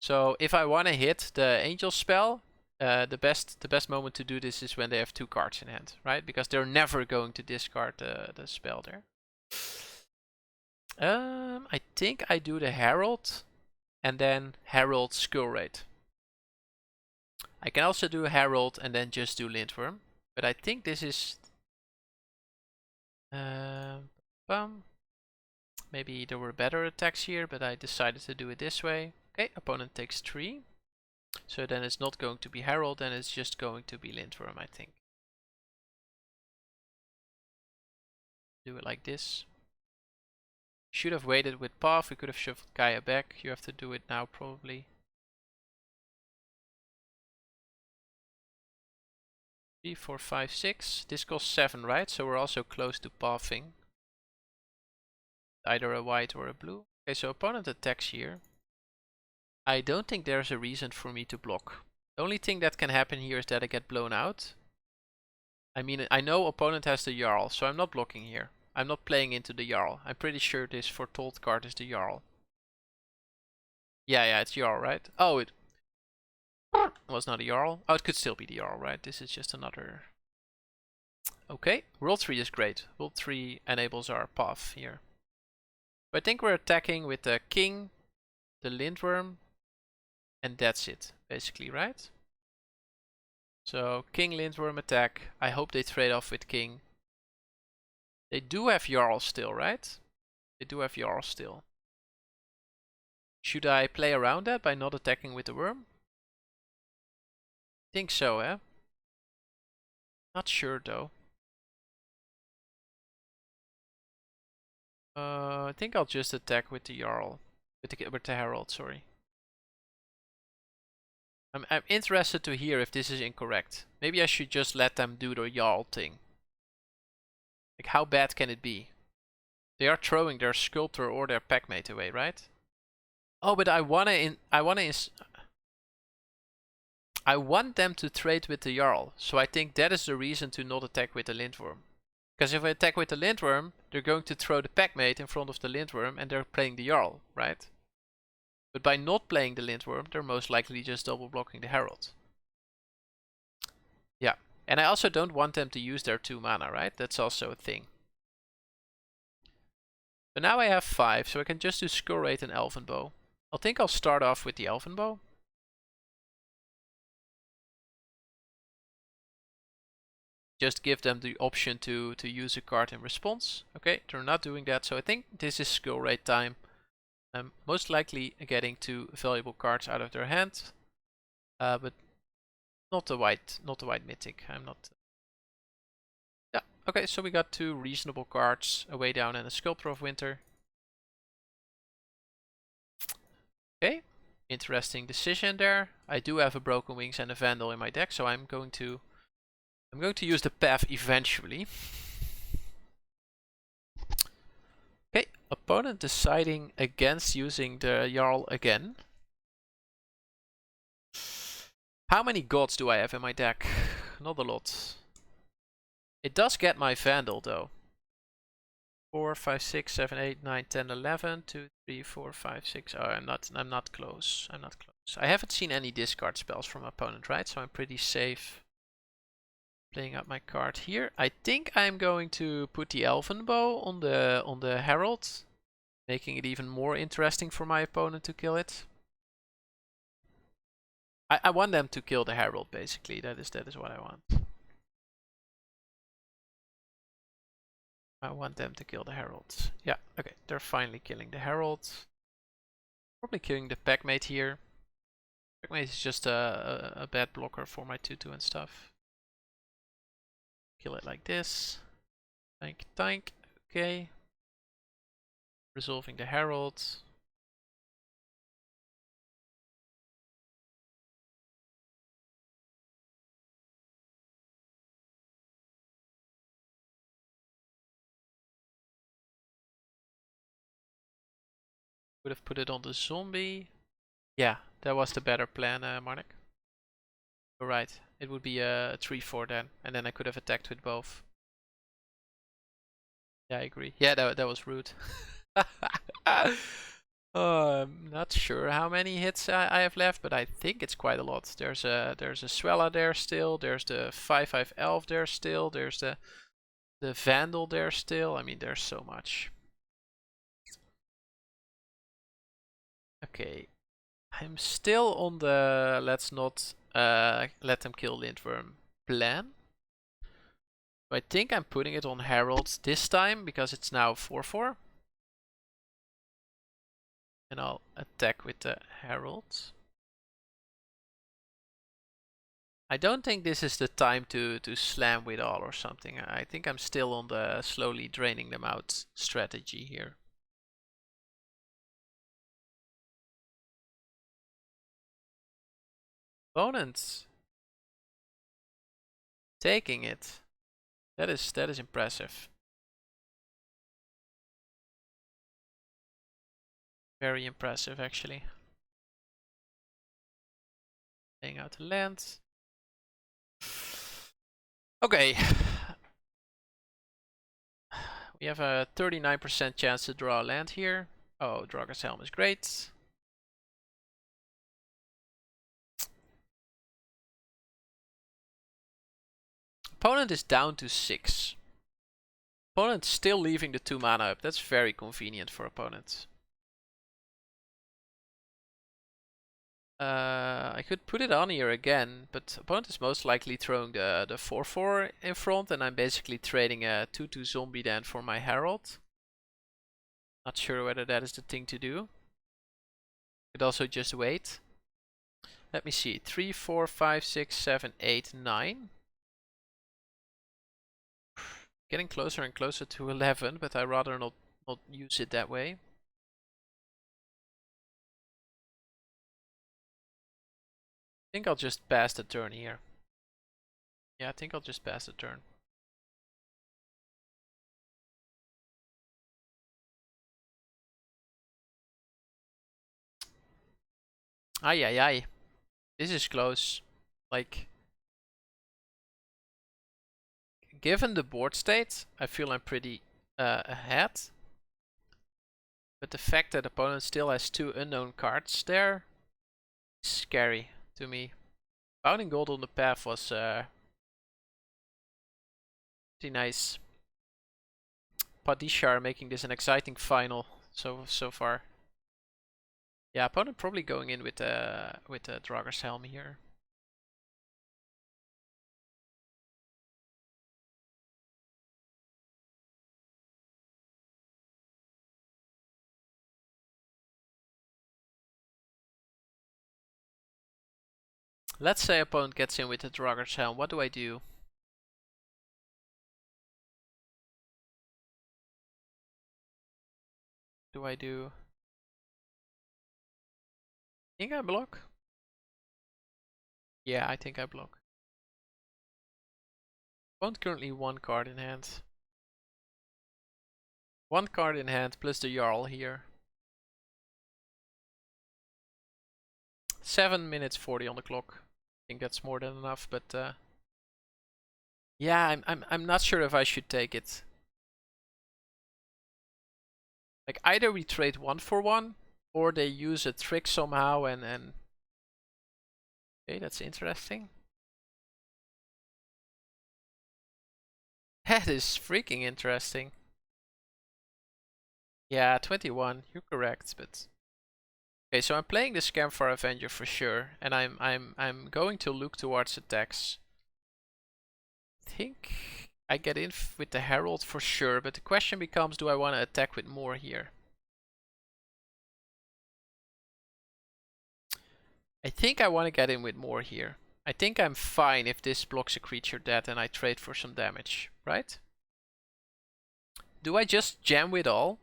So if I want to hit the Angel spell, the best moment to do this is when they have 2 cards in hand, right? Because they're never going to discard the spell there. I think I do the Herald and then Herald skill rate. I can also do Herald and then just do Lindworm, but I think this is maybe there were better attacks here, but I decided to do it this way. Okay, opponent takes 3. So then it's not going to be Herald, and it's just going to be Lindworm, I think. Do it like this. Should have waited with Path, we could have shuffled Kaya back. You have to do it now, probably. 3, 4, 5, 6. This costs 7, right? So we're also close to pathing. Either a white or a blue. Okay, so opponent attacks here. I don't think there's a reason for me to block. The only thing that can happen here is that I get blown out. I mean, I know opponent has the Jarl, so I'm not blocking here. I'm not playing into the Jarl. I'm pretty sure this foretold card is the Jarl. Yeah, it's Jarl, right? Oh, it was not a Jarl. Oh, it could still be the Jarl, right? This is just another... Okay, World 3 is great. World 3 enables our path here. But I think we're attacking with the King, the Lindworm, and that's it, basically, right? So, King, Lindworm attack. I hope they trade off with King. They do have Jarl still, right? They do have Jarl still. Should I play around that by not attacking with the worm? Think so, eh? Not sure though. I think I'll just attack with the Jarl. With the Herald, sorry. I'm interested to hear if this is incorrect. Maybe I should just let them do the Jarl thing. Like, how bad can it be? They are throwing their Sculptor or their Packmate away, right? Oh, but I want them to trade with the Jarl, so I think that is the reason to not attack with the Lindworm. Because if I attack with the Lindworm, they're going to throw the Packmate in front of the Lindworm and they're playing the Jarl, right? But by not playing the Lindworm, they're most likely just double blocking the Herald. Yeah, and I also don't want them to use their 2 mana, right? That's also a thing. But now I have 5, so I can just do Skull Raid and Elven Bow. I think I'll start off with the Elven Bow. Just give them the option to use a card in response. Okay, they're not doing that, so I think this is Skull Raid time. I'm most likely getting 2 valuable cards out of their hand, but not the white mythic. I'm not. Yeah, okay, so we got 2 reasonable cards, a Way Down and a Sculptor of Winter. Okay, interesting decision there. I do have a Broken Wings and a Vandal in my deck, so I'm going to use the path eventually. Okay, opponent deciding against using the Jarl again. How many gods do I have in my deck? Not a lot. It does get my Vandal though. 4, 5, 6, 7, 8, 9, 10, 11, 2, 3, 4, 5, 6. Oh, I'm not close. I'm not close. I haven't seen any discard spells from opponent, right? So I'm pretty safe playing up my card here. I think I'm going to put the Elven Bow on the Herald, making it even more interesting for my opponent to kill it. I want them to kill the Herald, basically. That is what I want. I want them to kill the Herald. Yeah, okay. They're finally killing the Herald. Probably killing the Packmate here. Packmate is just a bad blocker for my 2/2 and stuff. Kill it like this. Tank. Okay. Resolving the Herald. Would have put it on the zombie. Yeah, that was the better plan, Marnik. You're right. It would be a 3/4 then, and then I could have attacked with both. Yeah, I agree. Yeah, that was rude. I'm not sure how many hits I have left, but I think it's quite a lot. There's a Swella there still. There's the 5/5 elf there still. There's the Vandal there still. I mean, there's so much. Okay, I'm still on the let's not let them kill Lindworm plan. I think I'm putting it on Herald this time because it's now 4/4. And I'll attack with the Herald. I don't think this is the time to slam with all or something. I think I'm still on the slowly draining them out strategy here. Opponents taking it. That is impressive. Very impressive, actually. Laying out the land. Okay. We have a 39% chance to draw a land here. Oh, Dragon's Helm is great. Opponent is down to 6. Opponent still leaving the 2 mana up. That's very convenient for opponents. I could put it on here again, but opponent is most likely throwing the 4/4 in front, and I'm basically trading a 2/2 zombie then for my Herald. Not sure whether that is the thing to do. Could also just wait. Let me see. 3, 4, 5, 6, 7, 8, 9. Getting closer and closer to 11, but I'd rather not use it that way. I think I'll just pass the turn here. Yeah, I think I'll just pass the turn. Ay, ay, ay. This is close. Like, given the board state, I feel I'm pretty ahead. But the fact that opponent still has 2 unknown cards there is scary to me. Bounding Gold on the path was pretty nice. Padishar making this an exciting final so far. Yeah, opponent probably going in with the Dragon's Helm here. Let's say opponent gets in with the Dragon's Helm. What do I do? I think I block? Yeah, I think I block. Opponent currently 1 card in hand. 1 card in hand plus the Jarl here. 7 minutes 40 on the clock. I think that's more than enough, but yeah, I'm not sure if I should take it. Like, either we trade 1 for 1, or they use a trick somehow and okay, that's interesting. That is freaking interesting. Yeah, 21, you're correct, but okay, so I'm playing the Scamfar Avenger for sure, and I'm going to look towards attacks. I think I get in with the Herald for sure, but the question becomes, do I want to attack with more here? I think I want to get in with more here. I think I'm fine if this blocks a creature dead and I trade for some damage, right? Do I just jam with all?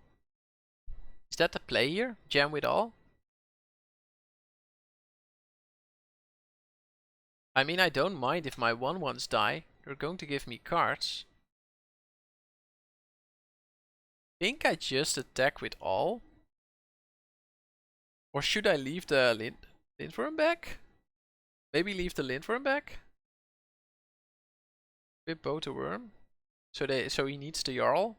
Is that the play here? Jam with all? I mean, I don't mind if my 1/1s die. They're going to give me cards. Think I just attack with all? Or should I leave the Lindworm back? Maybe leave the Lindworm back? With both a worm? So he needs the Jarl?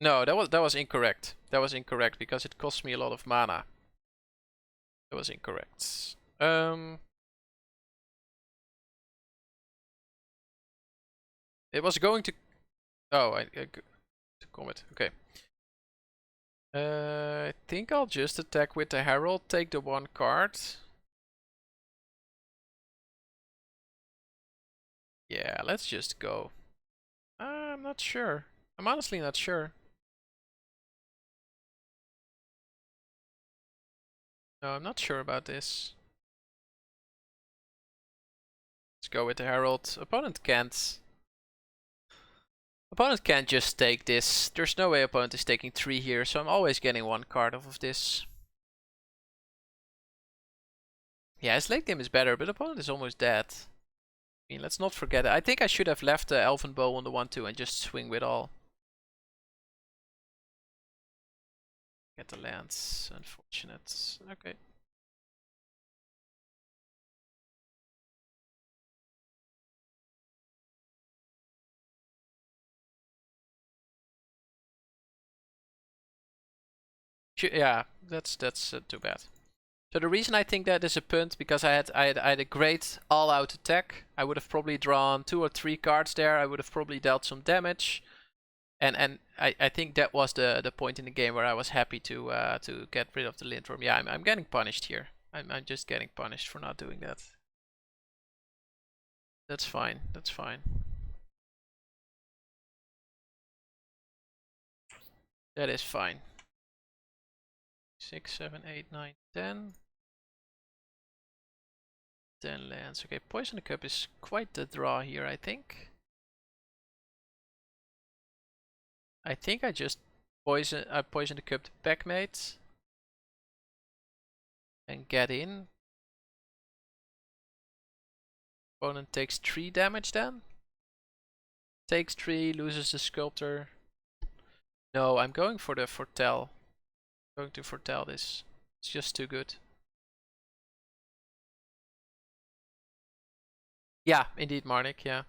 No, that was incorrect. That was incorrect because it cost me a lot of mana. That was incorrect. It was going to. Oh, to commit. Okay. I think I'll just attack with the Herald, take the 1 card. Yeah, let's just go. I'm not sure. I'm honestly not sure. No, I'm not sure about this. Let's go with the Herald. Opponent can't. Opponent can't just take this. There's no way opponent is taking 3 here, so I'm always getting 1 card off of this. Yeah, his late game is better, but opponent is almost dead. I mean, let's not forget it. I think I should have left the Elven Bow on the 1/2 and just swing with all. Get the lands. Unfortunate. Okay. Yeah, that's too bad. So the reason I think that is a punt, because I had a great all-out attack. I would have probably drawn 2 or 3 cards there. I would have probably dealt some damage, and I think that was the point in the game where I was happy to get rid of the Lindworm. Yeah, I'm getting punished here. I'm just getting punished for not doing that. That's fine. That's fine. That is fine. 6, 7, 8, 9, 10. 10 lands. Okay, Poison the Cup is quite the draw here, I think. I think I just poison the cup to Packmate and get in. Opponent takes 3 damage then. Takes 3, loses the Sculptor. No, I'm going for the Foretell. I'm going to foretell this. It's just too good. Yeah, indeed, Marnik, yeah.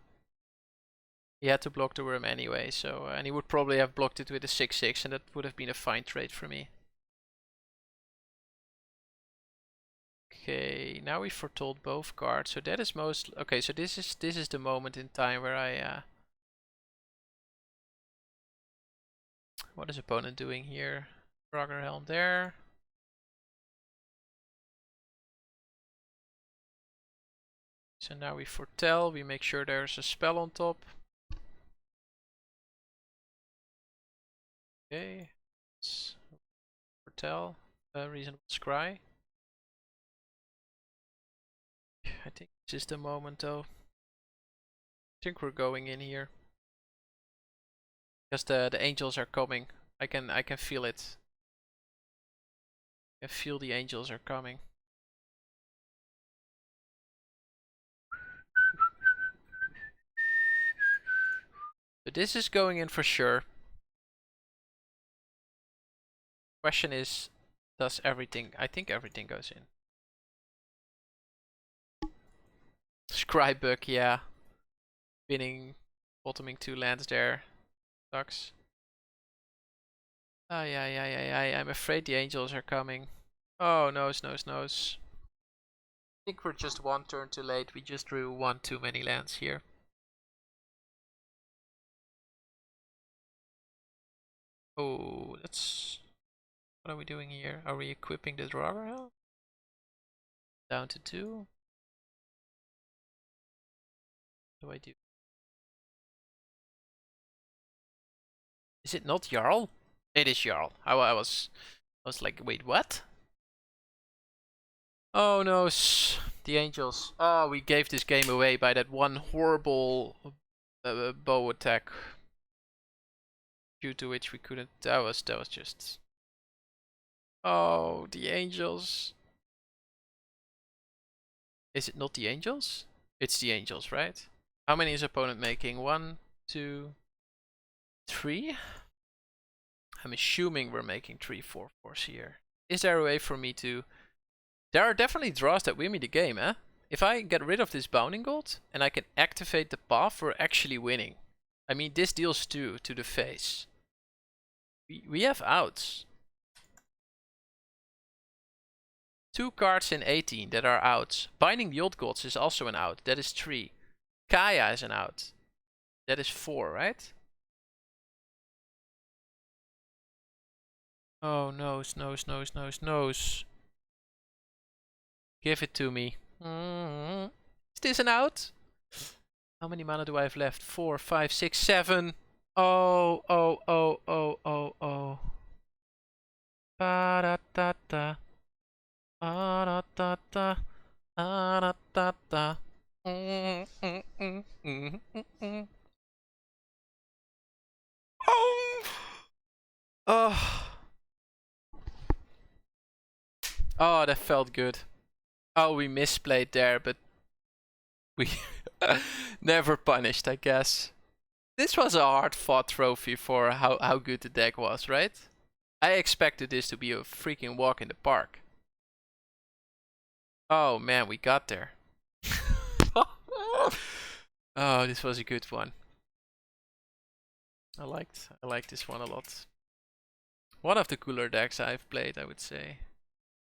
He had to block the worm anyway, so and he would probably have blocked it with a 6/6, and that would have been a fine trade for me. Okay, now we foretold both cards, so that is most okay. So this is the moment in time where I what is opponent doing here? Helm there. So now we foretell, we make sure there's a spell on top. Okay, let's foretell, reasonable scry. I think this is the moment though. I think we're going in here. Because the angels are coming. I can feel it. I feel the angels are coming. But this is going in for sure. Question is, does everything? I think everything goes in. Scrybook, yeah. Winning, bottoming 2 lands there. Sucks. Oh yeah. I'm afraid the angels are coming. Oh, nose. I think we're just 1 turn too late. We just drew 1 too many lands here. Oh, that's... What are we doing here? Are we equipping the Draugr? Down to 2. What do I do? Is it not Jarl? It is Jarl. I was like, wait, what? Oh no, the angels. Oh, we gave this game away by that one horrible bow attack, due to which we couldn't. That was just. Oh, the angels. Is it not the angels? It's the angels, right? How many is opponent making? 1, 2, 3. I'm assuming we're making 3 4/4s here. Is there a way for me to... There are definitely draws that win me the game, eh? If I get rid of this Bounding Gold and I can activate the path, we're actually winning. I mean, this deals 2 to the face. We have outs. 2 cards in 18 that are outs. Binding the Old Gods is also an out. That is 3. Kaya is an out. That is 4, right? Oh, nose. Give it to me. Is this an out? How many mana do I have left? 4, 5, 6, 7. Oh. Ba-da-da-da. Ba-da-da-da. Ba-da-da-da. Oh. Oh, that felt good. Oh, we misplayed there, but we never punished, I guess. This was a hard-fought trophy for how good the deck was, right? I expected this to be a freaking walk in the park. Oh man, we got there. Oh, this was a good one. I liked this one a lot. One of the cooler decks I've played, I would say.